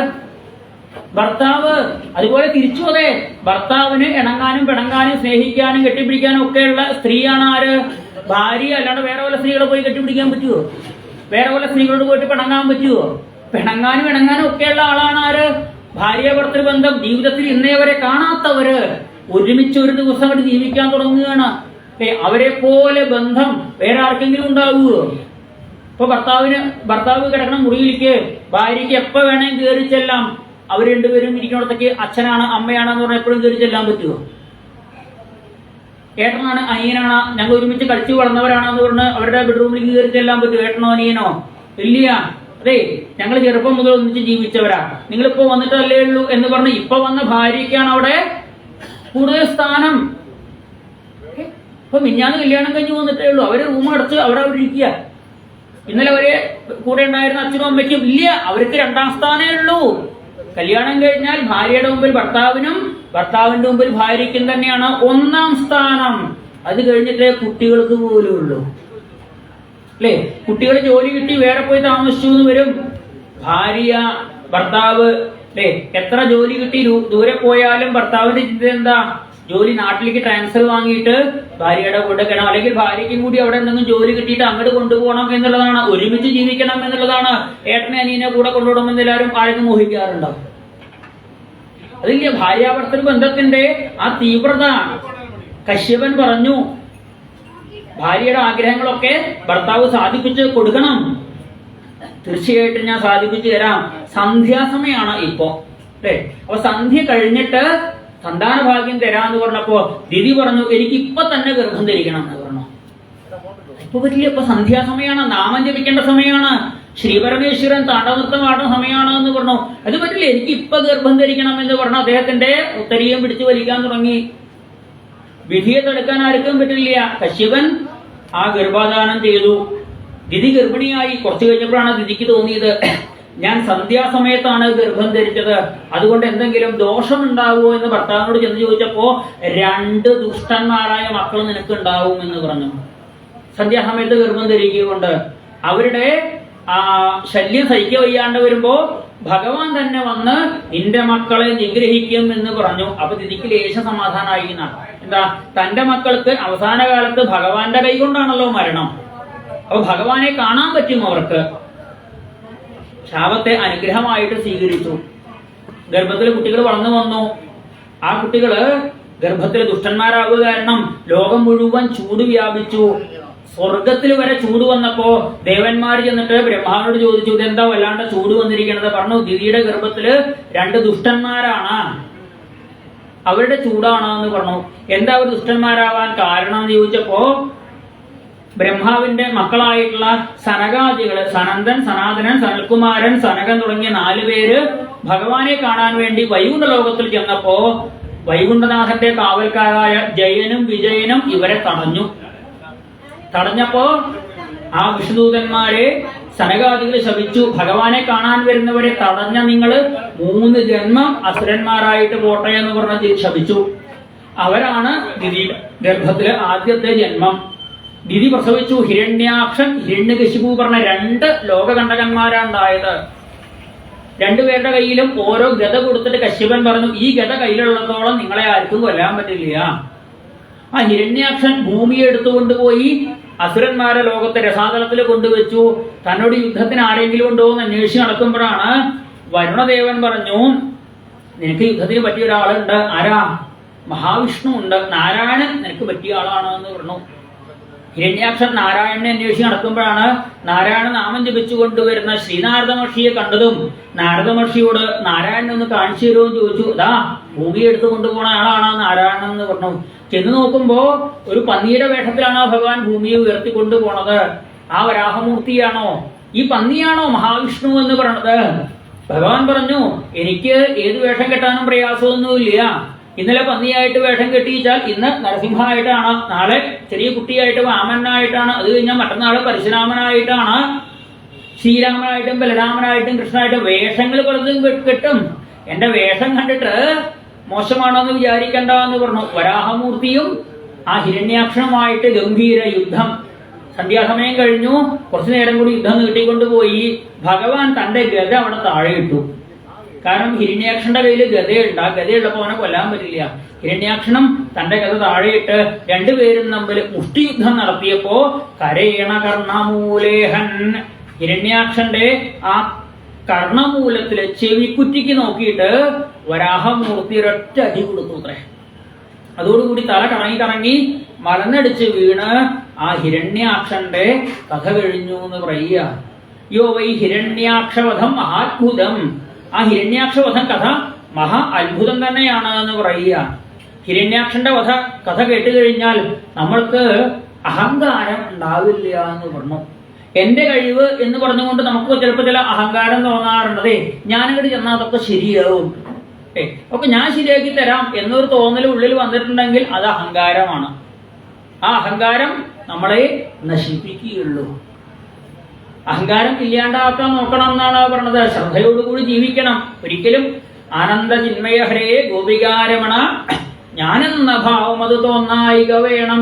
ഭർത്താവ്. അതുപോലെ തിരിച്ചു അതെ, ഭർത്താവിന് ഇണങ്ങാനും പിണങ്ങാനും സ്നേഹിക്കാനും കെട്ടിപ്പിടിക്കാനും ഒക്കെയുള്ള സ്ത്രീയാണ് ആര്? ഭാര്യ. അല്ലാണ്ട് വേറെ വല്ല സ്ത്രീകളെ പോയി കെട്ടിപ്പിടിക്കാൻ പറ്റുമോ? വേറെ വല്ല സ്ത്രീകളോട് പോയിട്ട് പിണങ്ങാൻ പറ്റുമോ? പിണങ്ങാനും ഇണങ്ങാനും ഒക്കെയുള്ള ആളാണ് ആര്? ഭാര്യ ഭർത്തൃബന്ധം. ജീവിതത്തിൽ ഇന്നേ വരെ കാണാത്തവര് ഒരുമിച്ച് ഒരു ദിവസം അങ്ങോട്ട് ജീവിക്കാൻ തുടങ്ങുകയാണ്. അവരെ പോലെ ബന്ധം വേറെ ആർക്കെങ്കിലും ഉണ്ടാവുകയോ? ഇപ്പൊ ഭർത്താവ് കിടക്കണം മുറിയിലേക്ക്, ഭാര്യയ്ക്ക് എപ്പോ വേണമെങ്കിൽ കയറി ചെല്ലാം. അവർ രണ്ടുപേരും ഇരിക്കുന്നിടത്തേക്ക് അച്ഛനാണ് അമ്മയാണെന്ന് പറഞ്ഞാൽ എപ്പോഴും കയറി ചെല്ലാൻ പറ്റുമോ? ഏട്ടനാണ് അനിയനാണ് ഞങ്ങൾ ഒരുമിച്ച് കളിച്ചു വളർന്നവരാണെന്ന് പറഞ്ഞ് അവരുടെ ബെഡ്റൂമിലേക്ക് കയറി ചെല്ലാൻ പറ്റുമോ? ഏട്ടനോ അനിയനോ? ഇല്ല. അതെ, ഞങ്ങൾ ചെറുപ്പം മുതൽ ഒന്നിച്ച് ജീവിച്ചവരാ, നിങ്ങളിപ്പോ വന്നിട്ടല്ലേ ഉള്ളൂ എന്ന് പറഞ്ഞ് ഇപ്പൊ വന്ന ഭാര്യയ്ക്കാണ് അവിടെ കൂടുതൽ സ്ഥാനം. ഇപ്പൊ മിഞ്ഞാന്ന് കല്യാണം കഴിഞ്ഞ് വന്നിട്ടേ ഉള്ളൂ, അവര് റൂം അടച്ച് അവിടെ ഇരിക്കുക. ഇന്നലെ അവര് കൂടെ ഉണ്ടായിരുന്ന അച്ഛനും അമ്മയ്ക്കും ഇല്ല, അവർക്ക് രണ്ടാം സ്ഥാനമേ ഉള്ളൂ. കല്യാണം കഴിഞ്ഞാൽ ഭാര്യയുടെ മുമ്പിൽ ഭർത്താവിനും ഭർത്താവിന്റെ മുമ്പിൽ ഭാര്യയ്ക്കും തന്നെയാണ് ഒന്നാം സ്ഥാനം. അത് കഴിഞ്ഞിട്ടേ കുട്ടികൾക്ക് പോലും ഉള്ളൂ. അല്ലേ? കുട്ടികൾ ജോലി കിട്ടി വേറെ പോയി താമസിച്ചു എന്ന് വരും. ഭാര്യ ഭർത്താവ് അല്ലേ, എത്ര ജോലി കിട്ടി ദൂരെ പോയാലും ഭർത്താവിന്റെ ചിന്ത എന്താ? ജോലി നാട്ടിലേക്ക് ട്രാൻസ്ഫർ വാങ്ങിയിട്ട് ഭാര്യയുടെ കൂടെ കിടണം, അല്ലെങ്കിൽ ഭാര്യയ്ക്കും കൂടി അവിടെ എന്തെങ്കിലും ജോലി കിട്ടിയിട്ട് അങ്ങോട്ട് കൊണ്ടുപോകണം എന്നുള്ളതാണ്, ഒരുമിച്ച് ജീവിക്കണം എന്നുള്ളതാണ്. ഏട്ടനെ അനിയനെ കൂടെ കൊണ്ടുപോകണമെന്ന് എല്ലാവരും ആരെങ്കിലും മോഹിക്കാറുണ്ടാവും. അതില്ല, ഭാര്യാഭർത്തൃ ബന്ധത്തിന്റെ ആ തീവ്രത. കശ്യപൻ പറഞ്ഞു, ഭാര്യയുടെ ആഗ്രഹങ്ങളൊക്കെ ഭർത്താവ് സാധിപ്പിച്ച് കൊടുക്കണം. തീർച്ചയായിട്ടും ഞാൻ സാധിപ്പിച്ചു തരാം. സന്ധ്യാസമയാണ് ഇപ്പോ, അല്ലേ? അപ്പൊ സന്ധ്യ കഴിഞ്ഞിട്ട് സന്താന ഭാഗ്യം തരാന്ന് പറഞ്ഞപ്പോ ദിതി പറഞ്ഞു, എനിക്ക് ഇപ്പൊ തന്നെ ഗർഭം ധരിക്കണം എന്ന് പറഞ്ഞു. ഇപ്പൊ പറ്റില്ല, ഇപ്പൊ സന്ധ്യാസമയാണ്, നാമം ജപിക്കേണ്ട സമയമാണ്, ശ്രീപരമേശ്വരൻ താണ്ഡവനൃത്തം ആടുന്ന സമയമാണ് എന്ന് പറഞ്ഞു. അത് പറ്റില്ല, എനിക്ക് ഇപ്പൊ ഗർഭം ധരിക്കണം എന്ന് പറഞ്ഞു. അദ്ദേഹത്തിന്റെ ഉത്തരീയം പിടിച്ചു വലിക്കാൻ തുടങ്ങി. വിധിയെ തടുക്കാൻ ആർക്കും പറ്റില്ല. കശ്യപൻ ആ ഗർഭാധാനം ചെയ്തു. ദിതി ഗർഭിണിയായി. കുറച്ചു കഴിഞ്ഞപ്പോഴാണ് ദിതിക്ക് തോന്നിയത്, ഞാൻ സന്ധ്യാസമയത്താണ് ഗർഭം ധരിച്ചത്, അതുകൊണ്ട് എന്തെങ്കിലും ദോഷമുണ്ടാവുമോ എന്ന് ഭർത്താവിനോട് ചെന്ന് ചോദിച്ചപ്പോ 2 ദുഷ്ടന്മാരായ മക്കൾ നിനക്ക് ഉണ്ടാവും എന്ന് പറഞ്ഞു. സന്ധ്യാസമയത്ത് ഗർഭം ധരിക്കുകൊണ്ട് അവരുടെ ശല്യം സഹിക്ക വയ്യാണ്ട് വരുമ്പോ ഭഗവാൻ തന്നെ വന്ന് നിന്റെ മക്കളെ നിഗ്രഹിക്കും എന്ന് പറഞ്ഞു. അപ്പൊ ദിതിക്ക് ലേശ സമാധാനമായി. എന്താ? തന്റെ മക്കൾക്ക് അവസാന കാലത്ത് ഭഗവാന്റെ കൈ കൊണ്ടാണല്ലോ മരണം. അപ്പൊ ഭഗവാനെ കാണാൻ പറ്റും അവർക്ക്. ശാപത്തെ അനുഗ്രഹമായിട്ട് സ്വീകരിച്ചു. ഗർഭത്തിലെ കുട്ടികൾ വളർന്നു വന്നു. ആ കുട്ടികള് ഗർഭത്തിലെ ദുഷ്ടന്മാരാകുക കാരണം ലോകം മുഴുവൻ ചൂട് വ്യാപിച്ചു. സ്വർഗത്തിൽ വരെ ചൂട് വന്നപ്പോ ദേവന്മാർ ചെന്നിട്ട് ബ്രഹ്മാവിനോട് ചോദിച്ചു, ഇതെന്താ വല്ലാണ്ട് ചൂട് വന്നിരിക്കണത്? പറഞ്ഞു, ദിതിയുടെ ഗർഭത്തില് 2 ദുഷ്ടന്മാരാണ്, അവരുടെ ചൂടാണ് എന്ന് പറഞ്ഞു. എന്താ അവർ ദുഷ്ടന്മാരാവാൻ കാരണം എന്ന് ചോദിച്ചപ്പോ ബ്രഹ്മാവിന്റെ മക്കളായിട്ടുള്ള സനകാദികള്, സനന്ദൻ, സനാതനൻ, സനൽകുമാരൻ, സനകൻ തുടങ്ങിയ 4 പേര് ഭഗവാനെ കാണാൻ വേണ്ടി വൈകുണ്ഠ ലോകത്തിൽ ചെന്നപ്പോ വൈകുണ്ഠനാഥന്റെ കാവൽക്കാരായ ജയനും വിജയനും ഇവരെ തടഞ്ഞപ്പോ ആ വിഷ്ണുദൂതന്മാരെ സനകാദികൾ ശപിച്ചു, ഭഗവാനെ കാണാൻ വരുന്നവരെ തടഞ്ഞ നിങ്ങള് 3 ജന്മം അസുരന്മാരായിട്ട് പോട്ടെ എന്ന് പറഞ്ഞ് ശപിച്ചു. അവരാണ് ദിതി ഗർഭത്തിലെ ആദ്യത്തെ ജന്മം. ദിതി പ്രസവിച്ചു. ഹിരണ്യാക്ഷൻ, ഹിരണ്യകശിപു പറഞ്ഞ 2 ലോകകണ്ടകന്മാരാണ്ടായത്. 2 പേരുടെ കയ്യിലും ഓരോ ഗത കൊടുത്തിട്ട് കശ്യപൻ പറഞ്ഞു, ഈ ഗത കയ്യിലുള്ളതോളം നിങ്ങളെ ആർക്കും കൊല്ലാൻ പറ്റില്ല. ആ ഹിരണ്യാക്ഷൻ ഭൂമിയെ എടുത്തുകൊണ്ടുപോയി അസുരന്മാരെ ലോകത്തെ രസാതലത്തിൽ കൊണ്ടുവച്ചു. തന്നോട് യുദ്ധത്തിന് ആരെങ്കിലും ഉണ്ടോ എന്ന് അന്വേഷിച്ച് നടക്കുമ്പോഴാണ് വരുണദേവൻ പറഞ്ഞു, നിനക്ക് യുദ്ധത്തിന് പറ്റിയ ഒരാളുണ്ട്. ആരാ? മഹാവിഷ്ണു ഉണ്ട്. നാരായണൻ നിനക്ക് പറ്റിയ ആളാണ് എന്ന് പറഞ്ഞു. ഹിരണ്യാക്ഷൻ നാരായണനെ അന്വേഷിച്ച് നടക്കുമ്പോഴാണ് നാരായണ നാമം ജപിച്ചു കൊണ്ടുവരുന്ന ശ്രീനാരദ മഹർഷിയെ കണ്ടതും നാരദ മഹർഷിയോട് നാരായണൻ ഒന്ന് കാണിച്ചു തരുമോ എന്ന് ചോദിച്ചു. അതാ ഭൂമിയെ എടുത്തു കൊണ്ടുപോകുന്ന ആളാണ് നാരായണൻ എന്ന് പറഞ്ഞു. ചെന്ന് നോക്കുമ്പോ ഒരു പന്നിയുടെ വേഷത്തിലാണ് ഭഗവാൻ ഭൂമിയെ ഉയർത്തിക്കൊണ്ടു പോണത്. ആ വരാഹമൂർത്തിയാണോ, ഈ പന്നിയാണോ മഹാവിഷ്ണു എന്ന് പറഞ്ഞത്? ഭഗവാൻ പറഞ്ഞു, എനിക്ക് ഏത് വേഷം കെട്ടാനും പ്രയാസമൊന്നുമില്ല. ഇന്നലെ പന്നിയായിട്ട് വേഷം കെട്ടിയിച്ചാൽ ഇന്ന് നരസിംഹമായിട്ടാണ്, നാളെ ചെറിയ കുട്ടിയായിട്ട് വാമനായിട്ടാണ്, അത് കഴിഞ്ഞാൽ മറ്റന്നാള് പരശുരാമനായിട്ടാണ്, ശ്രീരാമനായിട്ടും ബലരാമനായിട്ടും കൃഷ്ണനായിട്ടും വേഷങ്ങൾ പലതും കെട്ടും. എന്റെ വേഷം കണ്ടിട്ട് മോശമാണെന്ന് വിചാരിക്കണ്ട എന്ന് പറഞ്ഞു. വരാഹമൂർത്തിയും ആ ഹിരണ്യാക്ഷനുമായിട്ട് ഗംഭീര യുദ്ധം. സന്ധ്യാസമയം കഴിഞ്ഞു. കുറച്ചു നേരം കൂടി യുദ്ധം നീട്ടിക്കൊണ്ടുപോയി. ഭഗവാൻ തന്റെ ഗത അവിടെ താഴെ ഇട്ടു. കാരണം ഹിരണ്യാക്ഷന്റെ കയ്യിൽ ഗതയുണ്ട്. ആ ഗതയുള്ളപ്പോ അവനെ കൊല്ലാൻ പറ്റില്ല. ഹിരണ്യാക്ഷനും തന്റെ ഗത താഴെയിട്ട് 2 പേരും തമ്മിൽ മുഷ്ടിയുദ്ധം നടത്തിയപ്പോ കരേണ കർണമൂലേഹൻ, ഹിരണ്യാക്ഷന്റെ ആ കർണമൂലത്തില് ചെവിക്കുറ്റിക്ക് നോക്കിയിട്ട് വരാഹമൂർത്തി ഒരൊറ്റ അടി കൊടുത്തു അത്രേ. അതോടുകൂടി തല കറങ്ങി മലന്നടിച്ച് വീണ് ആ ഹിരണ്യാക്ഷന്റെ കഥ കഴിഞ്ഞു എന്ന് പറയുക. യോ വൈ ഹിരണ്യാക്ഷവധം മഹാത്ഭുതം. ആ ഹിരണ്യാക്ഷവധം കഥ മഹാ അത്ഭുതം തന്നെയാണ് എന്ന് പറയുക. ഹിരണ്യാക്ഷന്റെ കഥ കേട്ട് കഴിഞ്ഞാൽ നമ്മൾക്ക് അഹങ്കാരം ഉണ്ടാവില്ല എന്ന് പറഞ്ഞു. എന്റെ കഴിവ് എന്ന് പറഞ്ഞുകൊണ്ട് നമുക്ക് ചിലപ്പോൾ ചില അഹങ്കാരം തോന്നാറുണ്ടതേ, ഞാനങ്ങോട്ട് ചെന്നാൽ അതൊക്കെ ശരിയാവും, ഒക്കെ ഞാൻ ശരിയാക്കി തരാം എന്നൊരു തോന്നൽ ഉള്ളിൽ വന്നിട്ടുണ്ടെങ്കിൽ അത് അഹങ്കാരമാണ്. ആ അഹങ്കാരം നമ്മളെ നശിപ്പിക്കുകയുള്ളൂ. അഹങ്കാരം ഇല്ലാണ്ടാക്കാൻ നോക്കണം എന്നാണ് പറഞ്ഞത്. ശ്രദ്ധയോടുകൂടി ജീവിക്കണം. ഒരിക്കലും ആനന്ദ ചിന്മയ ഹരേ ഗോപികാരമണ ഞാനെന്ന ഭാവം അത് തോന്നായിക വേണം.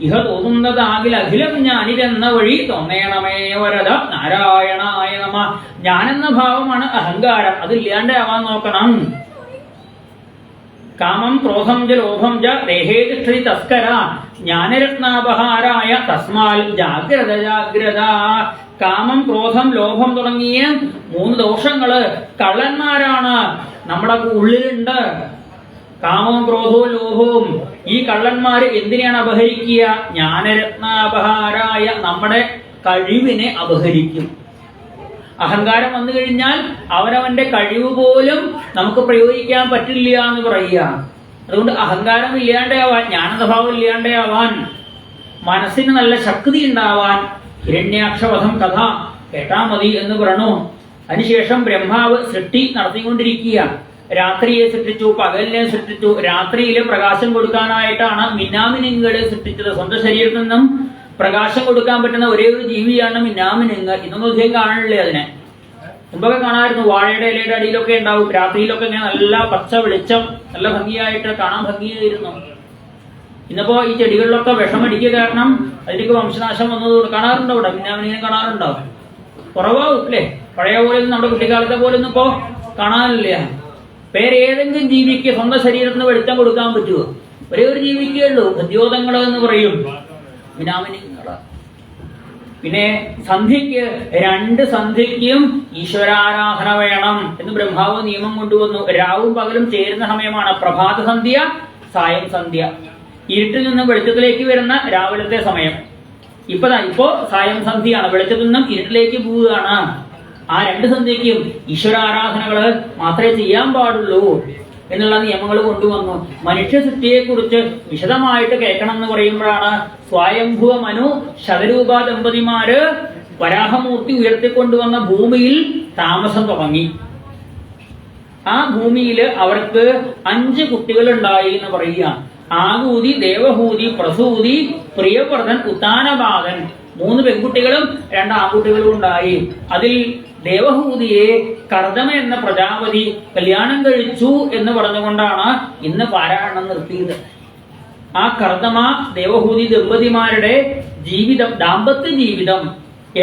ഇഹ തോന്നുന്നതാകിൽ അഖിലം ഞാനിതെന്ന വഴി തോന്നേണമേ വരദ നാരായണായ നമ. ഞാനെന്ന ഭാവമാണ് അഹങ്കാരം, അതില്ലാണ്ടാവാൻ നോക്കണം. കാമം ക്രോധം ച ലോഭം ച ദേഹേ തിഷ്ഠതി തസ്കര ജ്ഞാനരത്നാപഹാരായ തസ്മാൽ ജാഗ്രത ജാഗ്രത. കാമം ക്രോധം ലോഭം തുടങ്ങിയ 3 ദോഷങ്ങള് കള്ളന്മാരാണ് നമ്മുടെ ഉള്ളിലുണ്ട്. കാമവും ക്രോധവും ലോഭവും ഈ കള്ളന്മാര് എന്തിനാണ് അപഹരിക്കുക? ജ്ഞാനരത്നാപഹാരായ നമ്മുടെ കഴിവിനെ അപഹരിക്കും. അഹങ്കാരം വന്നു കഴിഞ്ഞാൽ അവനവന്റെ കഴിവ് പോലും നമുക്ക് പ്രയോഗിക്കാൻ പറ്റില്ല എന്ന് പറയുക. അതുകൊണ്ട് അഹങ്കാരം ഇല്ലാണ്ടാവാൻ, ജ്ഞാനസ്വഭാവം ഇല്ലാണ്ടാവാൻ, മനസ്സിന് നല്ല ശക്തി ഉണ്ടാവാൻ ഹിരണ്യാക്ഷവധം കഥ കേട്ടാ മതി എന്ന് പറഞ്ഞു. അതിനുശേഷം ബ്രഹ്മാവ് സൃഷ്ടി നടത്തിക്കൊണ്ടിരിക്കുക. രാത്രിയെ സൃഷ്ടിച്ചു, പകലിനെ സൃഷ്ടിച്ചു. രാത്രിയിലെ പ്രകാശം കൊടുക്കാനായിട്ടാണ് മിന്നാമിനുങ്ങളെ സൃഷ്ടിച്ചത്. സ്വന്തം ശരീരത്തിൽ നിന്നും പ്രകാശം കൊടുക്കാൻ പറ്റുന്ന ഒരേ ഒരു ജീവിയാണ് മിന്നാമിനുങ്ങ്. ഇന്നൊന്നും അധികം കാണാനില്ലേ അതിനെ. മുമ്പൊക്കെ കാണാമായിരുന്നു, വാഴയുടെ ഇലയുടെ അടിയിലൊക്കെ ഉണ്ടാവും. രാത്രിയിലൊക്കെ ഇങ്ങനെ നല്ല പച്ച വെളിച്ചം, നല്ല ഭംഗിയായിട്ട് കാണാൻ ഭംഗിയായിരുന്നു. ഇന്നിപ്പോ ഈ ചെടികളിലൊക്കെ വിഷമടിക്കുക കാരണം അതിലേക്ക് വംശനാശം വന്നത് കാണാറുണ്ടോ? ഇവിടെ മിന്നാമിനെ കാണാറുണ്ടോ? കുറവാവും അല്ലേ? പഴയ പോലെ നമ്മുടെ കുട്ടിക്കാലത്തെ പോലെ ഒന്നും ഇപ്പോ കാണാനില്ല. പേരേതെങ്കിലും ജീവിക്ക് സ്വന്തം ശരീരത്തിന് വെളിച്ചം കൊടുക്കാൻ പറ്റുമോ? ഒരേ ഒരു ജീവിക്കേ ഉള്ളൂ, ഉദ്യോതങ്ങൾ എന്ന് പറയും, മിനാമിനിങ്ങള്. പിന്നെ സന്ധ്യയ്ക്ക് 2 സന്ധ്യയ്ക്കും ഈശ്വരാരാധന വേണം എന്ന് ബ്രഹ്മാവ് നിയമം കൊണ്ടുവന്നു. രാവും പകലും ചേരുന്ന സമയമാണ് പ്രഭാത സന്ധ്യ, സായം സന്ധ്യ. ഇരുട്ടിൽ നിന്ന് വെളിച്ചത്തിലേക്ക് വരുന്ന രാവിലത്തെ സമയം. ഇപ്പോ സായം സന്ധ്യയാണ്, വെളിച്ചത്തിൽ നിന്നും ഇരുട്ടിലേക്ക് പോവുകയാണ്. ആ 2 സന്ധ്യയ്ക്കും ഈശ്വരാരാധനകള് മാത്രമേ ചെയ്യാൻ പാടുള്ളൂ എന്നുള്ള നിയമങ്ങൾ കൊണ്ടുവന്നു. മനുഷ്യ സൃഷ്ടിയെ കുറിച്ച് വിശദമായിട്ട് കേൾക്കണം എന്ന് പറയുമ്പോഴാണ് സ്വയംഭുവ മനു ശതരൂപ ദമ്പതിമാര് വരാഹമൂർത്തി ഉയർത്തിക്കൊണ്ടുവന്ന ഭൂമിയിൽ താമസം തുടങ്ങി. ആ ഭൂമിയിൽ അവർക്ക് 5 കുട്ടികൾ ഉണ്ടായി എന്ന് പറയുക. ആകൂതി, ദേവഹൂതി, പ്രസൂതി, പ്രിയവ്രതൻ, ഉത്താനപാതൻ. 3 പെൺകുട്ടികളും 2 ആൺകുട്ടികളും ഉണ്ടായി. അതിൽ ദേവഹൂതിയെ കർദമ എന്ന പ്രജാപതി കല്യാണം കഴിച്ചു എന്ന് പറഞ്ഞുകൊണ്ടാണ് ഇന്ന് പാരായണം നിർത്തിയത്. ആ കർദമ ദേവഹൂതി ദമ്പതിമാരുടെ ജീവിതം, ദാമ്പത്യ ജീവിതം,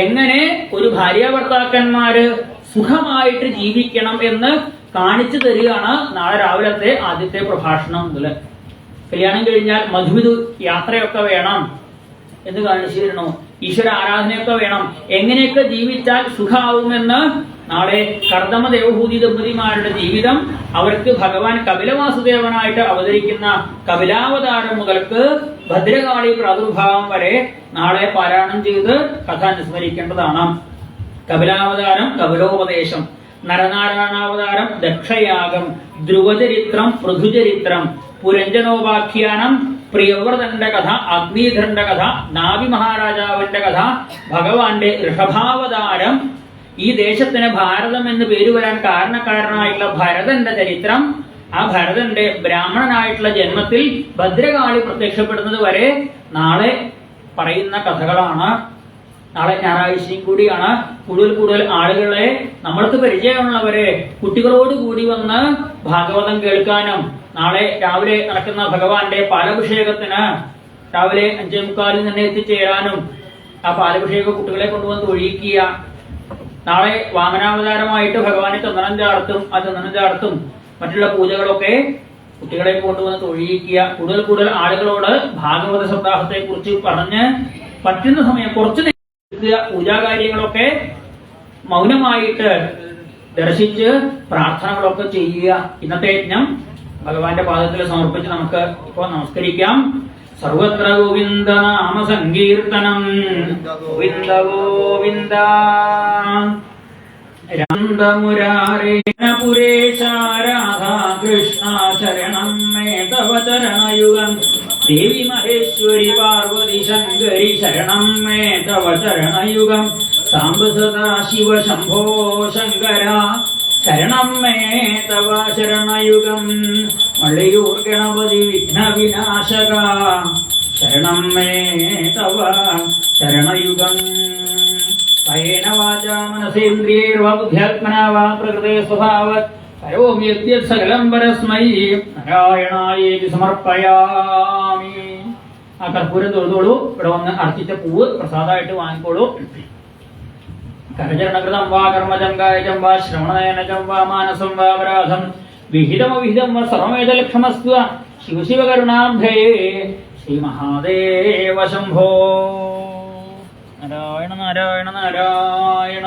എങ്ങനെ ഒരു ഭാര്യാഭർത്താക്കന്മാര് സുഖമായിട്ട് ജീവിക്കണം എന്ന് കാണിച്ചു തരികയാണ് നാളെ രാവിലത്തെ ആദ്യത്തെ പ്രഭാഷണം മുതൽ. കല്യാണം കഴിഞ്ഞാൽ മധുവിധു യാത്രയൊക്കെ വേണം എന്ന് കാണിച്ചു തരണോ? ഈശ്വര ആരാധനയൊക്കെ വേണം. എങ്ങനെയൊക്കെ ജീവിച്ചാൽ സുഖാവുമെന്ന് നാളെ കർദമ ദേവഭൂതി ദമ്പതിമാരുടെ ജീവിതം, അവർക്ക് ഭഗവാൻ കപിലവാസുദേവനായിട്ട് അവതരിക്കുന്ന കപിലാവതാരം മുതൽക്ക് ഭദ്രകാളി പ്രാദുർഭാവം വരെ നാളെ പാരായണം ചെയ്ത് കഥ അനുസ്മരിക്കേണ്ടതാണ്. കപിലാവതാരം കപിലോപദേശം, നരനാരായണാവതാരം ദക്ഷയാഗം, ധ്രുവചരിത്രം പൃഥുചരിത്രം, പുരഞ്ജനോപാഖ്യാനം, പ്രിയവ്രതന്റെ കഥ, അഗ്നിധരന്റെ കഥ, നാവി മഹാരാജാവിന്റെ കഥ, ഭഗവാന്റെ ഋഷഭാവതാരം, ഈ ദേശത്തിന് ഭാരതം എന്ന് പേര് വരാൻ കാരണക്കാരനായിട്ടുള്ള ഭരതന്റെ ചരിത്രം, ആ ഭരതന്റെ ബ്രാഹ്മണനായിട്ടുള്ള ജന്മത്തിൽ ഭദ്രകാളി പ്രത്യക്ഷപ്പെടുന്നത് വരെ നാളെ പറയുന്ന കഥകളാണ്. നാളെ ഞായറാഴ്ചയും കൂടിയാണ്. കൂടുതൽ ആളുകളെ, നമ്മൾക്ക് പരിചയമുള്ളവരെ കുട്ടികളോട് കൂടി വന്ന് ഭാഗവതം കേൾക്കാനും നാളെ രാവിലെ നടക്കുന്ന ഭഗവാന്റെ പാലഭിഷേകത്തിന് രാവിലെ 5:45 തന്നെ എത്തിച്ചേരാനും ആ പാലഭിഷേക കുട്ടികളെ കൊണ്ടുവന്ന് ഒഴിയിക്കുക. നാളെ വാമനാവതാരമായിട്ട് ഭഗവാനെ ചന്ദനം ചാർത്തും, ആ ചന്ദനം ചാർത്തും മറ്റുള്ള പൂജകളൊക്കെ കുട്ടികളെ കൊണ്ടുവന്ന് ഒഴിയിക്കുക. കൂടുതൽ ആളുകളോട് ഭാഗവത സപ്താഹത്തെ കുറിച്ച് പറഞ്ഞ് പറ്റുന്ന സമയം കുറച്ച് പൂജാകാര്യങ്ങളൊക്കെ മൗനമായിട്ട് ദർശിച്ച് പ്രാർത്ഥനകളൊക്കെ ചെയ്യുക. ഇന്നത്തെ യജ്ഞം ഭഗവാന്റെ പാദത്തിൽ സമർപ്പിച്ച് നമുക്ക് ഇപ്പോൾ നമസ്കരിക്കാം. സർവത്ര ഗോവിന്ദ നാമ സങ്കീർത്തനം, ഗോവിന്ദ ഗോവിന്ദ. മുരാരേണപുരേശ രാധാ കൃഷ്ണ ശരണം മേ തവ ചരണയുഗം. ദേവി മഹേശ്വരി പാർവതി ശങ്കരി ശരണം മേ തവ ചരണയുഗം. സാംബ സദാ ശിവ ശംഭോ ശങ്കര ശരണം മേ തവ ശരണയുഗം. മള്ളിയൂർ ഗണപതി വിഘ്ന വിനാശക ശരണം മേ തവ ശരണയുഗം. കായേന വാചാ മനസേന്ദ്രിയൈർവാ ബുദ്ധ്യാത്മനാ വാ പ്രകൃതേ സ്വഭാവാത് കരോമി യദ്യത് സകലം പരസ്മൈ നാരായണായേതി സമർപ്പയാമി. ആ കർപ്പൂരം തൊഴുതോളൂ. ഇവിടെ വന്ന് അർച്ചിച്ച പൂവ് പ്രസാദമായിട്ട് വാങ്ങിക്കോളൂ. കരചരണകൃതം വാ കർമ്മജം കായജം വാ ശ്രവണനയനജം വാ മാനസം വാ അപരാധം വിഹിതമവിഹിതം വാ സർവമേതലക്ഷമസ്തു ശിവശിവകരുണാബ്ധേ ശ്രീ മഹാദേവ ശംഭോ. നാരായണ നാരായണ നാരായണ.